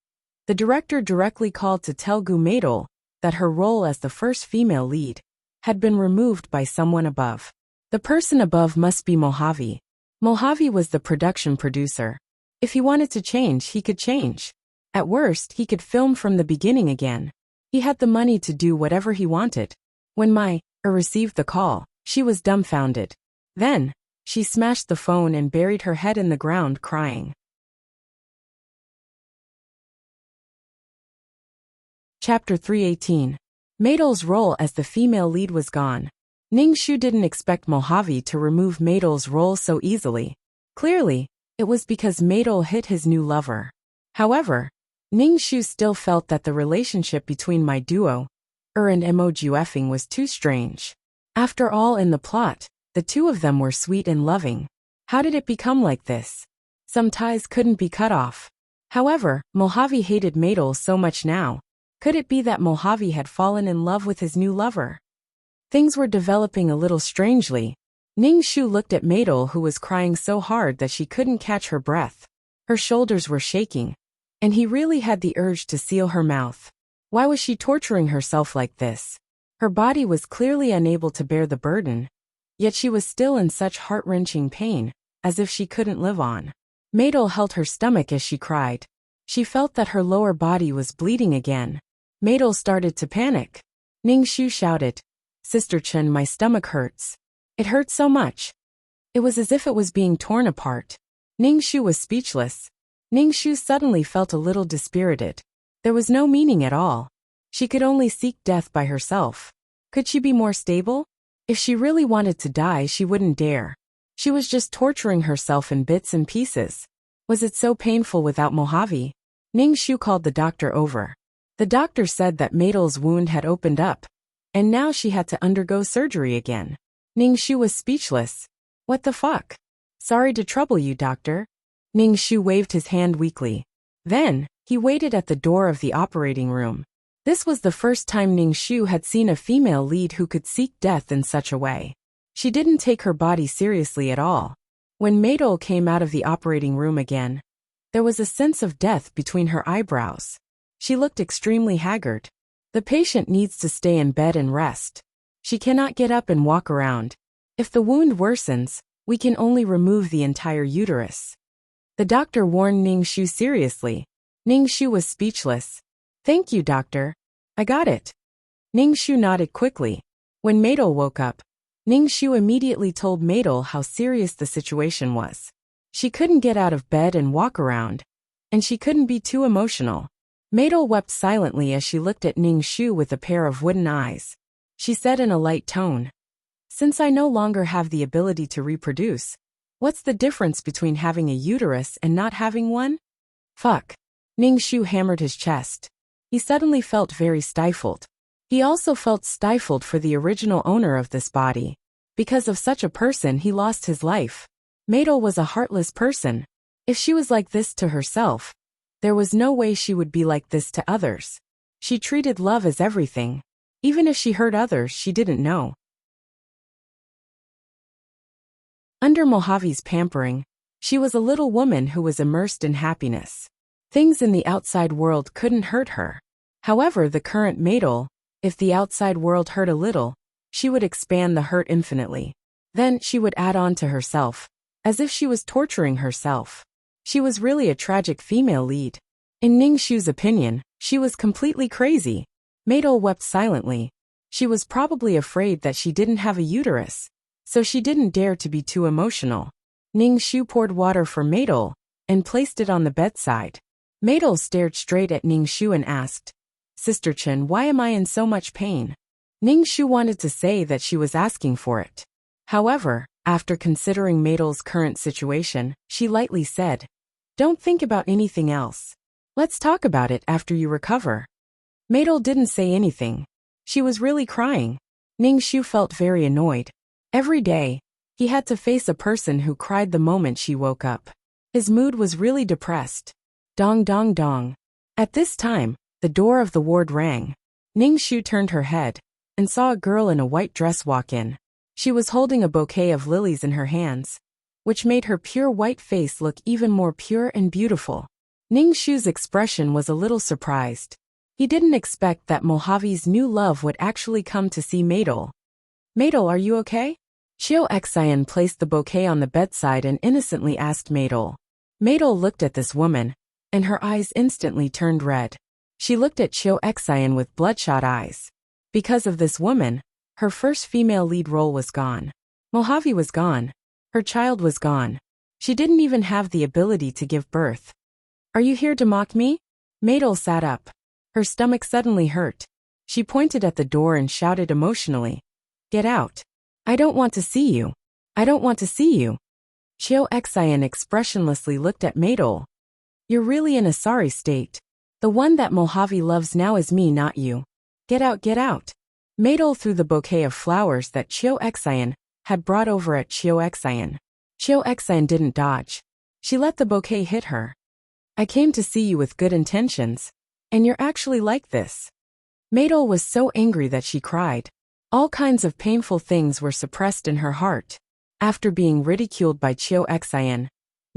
the director directly called to tell Maidol that her role as the first female lead had been removed by someone above. The person above must be Mojave. Mojave was the production producer. If he wanted to change, he could change. At worst, he could film from the beginning again. He had the money to do whatever he wanted. When Mai received the call, she was dumbfounded. Then, she smashed the phone and buried her head in the ground crying. Chapter 318. Maidol's role as the female lead was gone. Ning Shu didn't expect Mojave to remove Maidol's role so easily. Clearly, it was because Maidol hit his new lover. However, Ning Shu still felt that the relationship between my duo, and Emojueffing was too strange. After all, in the plot, the two of them were sweet and loving. How did it become like this? Some ties couldn't be cut off. However, Mojave hated Maidol so much now. Could it be that Mojave had fallen in love with his new lover? Things were developing a little strangely. Ning Shu looked at Maidol, who was crying so hard that she couldn't catch her breath. Her shoulders were shaking, and he really had the urge to seal her mouth. Why was she torturing herself like this? Her body was clearly unable to bear the burden, yet she was still in such heart-wrenching pain, as if she couldn't live on. Maidol held her stomach as she cried. She felt that her lower body was bleeding again. Maidol started to panic. Ning Shu shouted, "Sister Chen, my stomach hurts. It hurts so much." It was as if it was being torn apart. Ning Shu was speechless. Ning Shu suddenly felt a little dispirited. There was no meaning at all. She could only seek death by herself. Could she be more stable? If she really wanted to die, she wouldn't dare. She was just torturing herself in bits and pieces. Was it so painful without Mojave? Ning Shu called the doctor over. The doctor said that Maidol's wound had opened up, and now she had to undergo surgery again. Ning Shu was speechless. What the fuck? Sorry to trouble you, doctor. Ning Shu waved his hand weakly. Then, he waited at the door of the operating room. This was the first time Ning Shu had seen a female lead who could seek death in such a way. She didn't take her body seriously at all. When Maidol came out of the operating room again, there was a sense of death between her eyebrows. She looked extremely haggard. The patient needs to stay in bed and rest. She cannot get up and walk around. If the wound worsens, we can only remove the entire uterus. The doctor warned Ning Shu seriously. Ning Shu was speechless. Thank you, doctor. I got it. Ning Shu nodded quickly. When Maidol woke up, Ning Shu immediately told Maidol how serious the situation was. She couldn't get out of bed and walk around, and she couldn't be too emotional. Maidol wept silently as she looked at Ning Shu with a pair of wooden eyes. She said in a light tone, "Since I no longer have the ability to reproduce, what's the difference between having a uterus and not having one?" Fuck. Ning Shu hammered his chest. He suddenly felt very stifled. He also felt stifled for the original owner of this body. Because of such a person, he lost his life. Maidol was a heartless person. If she was like this to herself, there was no way she would be like this to others. She treated love as everything. Even if she hurt others, she didn't know. Under Mojave's pampering, she was a little woman who was immersed in happiness. Things in the outside world couldn't hurt her. However, the current Maidol, if the outside world hurt a little, she would expand the hurt infinitely. Then she would add on to herself, as if she was torturing herself. She was really a tragic female lead. In Ning Shu's opinion, she was completely crazy. Maidol wept silently. She was probably afraid that she didn't have a uterus, so she didn't dare to be too emotional. Ning Shu poured water for Maidol and placed it on the bedside. Maidol stared straight at Ning Shu and asked, "Sister Chen, why am I in so much pain?" Ning Shu wanted to say that she was asking for it. However, after considering Maidol's current situation, she lightly said, "Don't think about anything else. Let's talk about it after you recover." Maidol didn't say anything. She was really crying. Ning Shu felt very annoyed. Every day, he had to face a person who cried the moment she woke up. His mood was really depressed. Dong dong dong. At this time, the door of the ward rang. Ning Shu turned her head and saw a girl in a white dress walk in. She was holding a bouquet of lilies in her hands, which made her pure white face look even more pure and beautiful. Ning Shu's expression was a little surprised. He didn't expect that Mojave's new love would actually come to see Maidol. "Maidol, are you okay?" Chiu Xian placed the bouquet on the bedside and innocently asked Maidol. Maidol looked at this woman, and her eyes instantly turned red. She looked at Chiu Xian with bloodshot eyes. Because of this woman, her first female lead role was gone. Mojave was gone. Her child was gone. She didn't even have the ability to give birth. "Are you here to mock me?" Maidol sat up. Her stomach suddenly hurt. She pointed at the door and shouted emotionally, "Get out. I don't want to see you. I don't want to see you." Chiu Xian expressionlessly looked at Maydol. You're really in a sorry state. The one that Mojave loves now is me, not you. Get out, get out. Maydol threw the bouquet of flowers that Chiu Xian had brought over at Chiu Xian. Chiu Xian didn't dodge. She let the bouquet hit her. I came to see you with good intentions. And you're actually like this. Maydol was so angry that she cried. All kinds of painful things were suppressed in her heart. After being ridiculed by Chiu Xian,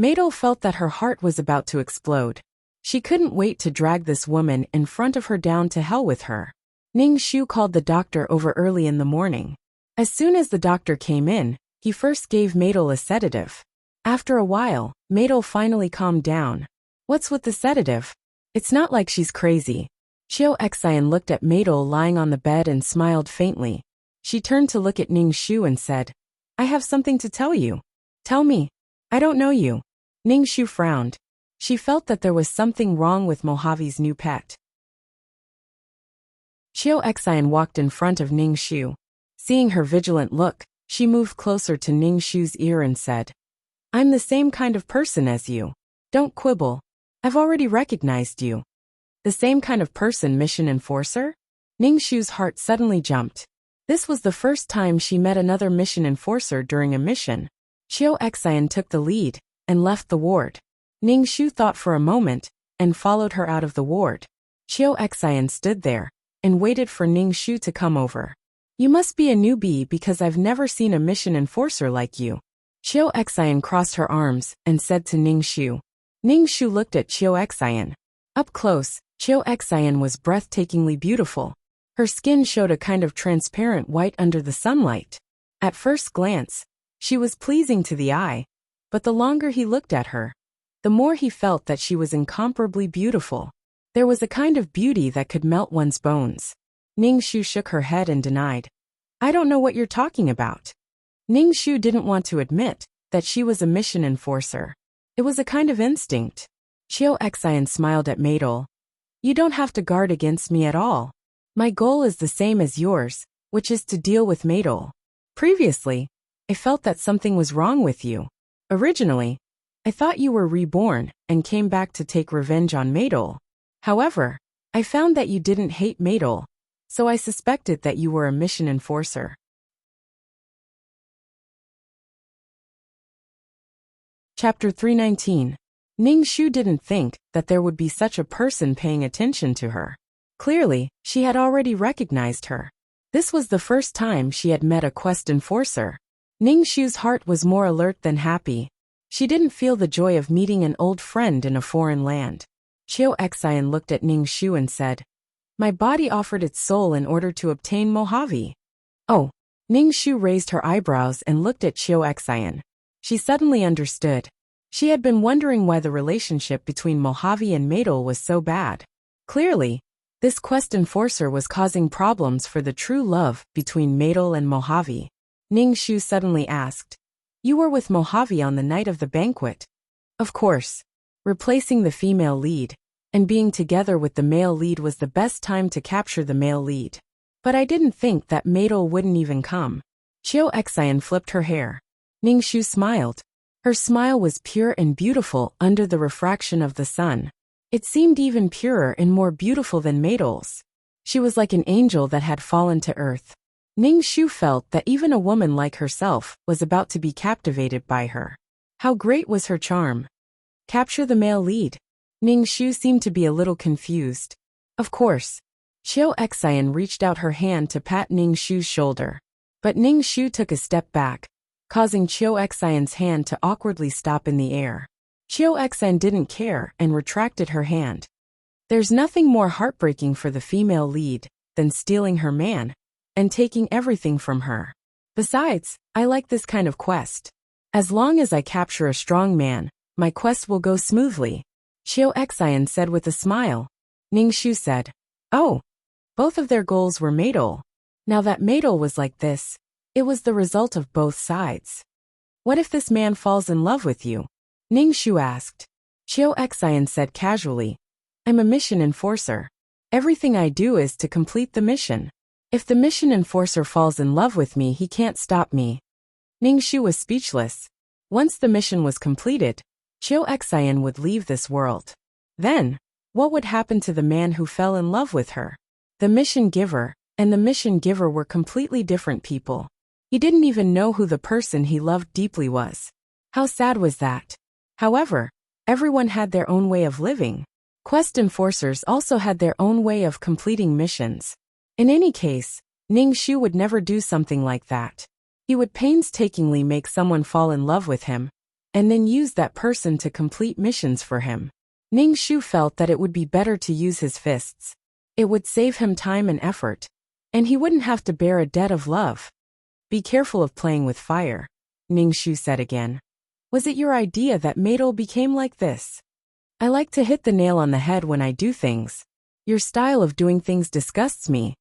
Maydol felt that her heart was about to explode. She couldn't wait to drag this woman in front of her down to hell with her. Ning Shu called the doctor over early in the morning. As soon as the doctor came in, he first gave Maydol a sedative. After a while, Maydol finally calmed down. What's with the sedative? It's not like she's crazy. Chiu Xian looked at Maydol lying on the bed and smiled faintly. She turned to look at Ning Shu and said, I have something to tell you. Tell me. I don't know you. Ning Shu frowned. She felt that there was something wrong with Mojave's new pet. Chiu Xian walked in front of Ning Shu. Seeing her vigilant look, she moved closer to Ning Shu's ear and said, I'm the same kind of person as you. Don't quibble. I've already recognized you. The same kind of person, mission enforcer? Ning Shu's heart suddenly jumped. This was the first time she met another mission enforcer during a mission. Chiu Xian took the lead and left the ward. Ning Shu thought for a moment and followed her out of the ward. Chiu Xian stood there and waited for Ning Shu to come over. You must be a newbie because I've never seen a mission enforcer like you. Chiu Xian crossed her arms and said to Ning Shu. Ning Shu looked at Chiu Xian. Up close, Chiu Xian was breathtakingly beautiful. Her skin showed a kind of transparent white under the sunlight. At first glance, she was pleasing to the eye, but the longer he looked at her, the more he felt that she was incomparably beautiful. There was a kind of beauty that could melt one's bones. Ning Shu shook her head and denied. I don't know what you're talking about. Ning Shu didn't want to admit that she was a mission enforcer. It was a kind of instinct. Chiu Xian smiled at Maydol. You don't have to guard against me at all. My goal is the same as yours, which is to deal with Maydol. Previously, I felt that something was wrong with you. Originally, I thought you were reborn and came back to take revenge on Maydol. However, I found that you didn't hate Maydol, so I suspected that you were a mission enforcer. Chapter 319. Ning Shu didn't think that there would be such a person paying attention to her. Clearly, she had already recognized her. This was the first time she had met a quest enforcer. Ning Shu's heart was more alert than happy. She didn't feel the joy of meeting an old friend in a foreign land. Chiu Xian looked at Ning Shu and said, My body offered its soul in order to obtain Mojave. Oh. Ning Shu raised her eyebrows and looked at Chiu Xian. She suddenly understood. She had been wondering why the relationship between Mojave and Maydol was so bad. Clearly, this quest enforcer was causing problems for the true love between Maydol and Mojave. Ning Shu suddenly asked, You were with Mojave on the night of the banquet? Of course. Replacing the female lead and being together with the male lead was the best time to capture the male lead. But I didn't think that Maydol wouldn't even come. Chiu Xian flipped her hair. Ning Shu smiled. Her smile was pure and beautiful under the refraction of the sun. It seemed even purer and more beautiful than Maydol's. She was like an angel that had fallen to earth. Ning Shu felt that even a woman like herself was about to be captivated by her. How great was her charm! Capture the male lead. Ning Shu seemed to be a little confused. Of course. Chiu Xian reached out her hand to pat Ning Shu's shoulder. But Ning Shu took a step back, causing Chiu Xian's hand to awkwardly stop in the air. Chiu Xian didn't care and retracted her hand. There's nothing more heartbreaking for the female lead than stealing her man and taking everything from her. Besides, I like this kind of quest. As long as I capture a strong man, my quest will go smoothly, Chiu Xian said with a smile. Ning Shu said, Oh. Both of their goals were Maydol. Now that Maydol was like this, it was the result of both sides. What if this man falls in love with you? Ning Shu asked. Chiu Xian said casually, I'm a mission enforcer. Everything I do is to complete the mission. If the mission enforcer falls in love with me, he can't stop me. Ning Shu was speechless. Once the mission was completed, Chiu Xian would leave this world. Then, what would happen to the man who fell in love with her? The mission giver and the mission giver were completely different people. He didn't even know who the person he loved deeply was. How sad was that? However, everyone had their own way of living. Quest enforcers also had their own way of completing missions. In any case, Ning Shu would never do something like that. He would painstakingly make someone fall in love with him, and then use that person to complete missions for him. Ning Shu felt that it would be better to use his fists. It would save him time and effort, and he wouldn't have to bear a debt of love. Be careful of playing with fire, Ning Shu said again. Was it your idea that Maidol became like this? I like to hit the nail on the head when I do things. Your style of doing things disgusts me.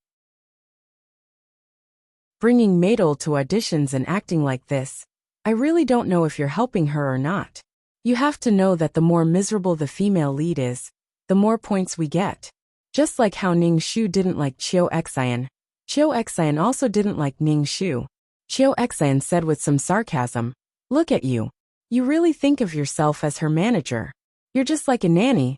Bringing Maidol to auditions and acting like this, I really don't know if you're helping her or not. You have to know that the more miserable the female lead is, the more points we get. Just like how Ning Shu didn't like Chiu Xian, Chiu Xian also didn't like Ning Shu. Chiu Xian said with some sarcasm, "Look at you. You really think of yourself as her manager. You're just like a nanny."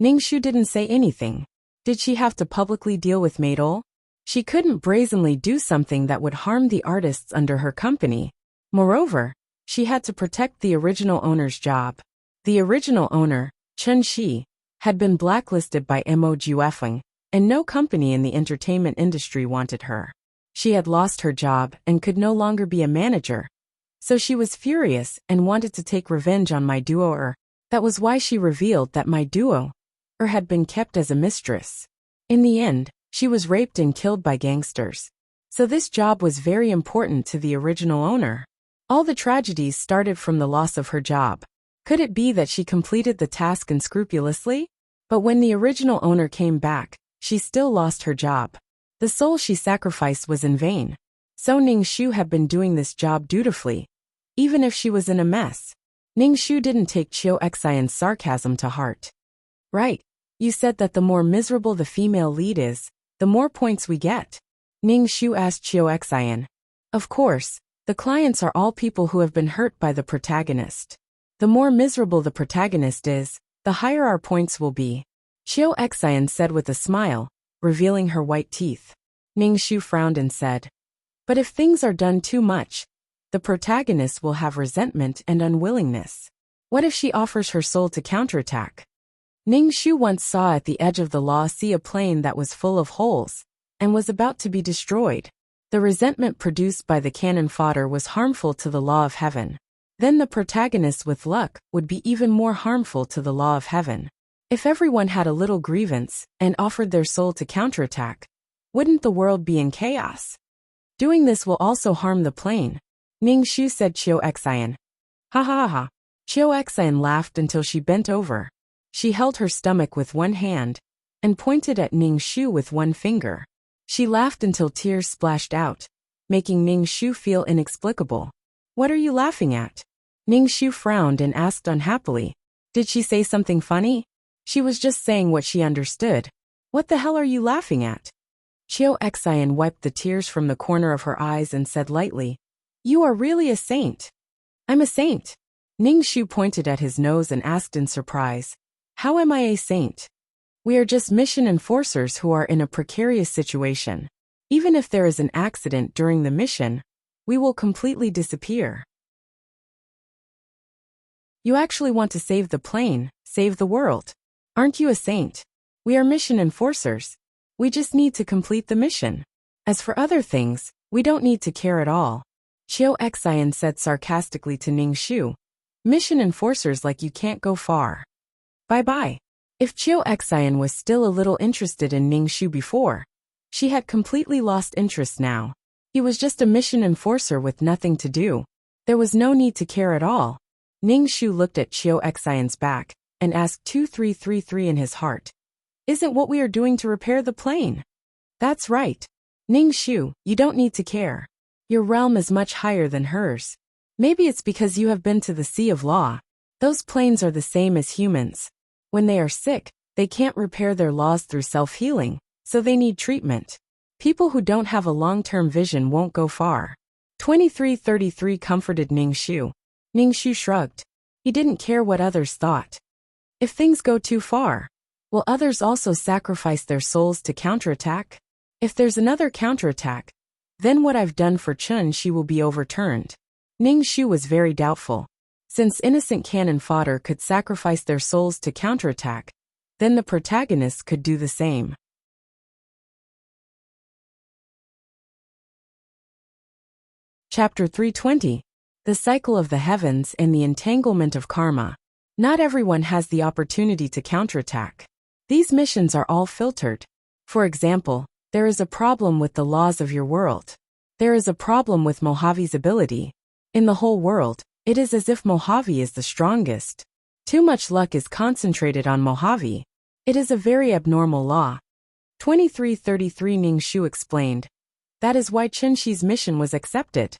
Ning Shu didn't say anything. Did she have to publicly deal with Maidol? She couldn't brazenly do something that would harm the artists under her company. Moreover, she had to protect the original owner's job. The original owner, Chen Shi, had been blacklisted by Mo Juefeng, and no company in the entertainment industry wanted her. She had lost her job and could no longer be a manager. So she was furious and wanted to take revenge on my duo. That was why she revealed that my duo had been kept as a mistress. In the end, she was raped and killed by gangsters. So this job was very important to the original owner. All the tragedies started from the loss of her job. Could it be that she completed the task unscrupulously? But when the original owner came back, she still lost her job. The soul she sacrificed was in vain. So Ning Shu had been doing this job dutifully, even if she was in a mess. Ning Shu didn't take Chiu Xian's sarcasm to heart. Right, you said that the more miserable the female lead is, the more points we get. Ning Shu asked Chiu Xian. Of course, the clients are all people who have been hurt by the protagonist. The more miserable the protagonist is, the higher our points will be. Chiu Xian said with a smile, revealing her white teeth. Ning Shu frowned and said, "But if things are done too much, the protagonist will have resentment and unwillingness. What if she offers her soul to counterattack?" Ning Shu once saw at the edge of the law sea a plane that was full of holes, and was about to be destroyed. The resentment produced by the cannon fodder was harmful to the law of heaven. Then the protagonist with luck would be even more harmful to the law of heaven. If everyone had a little grievance and offered their soul to counterattack, wouldn't the world be in chaos? Doing this will also harm the plane, Ning Shu said Chiu Xian. Ha ha ha. Chiu Xian laughed until she bent over. She held her stomach with one hand and pointed at Ning Shu with one finger. She laughed until tears splashed out, making Ning Shu feel inexplicable. What are you laughing at? Ning Shu frowned and asked unhappily. Did she say something funny? She was just saying what she understood. What the hell are you laughing at? Chiu Xian wiped the tears from the corner of her eyes and said lightly, "You are really a saint." "I'm a saint." Ning Shu pointed at his nose and asked in surprise, "How am I a saint?" "We are just mission enforcers who are in a precarious situation. Even if there is an accident during the mission, we will completely disappear." You actually want to save the plane, save the world. Aren't you a saint? We are mission enforcers. We just need to complete the mission. As for other things, we don't need to care at all. Chiu Xian said sarcastically to Ning Shu. Mission enforcers like you can't go far. Bye-bye. If Chiu Xian was still a little interested in Ning Shu before, she had completely lost interest now. He was just a mission enforcer with nothing to do. There was no need to care at all. Ning Shu looked at Chiu Xian's back and asked 2333 in his heart. Isn't what we are doing to repair the plane? That's right. Ning Shu, you don't need to care. Your realm is much higher than hers. Maybe it's because you have been to the Sea of Law. Those planes are the same as humans. When they are sick, they can't repair their laws through self-healing, so they need treatment. People who don't have a long-term vision won't go far. 2333 comforted Ning Shu. Ningshu shrugged. He didn't care what others thought. If things go too far, will others also sacrifice their souls to counterattack? If there's another counterattack, then what I've done for Chun Shi will be overturned. Ningshu was very doubtful. Since innocent cannon fodder could sacrifice their souls to counterattack, then the protagonists could do the same. Chapter 320. The Cycle of the Heavens and the Entanglement of Karma. Not everyone has the opportunity to counterattack. These missions are all filtered. For example, there is a problem with the laws of your world. There is a problem with Mojave's ability. In the whole world, it is as if Mojave is the strongest. Too much luck is concentrated on Mojave. It is a very abnormal law. 2333 Ningshu explained. That is why Qinshi's mission was accepted.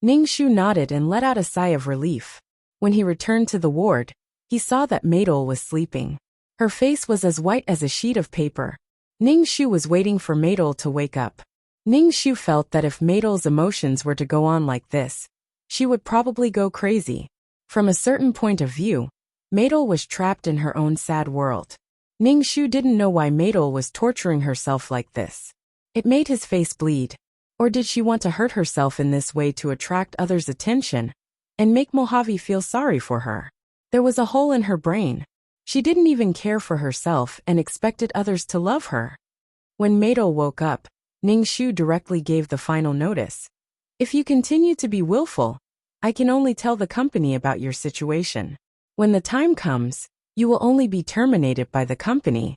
Ningshu nodded and let out a sigh of relief. When he returned to the ward, he saw that Maydol was sleeping. Her face was as white as a sheet of paper. Ningshu was waiting for Maydol to wake up. Ningshu felt that if Maydol's emotions were to go on like this, she would probably go crazy. From a certain point of view, Maydol was trapped in her own sad world. Ningshu didn't know why Maydol was torturing herself like this. It made his face bleed. Or did she want to hurt herself in this way to attract others' attention and make Mojave feel sorry for her? There was a hole in her brain. She didn't even care for herself and expected others to love her. When Maydol woke up, Ningshu directly gave the final notice. If you continue to be willful, I can only tell the company about your situation. When the time comes, you will only be terminated by the company.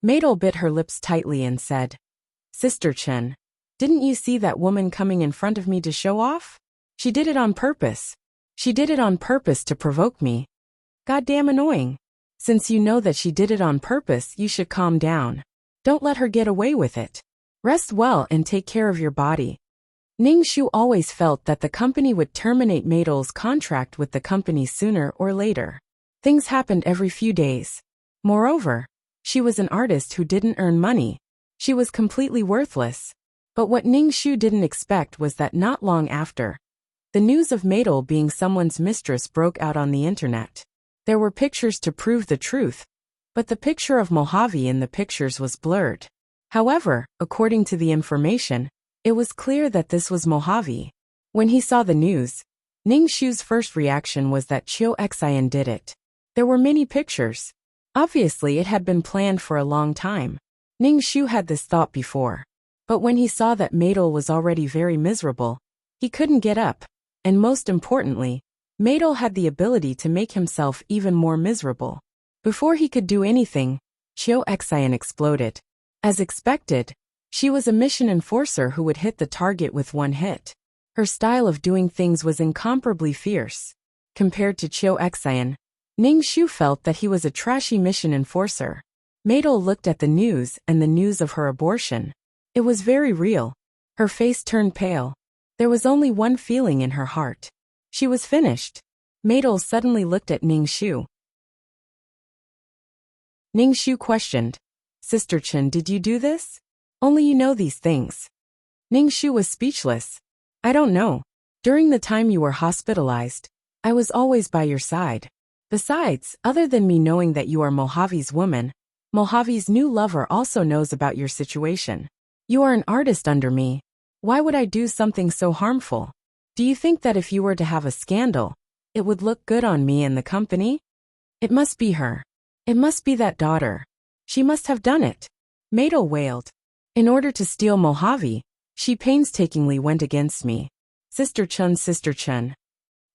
Maydol bit her lips tightly and said, Sister Chen, didn't you see that woman coming in front of me to show off? She did it on purpose. She did it on purpose to provoke me. Goddamn annoying. Since you know that she did it on purpose, you should calm down. Don't let her get away with it. Rest well and take care of your body. Ningshu always felt that the company would terminate Maydol's contract with the company sooner or later. Things happened every few days. Moreover, she was an artist who didn't earn money. She was completely worthless. But what Ningshu didn't expect was that not long after, the news of Maydol being someone's mistress broke out on the internet. There were pictures to prove the truth, but the picture of Mojave in the pictures was blurred. However, according to the information, it was clear that this was Mojave. When he saw the news, Ningshu's first reaction was that Chiu Xian did it. There were many pictures. Obviously, it had been planned for a long time. Ningshu had this thought before. But when he saw that Maydol was already very miserable, he couldn't get up, and most importantly, Maydol had the ability to make himself even more miserable. Before he could do anything, Chiu Xian exploded. As expected, she was a mission enforcer who would hit the target with one hit. Her style of doing things was incomparably fierce. Compared to Chiu Xian, Ningshu felt that he was a trashy mission enforcer. Maydol looked at the news and the news of her abortion. It was very real. Her face turned pale. There was only one feeling in her heart. She was finished. Maydol suddenly looked at Ningshu. Ningshu questioned, Sister Chen, did you do this? Only you know these things. Ningshu was speechless. I don't know. During the time you were hospitalized, I was always by your side. Besides, other than me knowing that you are Mojave's woman, Mojave's new lover also knows about your situation. You are an artist under me. Why would I do something so harmful? Do you think that if you were to have a scandal, it would look good on me and the company? It must be her. It must be that daughter. She must have done it. Maydol wailed. In order to steal Mojave, she painstakingly went against me. Sister Chen.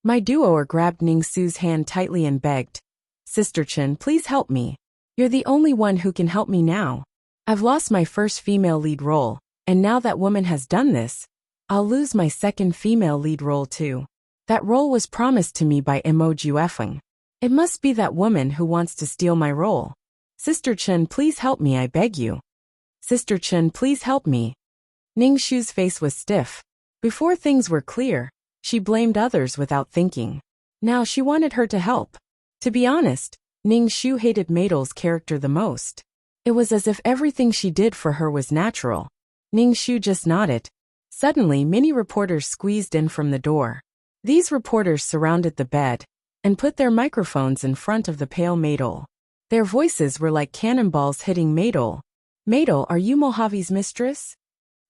My duo grabbed Ningshu's hand tightly and begged. Sister Chen, please help me. You're the only one who can help me now. I've lost my first female lead role, and now that woman has done this, I'll lose my second female lead role too. That role was promised to me by Mo Juefeng. It must be that woman who wants to steal my role. Sister Chen, please help me, I beg you. Sister Chen, please help me. Ningshu's face was stiff. Before things were clear, she blamed others without thinking. Now she wanted her to help. To be honest, Ningshu hated Maydol's character the most. It was as if everything she did for her was natural. Ningshu just nodded. Suddenly, many reporters squeezed in from the door. These reporters surrounded the bed and put their microphones in front of the pale Maydol. Their voices were like cannonballs hitting Maydol. Maydol, are you Mojave's mistress?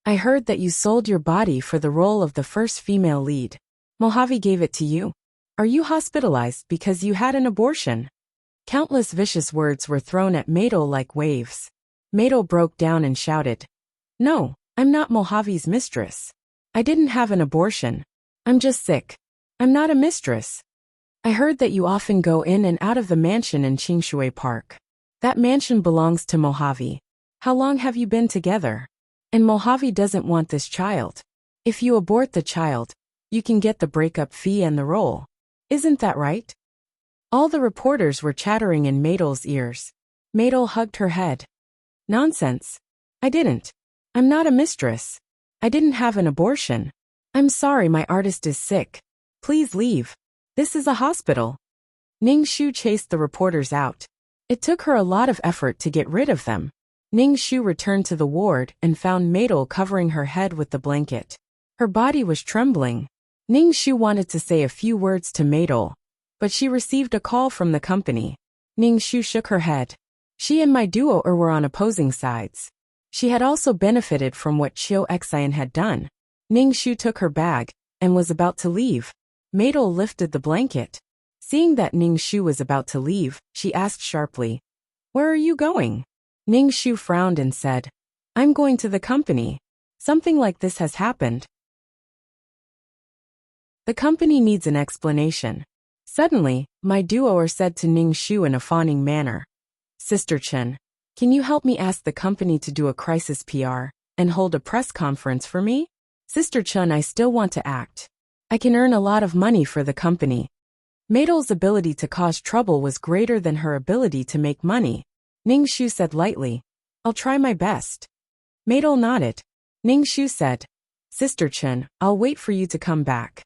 I heard that you sold your body for the role of the first female lead. Mojave gave it to you. Are you hospitalized because you had an abortion? Countless vicious words were thrown at Maydol like waves. Maydol broke down and shouted, No, I'm not Mojave's mistress. I didn't have an abortion. I'm just sick. I'm not a mistress. I heard that you often go in and out of the mansion in Qingshui Park. That mansion belongs to Mojave. How long have you been together? And Mojave doesn't want this child. If you abort the child, you can get the breakup fee and the role. Isn't that right? All the reporters were chattering in Maydol's ears. Maydol hugged her head. Nonsense. I didn't. I'm not a mistress. I didn't have an abortion. I'm sorry, my artist is sick. Please leave. This is a hospital. Ning Shu chased the reporters out. It took her a lot of effort to get rid of them. Ning Shu returned to the ward and found Maydol covering her head with the blanket. Her body was trembling. Ning Shu wanted to say a few words to Maydol, but she received a call from the company. Ning Shu shook her head. She and my duo were on opposing sides. She had also benefited from what Chiu Xian had done. Ning Shu took her bag and was about to leave. Maydol lifted the blanket. Seeing that Ning Shu was about to leave, she asked sharply, Where are you going? Ning Shu frowned and said, I'm going to the company. Something like this has happened. The company needs an explanation. Suddenly, my duo said to Ning Shu in a fawning manner, Sister Chen, can you help me ask the company to do a crisis PR and hold a press conference for me? Sister Chen, I still want to act. I can earn a lot of money for the company. Maydol's ability to cause trouble was greater than her ability to make money. Ning Shu said lightly, I'll try my best. Maydol nodded. Ning Shu said, Sister Chen, I'll wait for you to come back.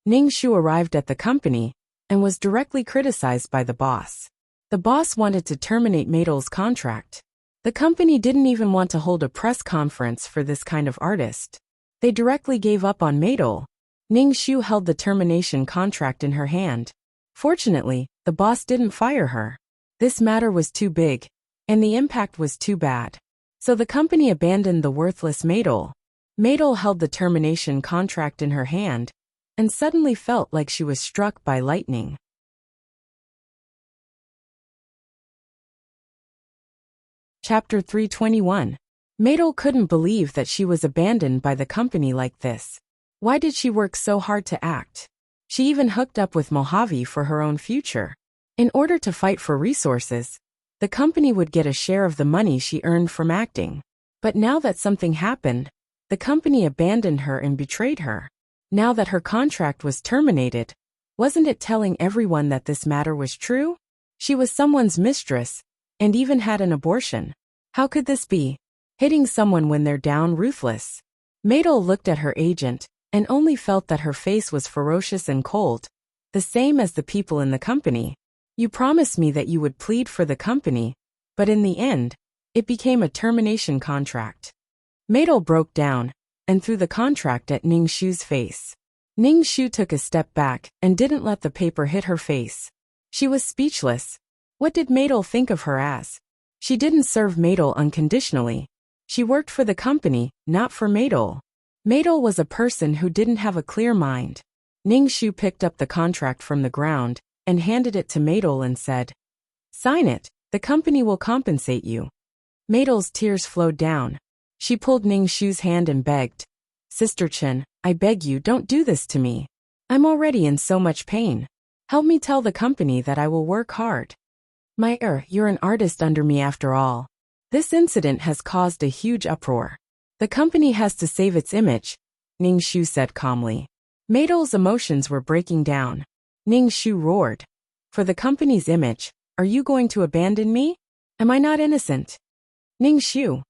Ning Shu arrived at the company and was directly criticized by the boss. The boss wanted to terminate Maydol's contract. The company didn't even want to hold a press conference for this kind of artist. They directly gave up on Maydol. Ning Shu held the termination contract in her hand. Fortunately, the boss didn't fire her. This matter was too big, and the impact was too bad. So the company abandoned the worthless Maydol. Maydol held the termination contract in her hand, and suddenly felt like she was struck by lightning. Chapter 321. Maydol couldn't believe that she was abandoned by the company like this. Why did she work so hard to act? She even hooked up with Mojave for her own future. In order to fight for resources, the company would get a share of the money she earned from acting. But now that something happened, the company abandoned her and betrayed her. Now that her contract was terminated, wasn't it telling everyone that this matter was true? She was someone's mistress, and even had an abortion. How could this be? Hitting someone when they're down, ruthless. Maydol looked at her agent, and only felt that her face was ferocious and cold, the same as the people in the company. You promised me that you would plead for the company, but in the end, it became a termination contract. Maydol broke down and threw the contract at Ning Shu's face. Ning Shu took a step back and didn't let the paper hit her face. She was speechless. What did Maydol think of her as? She didn't serve Maydol unconditionally. She worked for the company, not for Maydol. Maydol was a person who didn't have a clear mind. Ning Shu picked up the contract from the ground and handed it to Maydol and said, Sign it, the company will compensate you. Maydol's tears flowed down. She pulled Ning Shu's hand and begged, Sister Chen, I beg you, don't do this to me. I'm already in so much pain. Help me tell the company that I will work hard. You're an artist under me after all. This incident has caused a huge uproar. The company has to save its image, Ning Shu said calmly. Maydol's emotions were breaking down. Ning Shu roared, For the company's image, are you going to abandon me? Am I not innocent? Ning Shu.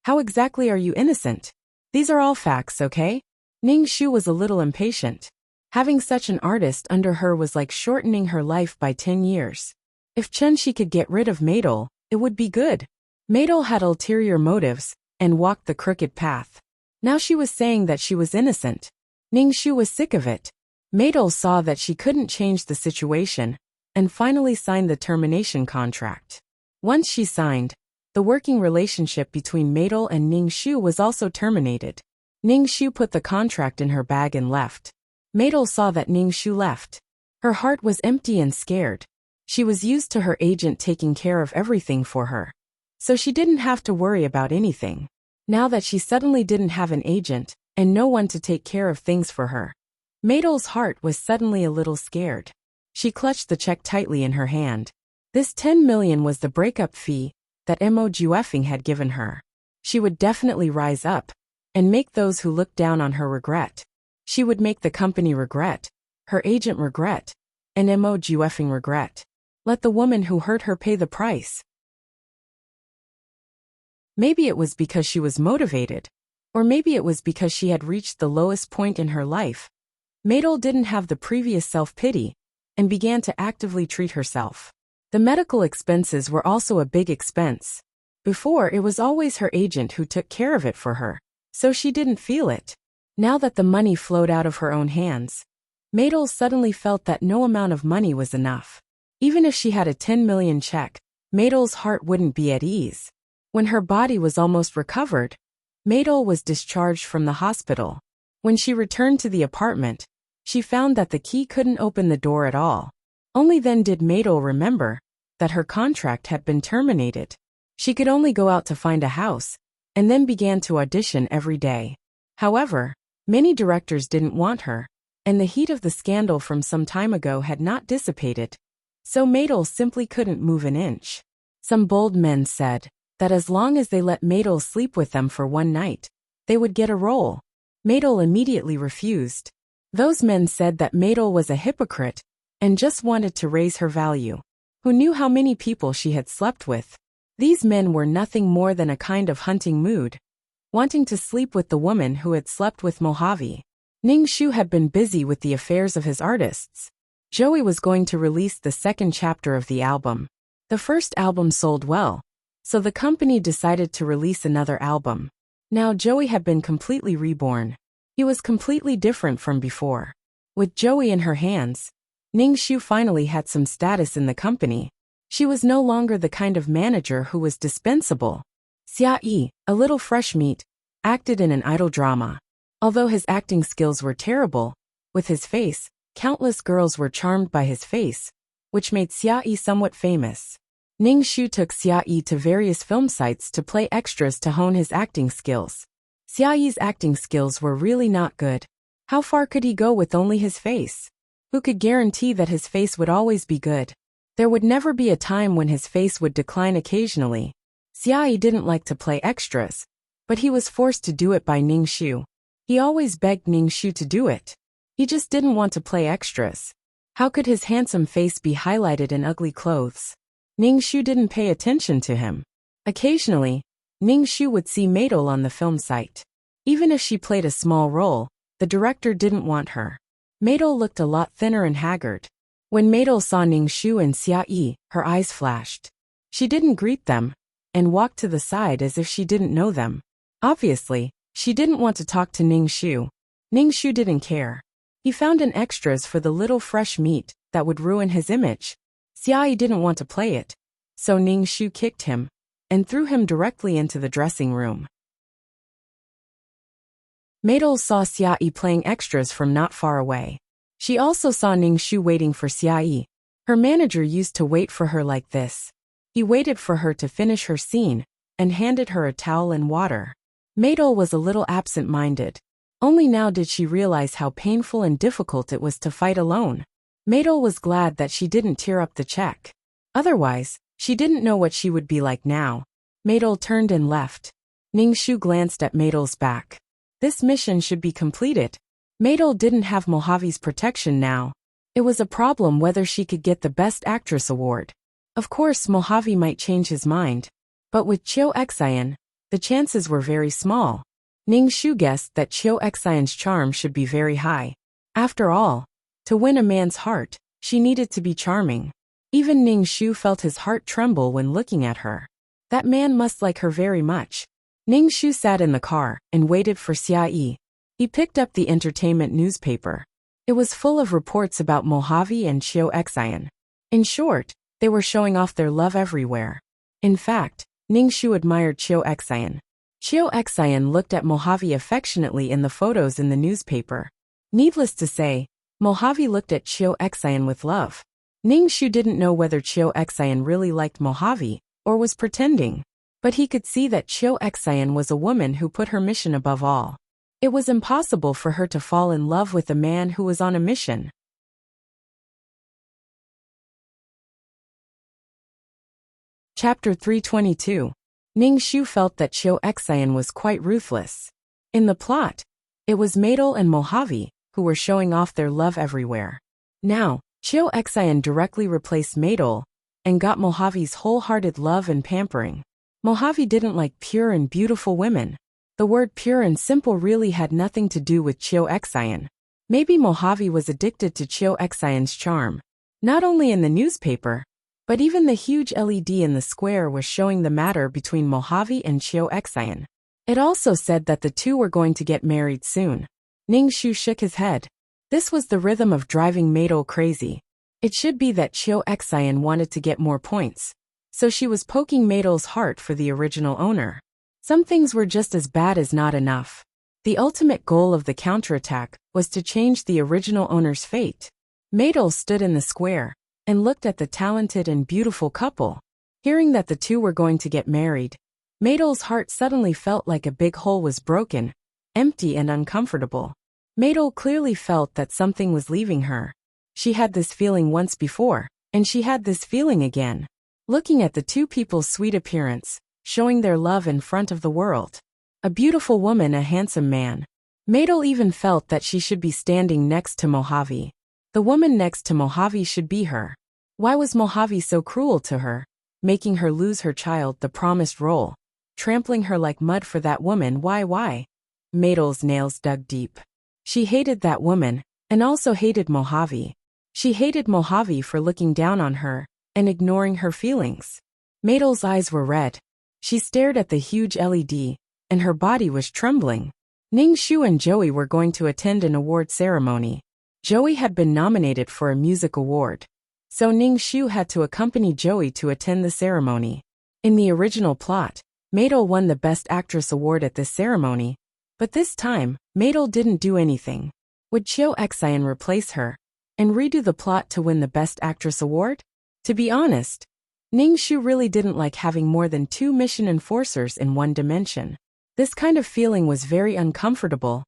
How exactly are you innocent? These are all facts, okay? Ning Shu was a little impatient. Having such an artist under her was like shortening her life by 10 years. If she could get rid of Maydol, it would be good. Maydol had ulterior motives and walked the crooked path. Now she was saying that she was innocent. Ning Shu was sick of it. Madol saw that she couldn't change the situation and finally signed the termination contract. Once she signed, the working relationship between Madol and Ning Shu was also terminated. Ning Shu put the contract in her bag and left. Madol saw that Ning Shu left. Her heart was empty and scared. She was used to her agent taking care of everything for her, so she didn't have to worry about anything. Now that she suddenly didn't have an agent and no one to take care of things for her, Madol's heart was suddenly a little scared. She clutched the check tightly in her hand. This 10 million was the breakup fee that Mo Juefeng had given her. She would definitely rise up and make those who looked down on her regret. She would make the company regret, her agent regret, and Mo Juefeng regret. Let the woman who hurt her pay the price. Maybe it was because she was motivated, or maybe it was because she had reached the lowest point in her life. Madol didn't have the previous self-pity and began to actively treat herself. The medical expenses were also a big expense. Before, it was always her agent who took care of it for her, so she didn't feel it. Now that the money flowed out of her own hands, Madol suddenly felt that no amount of money was enough. Even if she had a 10 million check, Madol's heart wouldn't be at ease. When her body was almost recovered, Madol was discharged from the hospital. When she returned to the apartment, she found that the key couldn't open the door at all. Only then did Madol remember that her contract had been terminated. She could only go out to find a house, and then began to audition every day. However, many directors didn't want her, and the heat of the scandal from some time ago had not dissipated, so Madol simply couldn't move an inch. Some bold men said that as long as they let Madol sleep with them for one night, they would get a role. Madol immediately refused. Those men said that Madol was a hypocrite and just wanted to raise her value. Who knew how many people she had slept with? These men were nothing more than a kind of hunting mood, wanting to sleep with the woman who had slept with Mojave. Ning Shu had been busy with the affairs of his artists. Joey was going to release the second chapter of the album. The first album sold well, so the company decided to release another album. Now Joey had been completely reborn. He was completely different from before. With Joey in her hands, Ning Shu finally had some status in the company. She was no longer the kind of manager who was dispensable. Xia Yi, a little fresh meat, acted in an idol drama. Although his acting skills were terrible, with his face, countless girls were charmed by his face, which made Xia Yi somewhat famous. Ning Shu took Xia Yi to various film sites to play extras to hone his acting skills. Xia Yi's acting skills were really not good. How far could he go with only his face? Who could guarantee that his face would always be good? There would never be a time when his face would decline occasionally. Xia Yi didn't like to play extras, but he was forced to do it by Ning Shu. He always begged Ning Shu to do it. He just didn't want to play extras. How could his handsome face be highlighted in ugly clothes? Ning Shu didn't pay attention to him. Occasionally, Ning Shu would see Madol on the film site. Even if she played a small role, the director didn't want her. Madol looked a lot thinner and haggard. When Madol saw Ning Shu and Xia Yi, her eyes flashed. She didn't greet them, and walked to the side as if she didn't know them. Obviously, she didn't want to talk to Ning Shu. Ning Shu didn't care. He found an extras for the little fresh meat that would ruin his image. Xia Yi didn't want to play it, so Ning Shu kicked him and threw him directly into the dressing room. Madol saw Xia Yi playing extras from not far away. She also saw Ning Shu waiting for Xia Yi. Her manager used to wait for her like this. He waited for her to finish her scene and handed her a towel and water. Madol was a little absent-minded. Only now did she realize how painful and difficult it was to fight alone. Madol was glad that she didn't tear up the check. Otherwise, she didn't know what she would be like now. Madol turned and left. Ning Shu glanced at Madol's back. This mission should be completed. Madol didn't have Mojave's protection now. It was a problem whether she could get the Best Actress award. Of course, Mojave might change his mind. But with Chiu Xian, the chances were very small. Ning Shu guessed that Chiu Xian's charm should be very high. After all, to win a man's heart, she needed to be charming. Even Ning Shu felt his heart tremble when looking at her. That man must like her very much. Ning Shu sat in the car and waited for Xia Yi. He picked up the entertainment newspaper. It was full of reports about Mojave and Chiu Xian. In short, they were showing off their love everywhere. In fact, Ningxu admired Chiu Xian. Chiu Xian looked at Mojave affectionately in the photos in the newspaper. Needless to say, Mojave looked at Chiu Xian with love. Ningxu didn't know whether Chiu Xian really liked Mojave or was pretending, but he could see that Chiu Xian was a woman who put her mission above all. It was impossible for her to fall in love with a man who was on a mission. Chapter 322. Ningxu felt that Chiu Xian was quite ruthless. In the plot, it was Maidol and Mojave who were showing off their love everywhere. Now, Chiu Xian directly replaced Maidol and got Mojave's wholehearted love and pampering. Mojave didn't like pure and beautiful women. The word pure and simple really had nothing to do with Chiu Xian. Maybe Mojave was addicted to Chiu Xian's charm. Not only in the newspaper, but even the huge LED in the square was showing the matter between Mojave and Chiu Xian. It also said that the two were going to get married soon. Ningxu shook his head. This was the rhythm of driving Maidol crazy. It should be that Chiu Xian wanted to get more points, so she was poking Maidol's heart for the original owner. Some things were just as bad as not enough. The ultimate goal of the counterattack was to change the original owner's fate. Maidol stood in the square and looked at the talented and beautiful couple. Hearing that the two were going to get married, Maidol's heart suddenly felt like a big hole was broken, empty and uncomfortable. Maidol clearly felt that something was leaving her. She had this feeling once before, and she had this feeling again. Looking at the two people's sweet appearance, showing their love in front of the world. A beautiful woman, a handsome man. Maidol even felt that she should be standing next to Mojave. The woman next to Mojave should be her. Why was Mojave so cruel to her, making her lose her child, the promised role, trampling her like mud for that woman? Why? Maidol's nails dug deep. She hated that woman, and also hated Mojave. She hated Mojave for looking down on her and ignoring her feelings. Maidol's eyes were red. She stared at the huge LED, and her body was trembling. Ningxu and Joey were going to attend an award ceremony. Joey had been nominated for a music award, so Ningxu had to accompany Joey to attend the ceremony. In the original plot, Maidol won the Best Actress award at this ceremony, but this time, Maidol didn't do anything. Would Chiu Xian replace her and redo the plot to win the Best Actress award? To be honest, Ningxu really didn't like having more than 2 mission enforcers in one dimension. This kind of feeling was very uncomfortable,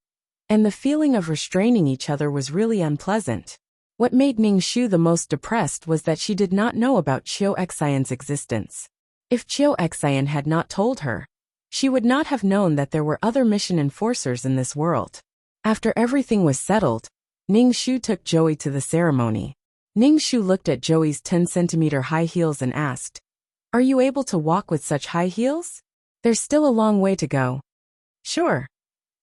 and the feeling of restraining each other was really unpleasant. What made Ningxu the most depressed was that she did not know about Chiu Xian's existence. If Chiu Xian had not told her, she would not have known that there were other mission enforcers in this world. After everything was settled, Ningxu took Joey to the ceremony. Ningxu looked at Joey's 10-centimeter high heels and asked, "Are you able to walk with such high heels? There's still a long way to go." "Sure,"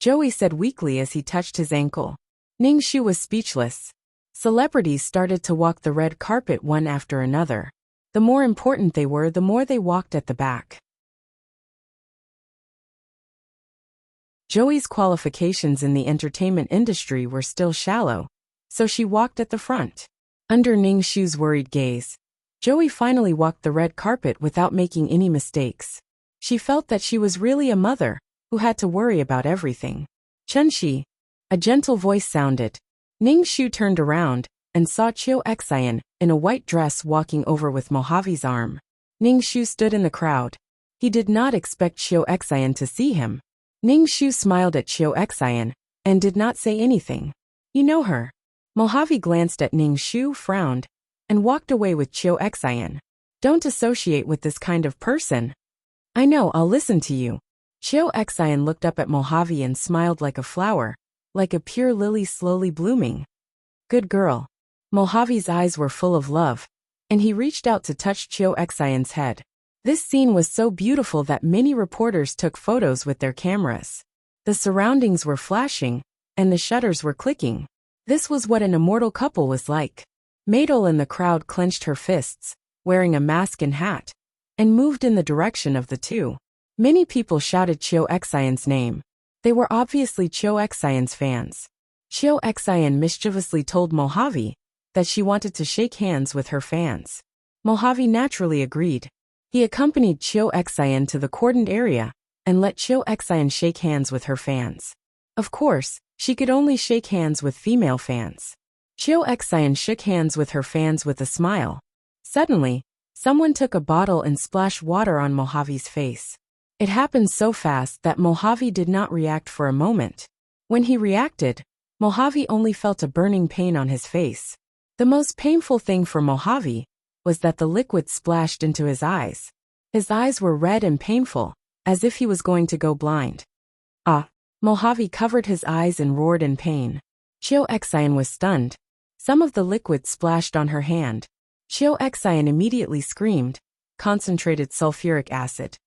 Joey said weakly as he touched his ankle. Ningxu was speechless. Celebrities started to walk the red carpet one after another. The more important they were, the more they walked at the back. Joey's qualifications in the entertainment industry were still shallow, so she walked at the front. Under Ningxu's worried gaze, Joey finally walked the red carpet without making any mistakes. She felt that she was really a mother who had to worry about everything. "Chunxi," a gentle voice sounded. Ningxu turned around and saw Chiu Xian in a white dress walking over with Mojave's arm. Ningxu stood in the crowd. He did not expect Chiu Xian to see him. Ningxu smiled at Chiu Xian and did not say anything. "You know her?" Mojave glanced at Ningxu, frowned, and walked away with Chiu Xian. "Don't associate with this kind of person." "I know, I'll listen to you." Chiu Xian looked up at Mojave and smiled like a flower, like a pure lily slowly blooming. "Good girl." Mojave's eyes were full of love, and he reached out to touch Chiu Xian's head. This scene was so beautiful that many reporters took photos with their cameras. The surroundings were flashing, and the shutters were clicking. This was what an immortal couple was like. Maidol in the crowd clenched her fists, wearing a mask and hat, and moved in the direction of the two. Many people shouted Chiu Xian's name. They were obviously Chiu Xian's fans. Chiu Xian mischievously told Mojave that she wanted to shake hands with her fans. Mojave naturally agreed. He accompanied Chiu Xian to the cordoned area and let Chiu Xian shake hands with her fans. Of course, she could only shake hands with female fans. Chiu Xian shook hands with her fans with a smile. Suddenly, someone took a bottle and splashed water on Mojave's face. It happened so fast that Mojave did not react for a moment. When he reacted, Mojave only felt a burning pain on his face. The most painful thing for Mojave was that the liquid splashed into his eyes. His eyes were red and painful, as if he was going to go blind. Ah! Mojave covered his eyes and roared in pain. Chiu Xian was stunned. Some of the liquid splashed on her hand. Chiu Xian immediately screamed, "Concentrated sulfuric acid."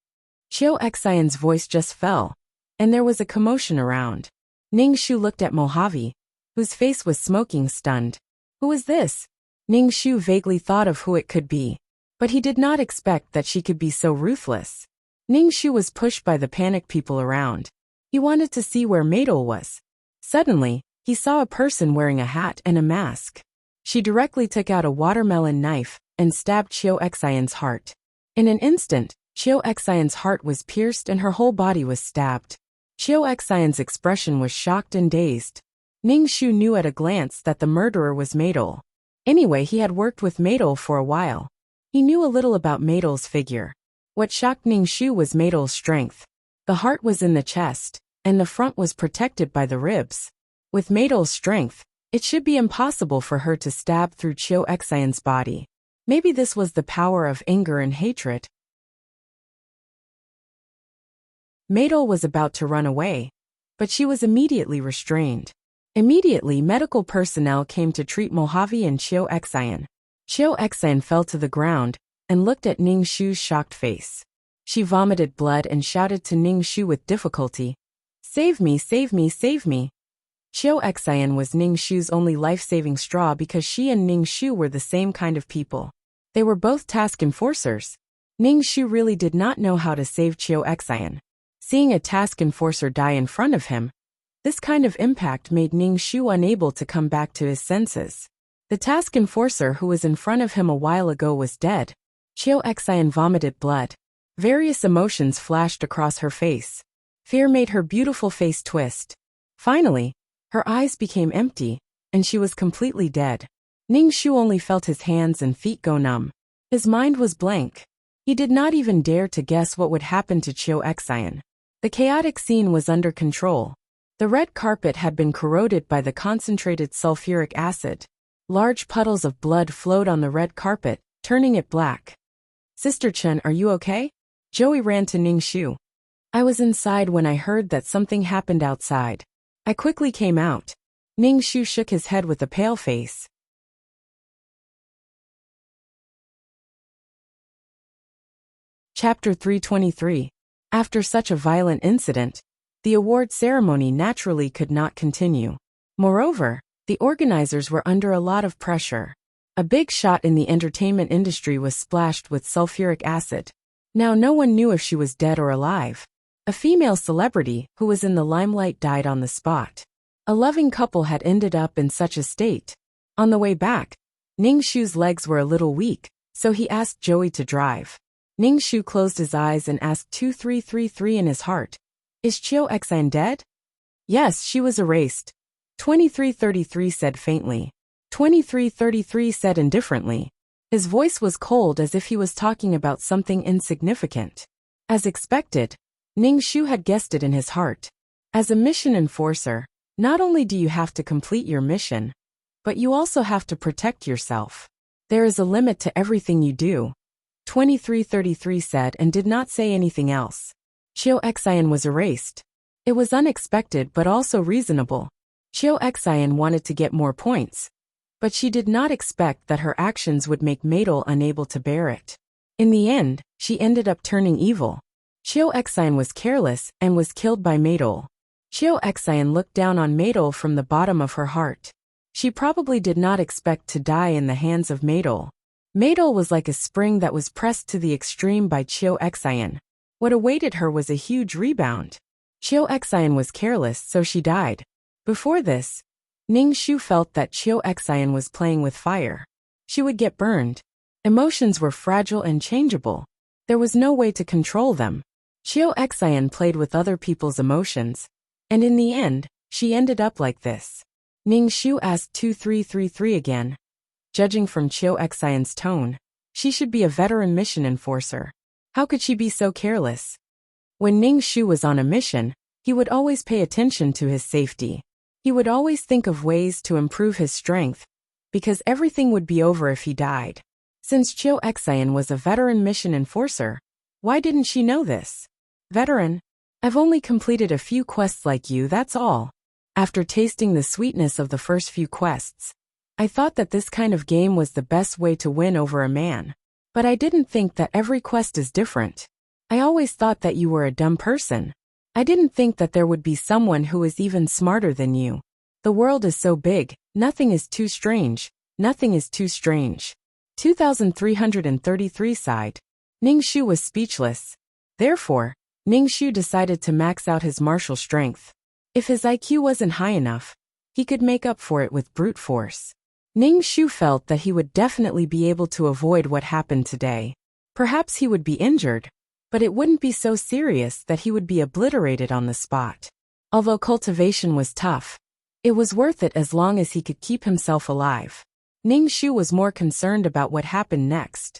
Chiu Xian's voice just fell, and there was a commotion around. Ning Shu looked at Mojave, whose face was smoking, stunned. Who is this? Ning Shu vaguely thought of who it could be, but he did not expect that she could be so ruthless. Ning Shu was pushed by the panicked people around. He wanted to see where Maidol was. Suddenly, he saw a person wearing a hat and a mask. She directly took out a watermelon knife and stabbed Chiu Xian's heart. In an instant, Chiu Xian's heart was pierced and her whole body was stabbed. Chiu Xian's expression was shocked and dazed. Ning Shu knew at a glance that the murderer was Maidol. Anyway, he had worked with Maidol for a while. He knew a little about Maidol's figure. What shocked Ning Shu was Maidol's strength. The heart was in the chest, and the front was protected by the ribs. With Maidol's strength, it should be impossible for her to stab through Chiu Xian's body. Maybe this was the power of anger and hatred. Maidol was about to run away, but she was immediately restrained. Immediately, medical personnel came to treat Mojave and Chiu Xian. Chiu Xian fell to the ground and looked at Ning Shu's shocked face. She vomited blood and shouted to Ning Shu with difficulty, "Save me, save me, save me." Chiu Xian was Ning Shu's only life-saving straw because she and Ning Shu were the same kind of people. They were both task enforcers. Ning Shu really did not know how to save Chiu Xian. Seeing a task enforcer die in front of him, this kind of impact made Ning Shu unable to come back to his senses. The task enforcer who was in front of him a while ago was dead. Chiu Xian vomited blood. Various emotions flashed across her face. Fear made her beautiful face twist. Finally, her eyes became empty, and she was completely dead. Ning Shu only felt his hands and feet go numb. His mind was blank. He did not even dare to guess what would happen to Chiu Xian. The chaotic scene was under control. The red carpet had been corroded by the concentrated sulfuric acid. Large puddles of blood flowed on the red carpet, turning it black. "Sister Chen, are you okay?" Joey ran to Ning Shu. "I was inside when I heard that something happened outside. I quickly came out." Ning Shu shook his head with a pale face. Chapter 323. After such a violent incident, the award ceremony naturally could not continue. Moreover, the organizers were under a lot of pressure. A big shot in the entertainment industry was splashed with sulfuric acid. Now no one knew if she was dead or alive. A female celebrity who was in the limelight died on the spot. A loving couple had ended up in such a state. On the way back, Ning Shu's legs were a little weak, so he asked Joey to drive. Ning Shu closed his eyes and asked 2333 in his heart, "Is Chiu Xian dead?" "Yes, she was erased," 2333 said faintly. 2333 said indifferently. His voice was cold as if he was talking about something insignificant. As expected, Ning Shu had guessed it in his heart. As a mission enforcer, not only do you have to complete your mission, but you also have to protect yourself. There is a limit to everything you do, 2333 said and did not say anything else. Chiu Xian was erased. It was unexpected but also reasonable. Chiu Xian wanted to get more points, but she did not expect that her actions would make Maidol unable to bear it. In the end, she ended up turning evil. Chiu Xian was careless and was killed by Maidol. Chiu Xian looked down on Maidol from the bottom of her heart. She probably did not expect to die in the hands of Maidol. Maidol was like a spring that was pressed to the extreme by Chiu Xian. What awaited her was a huge rebound. Chiu Xian was careless, so she died. Before this, Ning Shu felt that Chiu Xian was playing with fire. She would get burned. Emotions were fragile and changeable. There was no way to control them. Chiu Xian played with other people's emotions, and in the end, she ended up like this. Ning Shu asked 2333 again. Judging from Chiu Xian's tone, she should be a veteran mission enforcer. How could she be so careless? When Ning Shu was on a mission, he would always pay attention to his safety. He would always think of ways to improve his strength, because everything would be over if he died. Since Chiu Xian was a veteran mission enforcer, why didn't she know this? Veteran, I've only completed a few quests like you, that's all. After tasting the sweetness of the first few quests, I thought that this kind of game was the best way to win over a man. But I didn't think that every quest is different. I always thought that you were a dumb person. I didn't think that there would be someone who is even smarter than you. The world is so big, nothing is too strange, nothing is too strange. 2333 sighed. Ning Shu was speechless. Therefore, Ning Shu decided to max out his martial strength. If his IQ wasn't high enough, he could make up for it with brute force. Ning Shu felt that he would definitely be able to avoid what happened today. Perhaps he would be injured, but it wouldn't be so serious that he would be obliterated on the spot. Although cultivation was tough, it was worth it as long as he could keep himself alive. Ning Shu was more concerned about what happened next.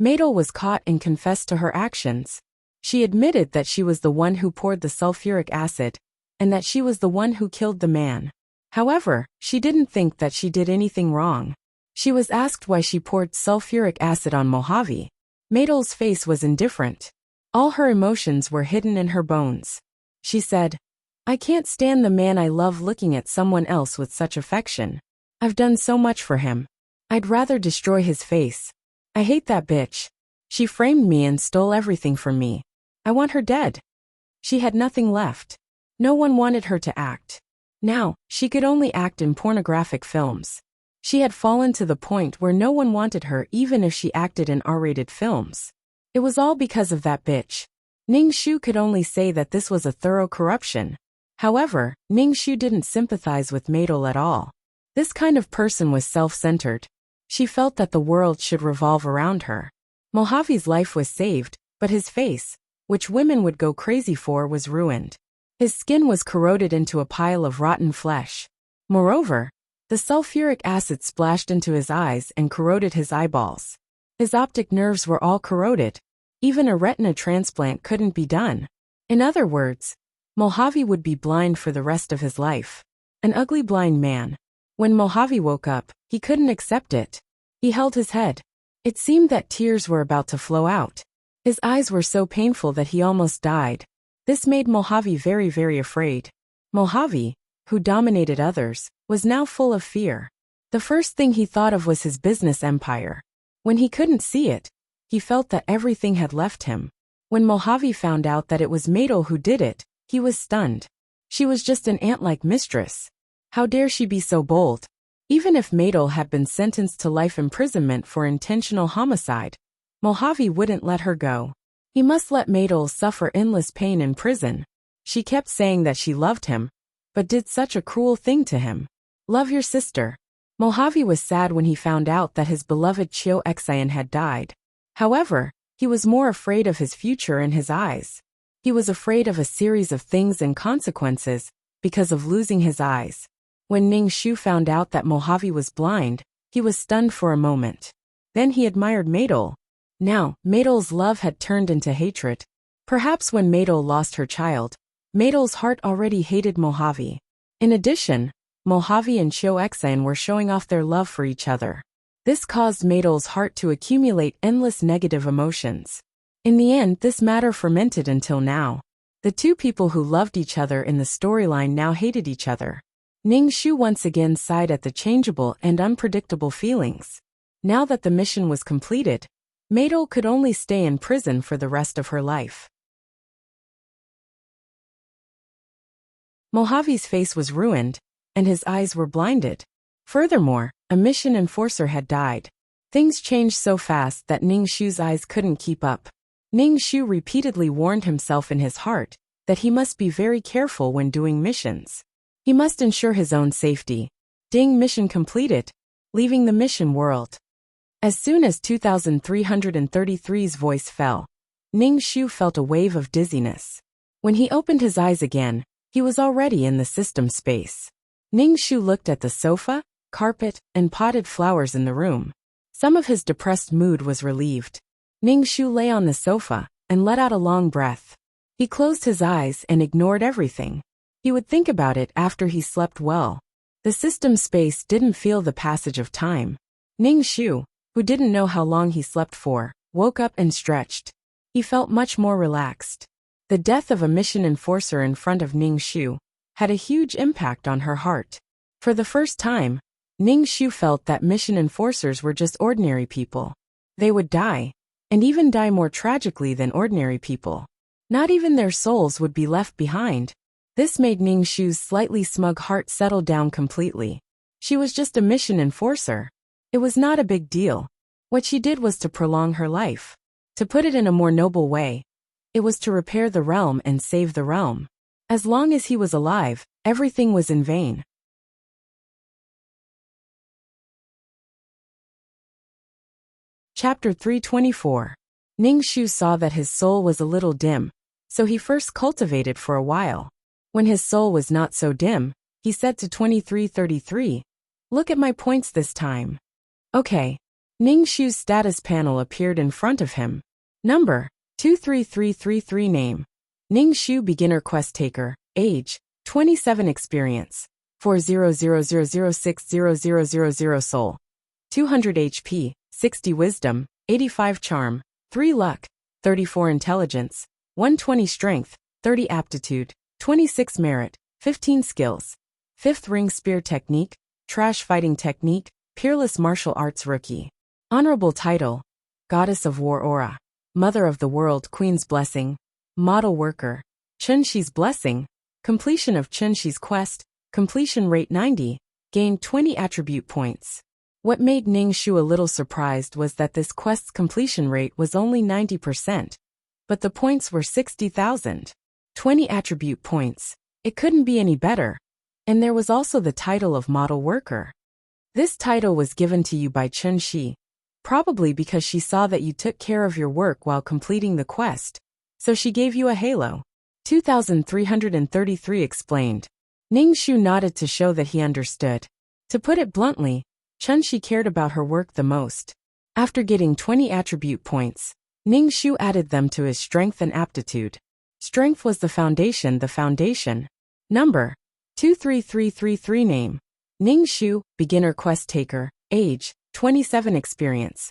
Madol was caught and confessed to her actions. She admitted that she was the one who poured the sulfuric acid, and that she was the one who killed the man. However, she didn't think that she did anything wrong. She was asked why she poured sulfuric acid on Mojave. Madol's face was indifferent. All her emotions were hidden in her bones. She said, I can't stand the man I love looking at someone else with such affection. I've done so much for him. I'd rather destroy his face. I hate that bitch. She framed me and stole everything from me. I want her dead. She had nothing left. No one wanted her to act. Now, she could only act in pornographic films. She had fallen to the point where no one wanted her even if she acted in R-rated films. It was all because of that bitch. Ning Shu could only say that this was a thorough corruption. However, Ning Shu didn't sympathize with Madol at all. This kind of person was self-centered. She felt that the world should revolve around her. Mojave's life was saved, but his face, which women would go crazy for, was ruined. His skin was corroded into a pile of rotten flesh. Moreover, the sulfuric acid splashed into his eyes and corroded his eyeballs. His optic nerves were all corroded. Even a retina transplant couldn't be done. In other words, Mojave would be blind for the rest of his life. An ugly blind man. When Mojave woke up, he couldn't accept it. He held his head. It seemed that tears were about to flow out. His eyes were so painful that he almost died. This made Mojave very, very afraid. Mojave, who dominated others, was now full of fear. The first thing he thought of was his business empire. When he couldn't see it, he felt that everything had left him. When Mojave found out that it was Madol who did it, he was stunned. She was just an ant-like mistress. How dare she be so bold? Even if Madol had been sentenced to life imprisonment for intentional homicide, Mojave wouldn't let her go. He must let Madol suffer endless pain in prison. She kept saying that she loved him, but did such a cruel thing to him. Love your sister. Mojave was sad when he found out that his beloved Chiu Xian had died. However, he was more afraid of his future in his eyes. He was afraid of a series of things and consequences because of losing his eyes. When Ning Shu found out that Mojave was blind, he was stunned for a moment. Then he admired Madol. Now, Madol's love had turned into hatred. Perhaps when Madol lost her child, Madol's heart already hated Mojave. In addition, Mojave and Chiu Xian were showing off their love for each other. This caused Madol's heart to accumulate endless negative emotions. In the end, this matter fermented until now. The two people who loved each other in the storyline now hated each other. Ning Shu once again sighed at the changeable and unpredictable feelings. Now that the mission was completed, Madol could only stay in prison for the rest of her life. Mojave's face was ruined, and his eyes were blinded. Furthermore, a mission enforcer had died. Things changed so fast that Ning Shu's eyes couldn't keep up. Ning Shu repeatedly warned himself in his heart, that he must be very careful when doing missions. He must ensure his own safety. Ding, mission completed. Leaving the mission world. As soon as 2333's voice fell, Ning Shu felt a wave of dizziness. When he opened his eyes again, he was already in the system space. Ning Shu looked at the sofa, carpet, and potted flowers in the room. Some of his depressed mood was relieved. Ning Shu lay on the sofa and let out a long breath. He closed his eyes and ignored everything. He would think about it after he slept well. The system space didn't feel the passage of time. Ning Shu, who didn't know how long he slept for, woke up and stretched. He felt much more relaxed. The death of a mission enforcer in front of Ning Shu had a huge impact on her heart. For the first time, Ning Shu felt that mission enforcers were just ordinary people. They would die, and even die more tragically than ordinary people. Not even their souls would be left behind. This made Ning Shu's slightly smug heart settle down completely. She was just a mission enforcer. It was not a big deal. What she did was to prolong her life. To put it in a more noble way, it was to repair the realm and save the realm. As long as he was alive, everything was in vain. Chapter 324. Ning Shu saw that his soul was a little dim, so he first cultivated for a while. When his soul was not so dim, he said to 2333, "Look at my points this time." Okay. Ning Shu's status panel appeared in front of him. Number, 23333 name. Ning Shu beginner quest taker, age, 27 experience, 4000060000 soul, 200 HP, 60 wisdom, 85 charm, 3 luck, 34 intelligence, 120 strength, 30 aptitude, 26 merit, 15 skills. 5th ring spear technique, trash fighting technique, peerless martial arts rookie. Honorable title, Goddess of War Aura, Mother of the World Queen's Blessing, Model Worker, Chun-Shi's Blessing, completion of Chun-Shi's quest, completion rate 90, gained 20 attribute points. What made Ning Shu a little surprised was that this quest's completion rate was only 90%, but the points were 60,000. 20 attribute points. It couldn't be any better. And there was also the title of Model Worker. This title was given to you by Chun-Shi, probably because she saw that you took care of your work while completing the quest, so she gave you a halo. 2333 explained. Ning Shu nodded to show that he understood. To put it bluntly, Chun-Shi cared about her work the most. After getting 20 attribute points, Ning Shu added them to his strength and aptitude. Strength was the foundation. Number, 23333 name. Ning Shu, beginner quest taker, age, 27 experience,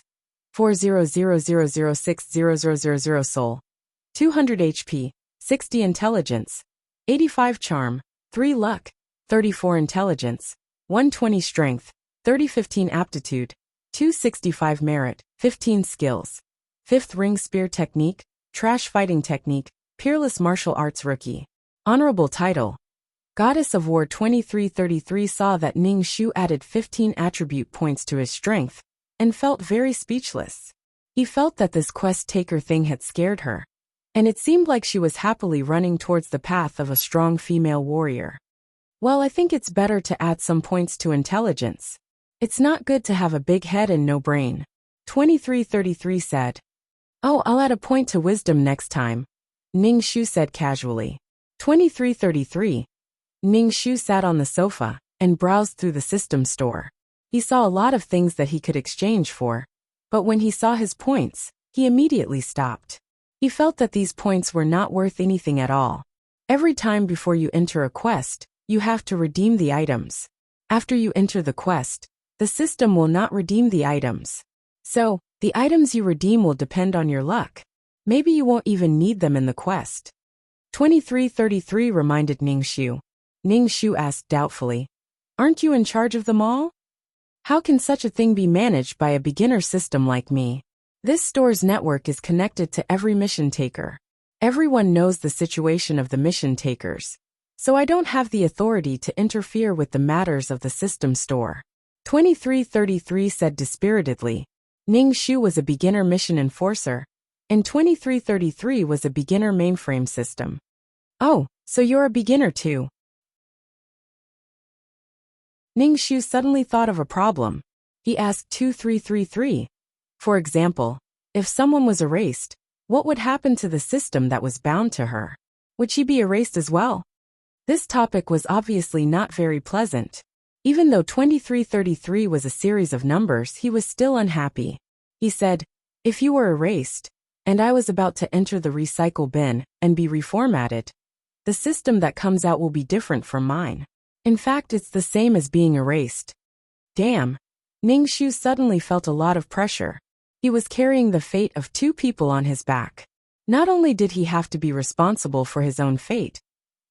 4000060000 soul, 200 HP, 60 intelligence, 85 charm, 3 luck, 34 intelligence, 120 strength, 30-15 aptitude, 265 merit, 15 skills. 5th ring spear technique, trash fighting technique, peerless martial arts rookie. Honorable title, Goddess of War. 2333 saw that Ning Shu added 15 attribute points to his strength, and felt very speechless. He felt that this quest taker thing had scared her, and it seemed like she was happily running towards the path of a strong female warrior. Well, I think it's better to add some points to intelligence. It's not good to have a big head and no brain. 2333 said. Oh, I'll add a point to wisdom next time, Ning Shu said casually. 2333. Ning Shu sat on the sofa and browsed through the system store. He saw a lot of things that he could exchange for, but when he saw his points, he immediately stopped. He felt that these points were not worth anything at all. Every time before you enter a quest, you have to redeem the items. After you enter the quest, the system will not redeem the items. So, the items you redeem will depend on your luck. Maybe you won't even need them in the quest. 2333 reminded Ning Shu. Ning Shu asked doubtfully, "Aren't you in charge of them all? How can such a thing be managed by a beginner system like me? This store's network is connected to every mission taker. Everyone knows the situation of the mission takers, so I don't have the authority to interfere with the matters of the system store." 2333 said dispiritedly. Ning Shu was a beginner mission enforcer, and 2333 was a beginner mainframe system. Oh, so you're a beginner too. Ning Shu suddenly thought of a problem. He asked 2333. For example, if someone was erased, what would happen to the system that was bound to her? Would she be erased as well? This topic was obviously not very pleasant. Even though 2333 was a series of numbers, he was still unhappy. He said, if you were erased, and I was about to enter the recycle bin and be reformatted, the system that comes out will be different from mine. In fact, it's the same as being erased. Damn. Ning Shu suddenly felt a lot of pressure. He was carrying the fate of two people on his back. Not only did he have to be responsible for his own fate,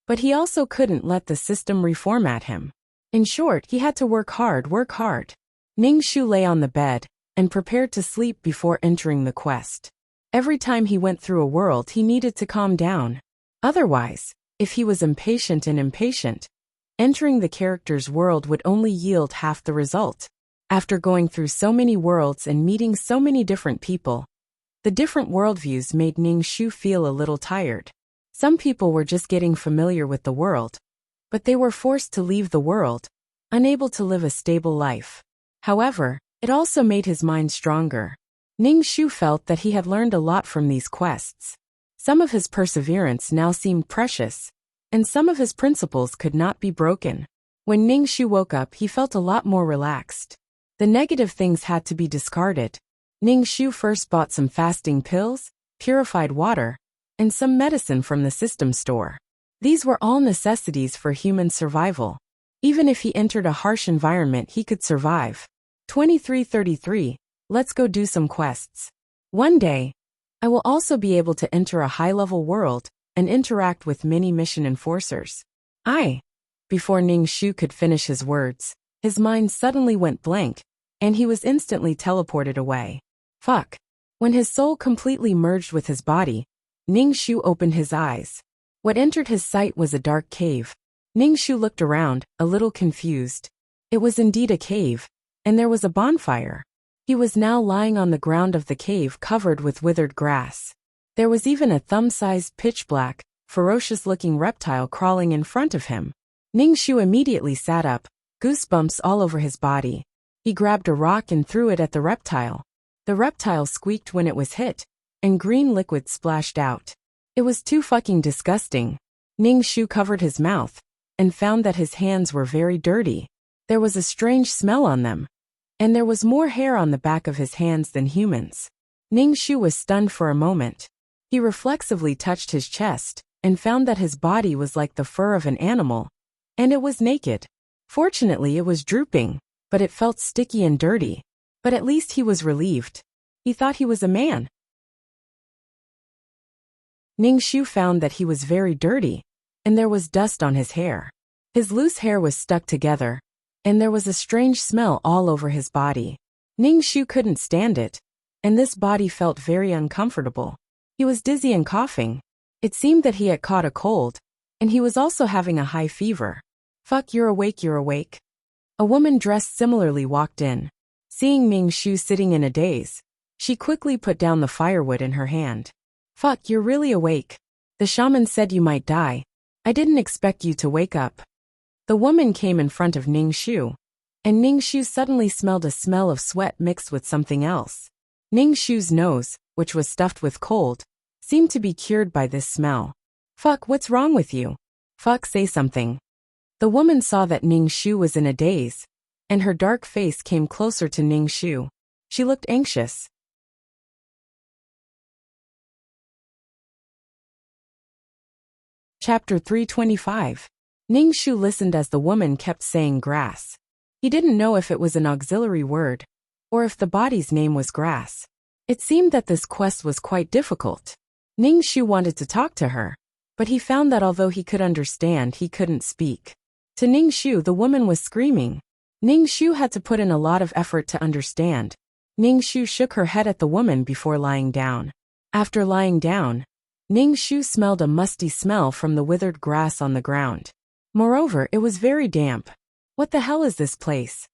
but he also couldn't let the system reformat him. In short, he had to work hard. Ning Shu lay on the bed and prepared to sleep before entering the quest. Every time he went through a world, he needed to calm down. Otherwise, if he was impatient, entering the character's world would only yield half the result. After going through so many worlds and meeting so many different people, the different worldviews made Ning Shu feel a little tired. Some people were just getting familiar with the world, but they were forced to leave the world, unable to live a stable life. However, it also made his mind stronger. Ning Shu felt that he had learned a lot from these quests. Some of his perseverance now seemed precious, and some of his principles could not be broken. When Ning Shu woke up, he felt a lot more relaxed. The negative things had to be discarded. Ning Shu first bought some fasting pills, purified water, and some medicine from the system store. These were all necessities for human survival. Even if he entered a harsh environment, he could survive. 2333, let's go do some quests. One day, I will also be able to enter a high-level world and interact with many mission enforcers. Before Ning Shu could finish his words, his mind suddenly went blank, and he was instantly teleported away. Fuck. When his soul completely merged with his body, Ning Shu opened his eyes. What entered his sight was a dark cave. Ning Shu looked around, a little confused. It was indeed a cave, and there was a bonfire. He was now lying on the ground of the cave covered with withered grass. There was even a thumb-sized pitch-black, ferocious-looking reptile crawling in front of him. Ning Shu immediately sat up, goosebumps all over his body. He grabbed a rock and threw it at the reptile. The reptile squeaked when it was hit, and green liquid splashed out. It was too fucking disgusting. Ning Shu covered his mouth, and found that his hands were very dirty. There was a strange smell on them, and there was more hair on the back of his hands than humans. Ning Shu was stunned for a moment. He reflexively touched his chest, and found that his body was like the fur of an animal, and it was naked. Fortunately, it was drooping, but it felt sticky and dirty. But at least he was relieved. He thought he was a man. Ning Shu found that he was very dirty, and there was dust on his hair. His loose hair was stuck together, and there was a strange smell all over his body. Ning Shu couldn't stand it, and this body felt very uncomfortable. He was dizzy and coughing. It seemed that he had caught a cold, and he was also having a high fever. Fuck, you're awake. A woman dressed similarly walked in. Seeing Ning Shu sitting in a daze, she quickly put down the firewood in her hand. Fuck, you're really awake. The shaman said you might die. I didn't expect you to wake up. The woman came in front of Ning Shu, and Ning Shu suddenly smelled a smell of sweat mixed with something else. Ning Shu's nose, which was stuffed with cold, seemed to be cured by this smell. Fuck, what's wrong with you? Fuck, say something. The woman saw that Ning Shu was in a daze, and her dark face came closer to Ning Shu. She looked anxious. Chapter 325. Ning Shu listened as the woman kept saying grass. He didn't know if it was an auxiliary word, or if the body's name was grass. It seemed that this quest was quite difficult. Ning Shu wanted to talk to her, but he found that although he could understand, he couldn't speak. To Ning Shu, the woman was screaming. Ning Shu had to put in a lot of effort to understand. Ning Shu shook her head at the woman before lying down. After lying down, Ning Shu smelled a musty smell from the withered grass on the ground. Moreover, it was very damp. What the hell is this place?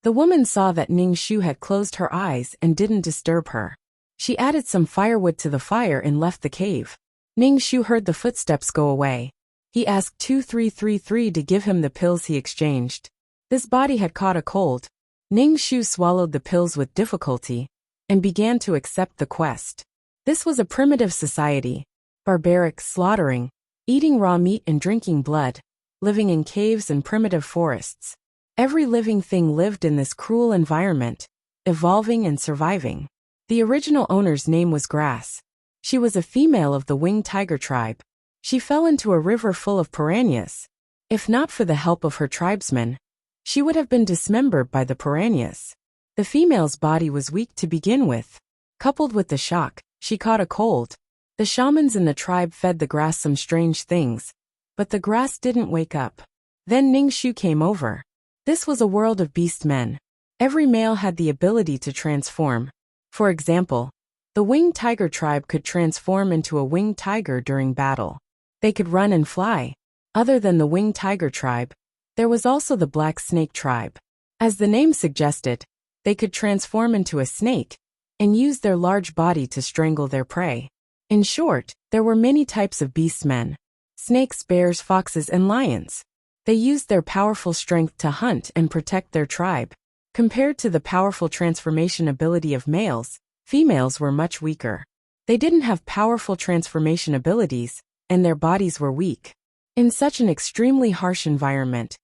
The woman saw that Ning Shu had closed her eyes and didn't disturb her. She added some firewood to the fire and left the cave. Ning Shu heard the footsteps go away. He asked 2333 to give him the pills he exchanged. This body had caught a cold. Ning Shu swallowed the pills with difficulty and began to accept the quest. This was a primitive society, barbaric, slaughtering, eating raw meat and drinking blood, living in caves and primitive forests. Every living thing lived in this cruel environment, evolving and surviving. The original owner's name was Grass. She was a female of the winged tiger tribe. She fell into a river full of piranhas. If not for the help of her tribesmen, she would have been dismembered by the piranhas. The female's body was weak to begin with. Coupled with the shock, she caught a cold. The shamans in the tribe fed the grass some strange things, but the grass didn't wake up. Then Ning Shu came over. This was a world of beast men. Every male had the ability to transform. For example, the winged tiger tribe could transform into a winged tiger during battle. They could run and fly. Other than the winged tiger tribe, there was also the black snake tribe. As the name suggested, they could transform into a snake and use their large body to strangle their prey. In short, there were many types of beastmen: snakes, bears, foxes, and lions. They used their powerful strength to hunt and protect their tribe. Compared to the powerful transformation ability of males, females were much weaker. They didn't have powerful transformation abilities, and their bodies were weak. In such an extremely harsh environment,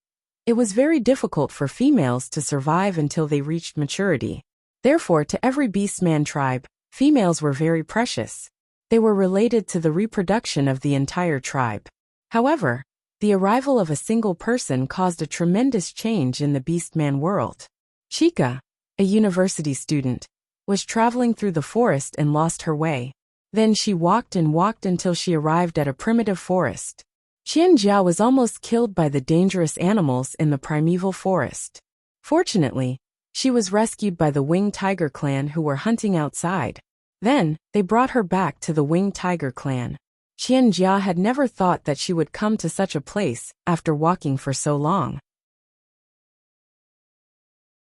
it was very difficult for females to survive until they reached maturity. Therefore, to every beastman tribe, females were very precious. They were related to the reproduction of the entire tribe. However, the arrival of a single person caused a tremendous change in the beastman world. Chica, a university student, was traveling through the forest and lost her way. Then she walked and walked until she arrived at a primitive forest. Qianjia was almost killed by the dangerous animals in the primeval forest. Fortunately, she was rescued by the winged tiger clan who were hunting outside. Then, they brought her back to the winged tiger clan. Qianjia had never thought that she would come to such a place after walking for so long.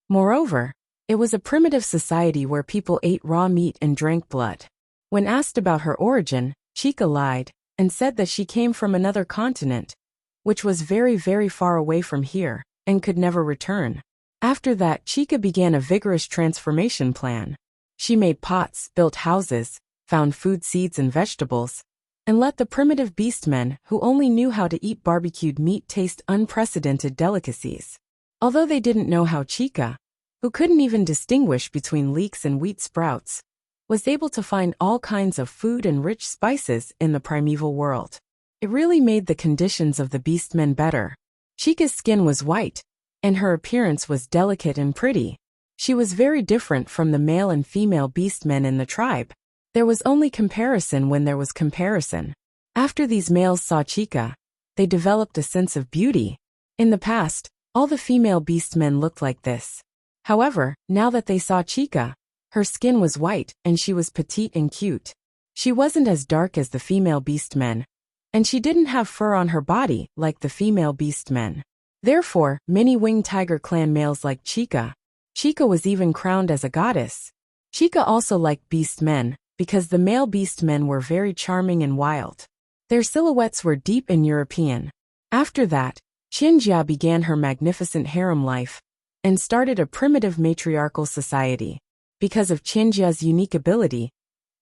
Moreover, it was a primitive society where people ate raw meat and drank blood. When asked about her origin, Chica lied and said that she came from another continent, which was very, very far away from here, and could never return. After that, Chica began a vigorous transformation plan. She made pots, built houses, found food, seeds and vegetables, and let the primitive beastmen who only knew how to eat barbecued meat taste unprecedented delicacies. Although they didn't know how Chica, who couldn't even distinguish between leeks and wheat sprouts, was able to find all kinds of food and rich spices in the primeval world. It really made the conditions of the beastmen better. Chica's skin was white, and her appearance was delicate and pretty. She was very different from the male and female beastmen in the tribe. There was only comparison when there was comparison. After these males saw Chica, they developed a sense of beauty. In the past, all the female beastmen looked like this. However, now that they saw Chica, her skin was white and she was petite and cute. She wasn't as dark as the female beastmen, and she didn't have fur on her body like the female beastmen. Therefore, many winged tiger clan males liked Chica. Chica was even crowned as a goddess. Chica also liked beastmen because the male beastmen were very charming and wild. Their silhouettes were deep and European. After that, Qianjia began her magnificent harem life and started a primitive matriarchal society. Because of Qianjia's unique ability,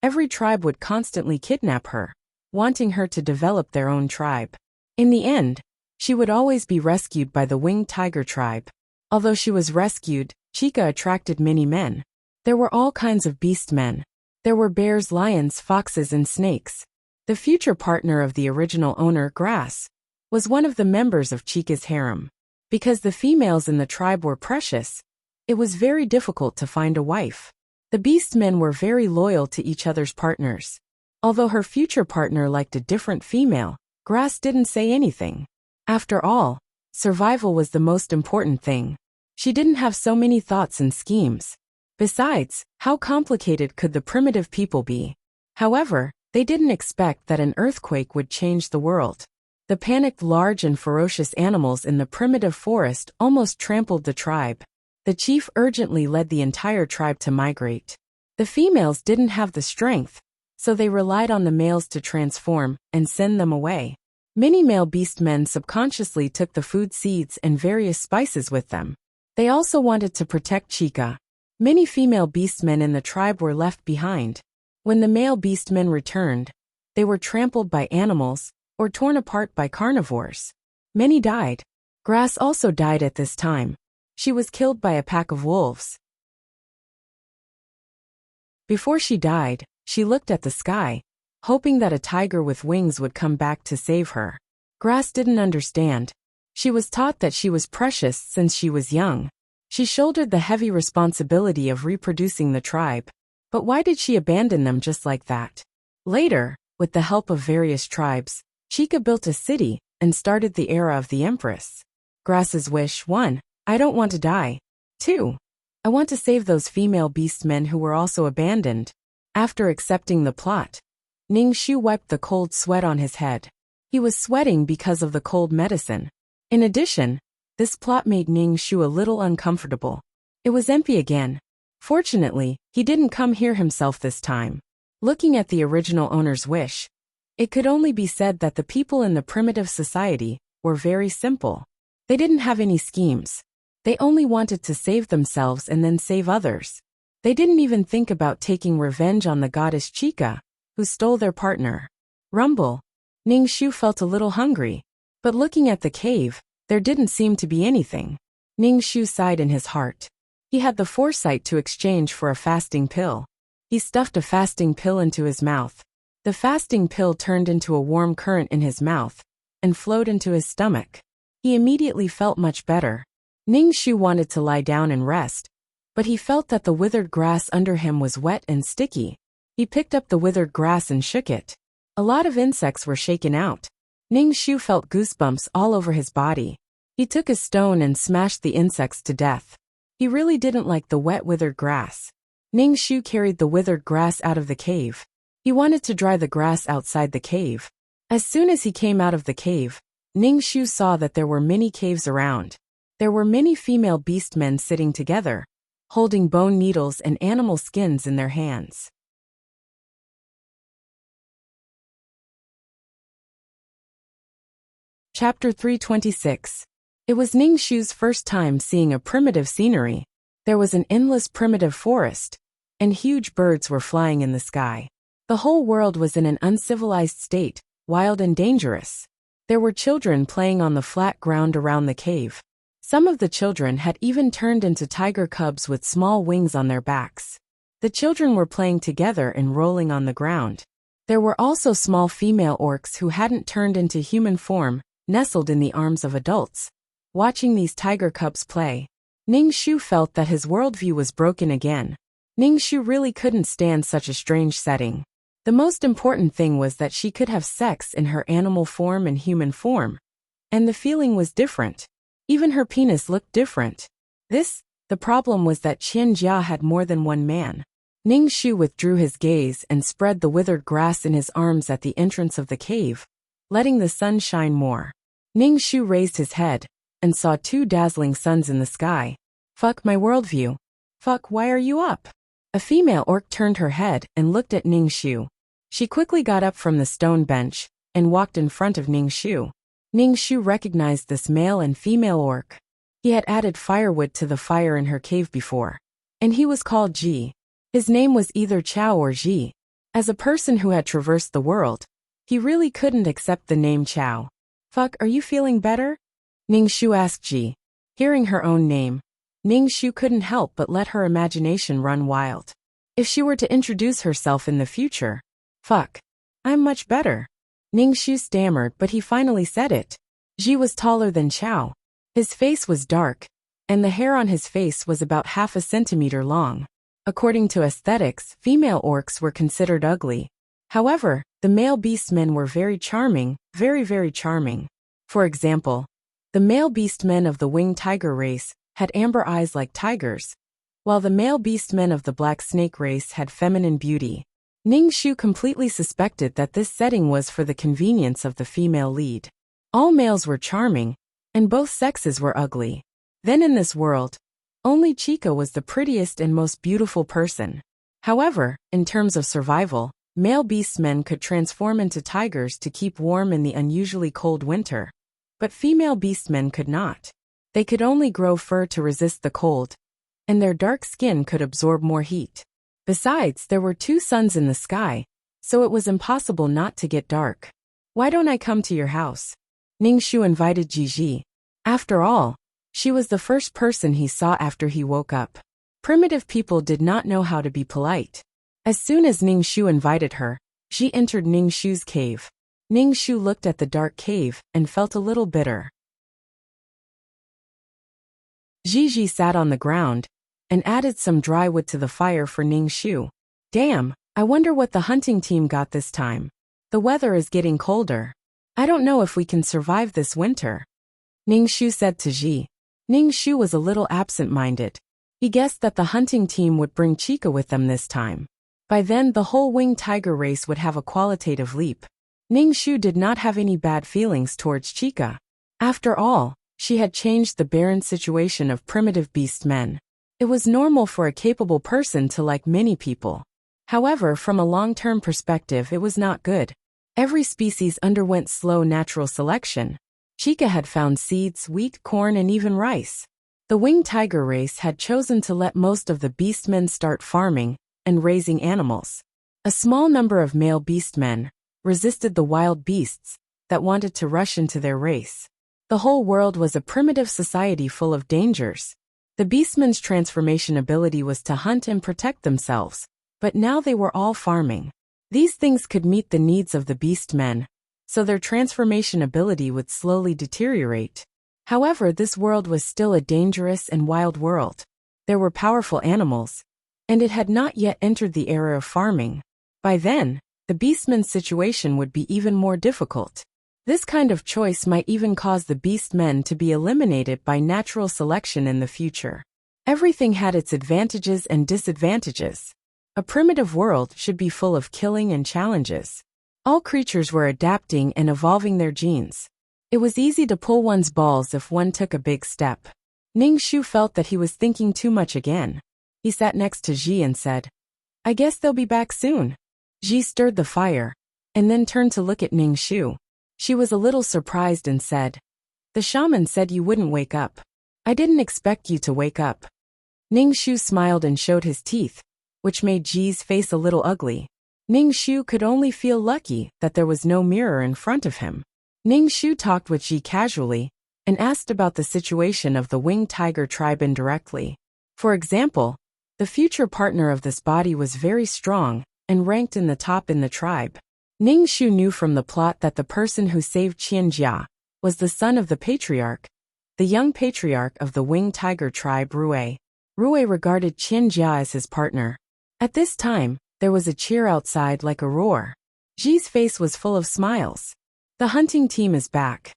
every tribe would constantly kidnap her, wanting her to develop their own tribe. In the end, she would always be rescued by the winged tiger tribe. Although she was rescued, Chica attracted many men. There were all kinds of beastmen. There were bears, lions, foxes, and snakes. The future partner of the original owner, Grass, was one of the members of Chica's harem. Because the females in the tribe were precious, it was very difficult to find a wife. The beastmen were very loyal to each other's partners. Although her future partner liked a different female, Grass didn't say anything. After all, survival was the most important thing. She didn't have so many thoughts and schemes. Besides, how complicated could the primitive people be? However, they didn't expect that an earthquake would change the world. The panicked large and ferocious animals in the primitive forest almost trampled the tribe. The chief urgently led the entire tribe to migrate. The females didn't have the strength, so they relied on the males to transform and send them away. Many male beastmen subconsciously took the food seeds and various spices with them. They also wanted to protect Chica. Many female beastmen in the tribe were left behind. When the male beastmen returned, they were trampled by animals or torn apart by carnivores. Many died. Grass also died at this time. She was killed by a pack of wolves. Before she died, she looked at the sky, hoping that a tiger with wings would come back to save her. Grass didn't understand. She was taught that she was precious since she was young. She shouldered the heavy responsibility of reproducing the tribe. But why did she abandon them just like that? Later, with the help of various tribes, Chica built a city and started the era of the Empress. Grass's wish: 1. I don't want to die. 2. I want to save those female beastmen who were also abandoned. After accepting the plot, Ningxu wiped the cold sweat on his head. He was sweating because of the cold medicine. In addition, this plot made Ningxu a little uncomfortable. It was empty again. Fortunately, he didn't come here himself this time. Looking at the original owner's wish, it could only be said that the people in the primitive society were very simple. They didn't have any schemes. They only wanted to save themselves and then save others. They didn't even think about taking revenge on the goddess Chica, who stole their partner. Rumble. Ningxu felt a little hungry, but looking at the cave, there didn't seem to be anything. Ningxu sighed in his heart. He had the foresight to exchange for a fasting pill. He stuffed a fasting pill into his mouth. The fasting pill turned into a warm current in his mouth and flowed into his stomach. He immediately felt much better. Ningxu wanted to lie down and rest, but he felt that the withered grass under him was wet and sticky. He picked up the withered grass and shook it. A lot of insects were shaken out. Ningxu felt goosebumps all over his body. He took a stone and smashed the insects to death. He really didn't like the wet withered grass. Ningxu carried the withered grass out of the cave. He wanted to dry the grass outside the cave. As soon as he came out of the cave, Ningxu saw that there were many caves around. There were many female beastmen sitting together, holding bone needles and animal skins in their hands. Chapter 326. It was Ningxu's first time seeing a primitive scenery. There was an endless primitive forest, and huge birds were flying in the sky. The whole world was in an uncivilized state, wild and dangerous. There were children playing on the flat ground around the cave. Some of the children had even turned into tiger cubs with small wings on their backs. The children were playing together and rolling on the ground. There were also small female orcs who hadn't turned into human form, nestled in the arms of adults. Watching these tiger cubs play, Ningxu felt that his worldview was broken again. Ningxu really couldn't stand such a strange setting. The most important thing was that she could have sex in her animal form and human form. And the feeling was different. Even her penis looked different. The problem was that Qian Jia had more than one man. Ningxu withdrew his gaze and spread the withered grass in his arms at the entrance of the cave, letting the sun shine more. Ningxu raised his head and saw 2 dazzling suns in the sky. Fuck my worldview. Fuck, why are you up? A female orc turned her head and looked at Ningxu. She quickly got up from the stone bench and walked in front of Ningxu. Ningxu recognized this male and female orc. He had added firewood to the fire in her cave before. And he was called Ji. His name was either Chao or Ji. As a person who had traversed the world, he really couldn't accept the name Chao. Fuck, are you feeling better? Ningxu asked Ji. Hearing her own name, Ningxu couldn't help but let her imagination run wild. If she were to introduce herself in the future, fuck, I'm much better. Ningxu stammered, but he finally said it. Ji was taller than Chao. His face was dark, and the hair on his face was about half a centimeter long. According to aesthetics, female orcs were considered ugly. However, the male beastmen were very charming, very, very charming. For example, the male beastmen of the winged tiger race had amber eyes like tigers, while the male beastmen of the black snake race had feminine beauty. Ningxu completely suspected that this setting was for the convenience of the female lead. All males were charming, and both sexes were ugly. Then in this world, only Chica was the prettiest and most beautiful person. However, in terms of survival, Male beastmen could transform into tigers to keep warm in the unusually cold winter. But female beastmen could not. They could only grow fur to resist the cold, and their dark skin could absorb more heat. Besides, there were 2 suns in the sky, so it was impossible not to get dark. Why don't I come to your house? Ningxu invited Jiji. After all, she was the first person he saw after he woke up. Primitive people did not know how to be polite. As soon as Ningxu invited her, she entered Ningxu's cave. Ningxu looked at the dark cave and felt a little bitter. Jiji sat on the ground and added some dry wood to the fire for Ningxu. Damn, I wonder what the hunting team got this time. The weather is getting colder. I don't know if we can survive this winter, Ningxu said to Ji. Ningxu was a little absent-minded. He guessed that the hunting team would bring Chica with them this time. By then the whole winged tiger race would have a qualitative leap. Ningxu did not have any bad feelings towards Chica. After all, she had changed the barren situation of primitive beast men. It was normal for a capable person to like many people. However, from a long-term perspective it was not good. Every species underwent slow natural selection. Chica had found seeds, wheat, corn, and even rice. The winged tiger race had chosen to let most of the beastmen start farming and raising animals. A small number of male beastmen resisted the wild beasts that wanted to rush into their race. The whole world was a primitive society full of dangers. The beastmen's transformation ability was to hunt and protect themselves, but now they were all farming. These things could meet the needs of the beastmen, so their transformation ability would slowly deteriorate. However, this world was still a dangerous and wild world. There were powerful animals, and it had not yet entered the era of farming. By then, the beastmen's situation would be even more difficult. This kind of choice might even cause the beastmen to be eliminated by natural selection in the future. Everything had its advantages and disadvantages. A primitive world should be full of killing and challenges. All creatures were adapting and evolving their genes. It was easy to pull one's balls if one took a big step. Ningxu felt that he was thinking too much again. He sat next to Ji and said, I guess they'll be back soon. Ji stirred the fire, and then turned to look at Ningxu. She was a little surprised and said, The shaman said you wouldn't wake up. I didn't expect you to wake up. Ningxu smiled and showed his teeth, which made Ji's face a little ugly. Ningxu could only feel lucky that there was no mirror in front of him. Ningxu talked with Ji casually and asked about the situation of the winged tiger tribe indirectly. For example, the future partner of this body was very strong and ranked in the top in the tribe. Ningxu knew from the plot that the person who saved Qianjia was the son of the patriarch, the young patriarch of the winged tiger tribe Rui. Rui regarded Qianjia as his partner. At this time, there was a cheer outside like a roar. Ji's face was full of smiles. The hunting team is back.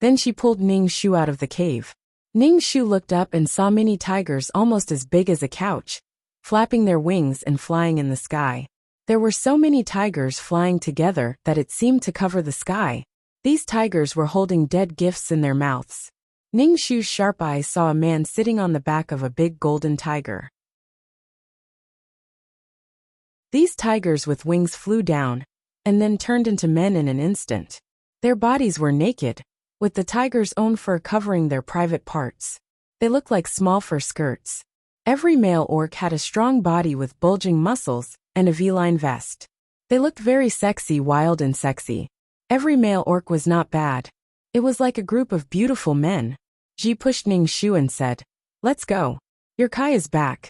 Then she pulled Ningxu out of the cave. Ningxu looked up and saw many tigers almost as big as a couch, flapping their wings and flying in the sky. There were so many tigers flying together that it seemed to cover the sky. These tigers were holding dead gifts in their mouths. Ningxu's sharp eyes saw a man sitting on the back of a big golden tiger. These tigers with wings flew down, and then turned into men in an instant. Their bodies were naked, with the tiger's own fur covering their private parts. They looked like small fur skirts. Every male orc had a strong body with bulging muscles and a V-line vest. They looked very sexy, wild and sexy. Every male orc was not bad. It was like a group of beautiful men. Ji pushed Ningxu and said, Let's go. Your Kai is back.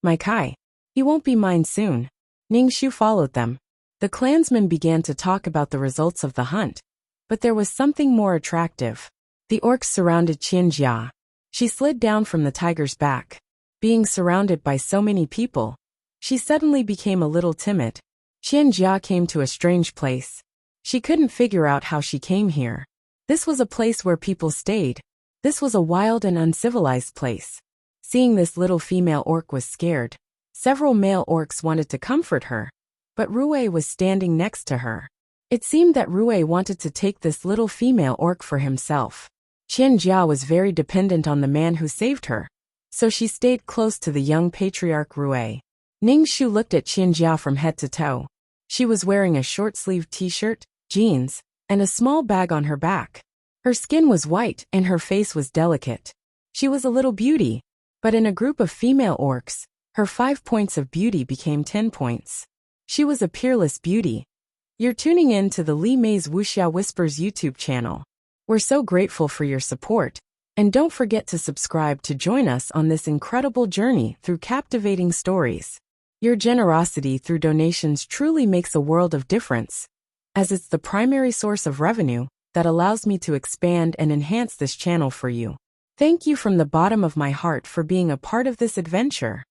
My Kai. He won't be mine soon. Ningxu followed them. The clansmen began to talk about the results of the hunt, but there was something more attractive. The orcs surrounded Qianjia. She slid down from the tiger's back. Being surrounded by so many people, she suddenly became a little timid. Qianjia came to a strange place. She couldn't figure out how she came here. This was a place where people stayed. This was a wild and uncivilized place. Seeing this little female orc was scared. Several male orcs wanted to comfort her, but Rui was standing next to her. It seemed that Rui wanted to take this little female orc for himself. Qianjia was very dependent on the man who saved her, so she stayed close to the young patriarch Rui. Ningxu looked at Qianjia from head to toe. She was wearing a short-sleeved t-shirt, jeans, and a small bag on her back. Her skin was white and her face was delicate. She was a little beauty, but in a group of female orcs, her 5 points of beauty became 10 points. She was a peerless beauty. You're tuning in to the Li Mei's Wuxia Whispers YouTube channel. We're so grateful for your support, and don't forget to subscribe to join us on this incredible journey through captivating stories. Your generosity through donations truly makes a world of difference, as it's the primary source of revenue that allows me to expand and enhance this channel for you. Thank you from the bottom of my heart for being a part of this adventure.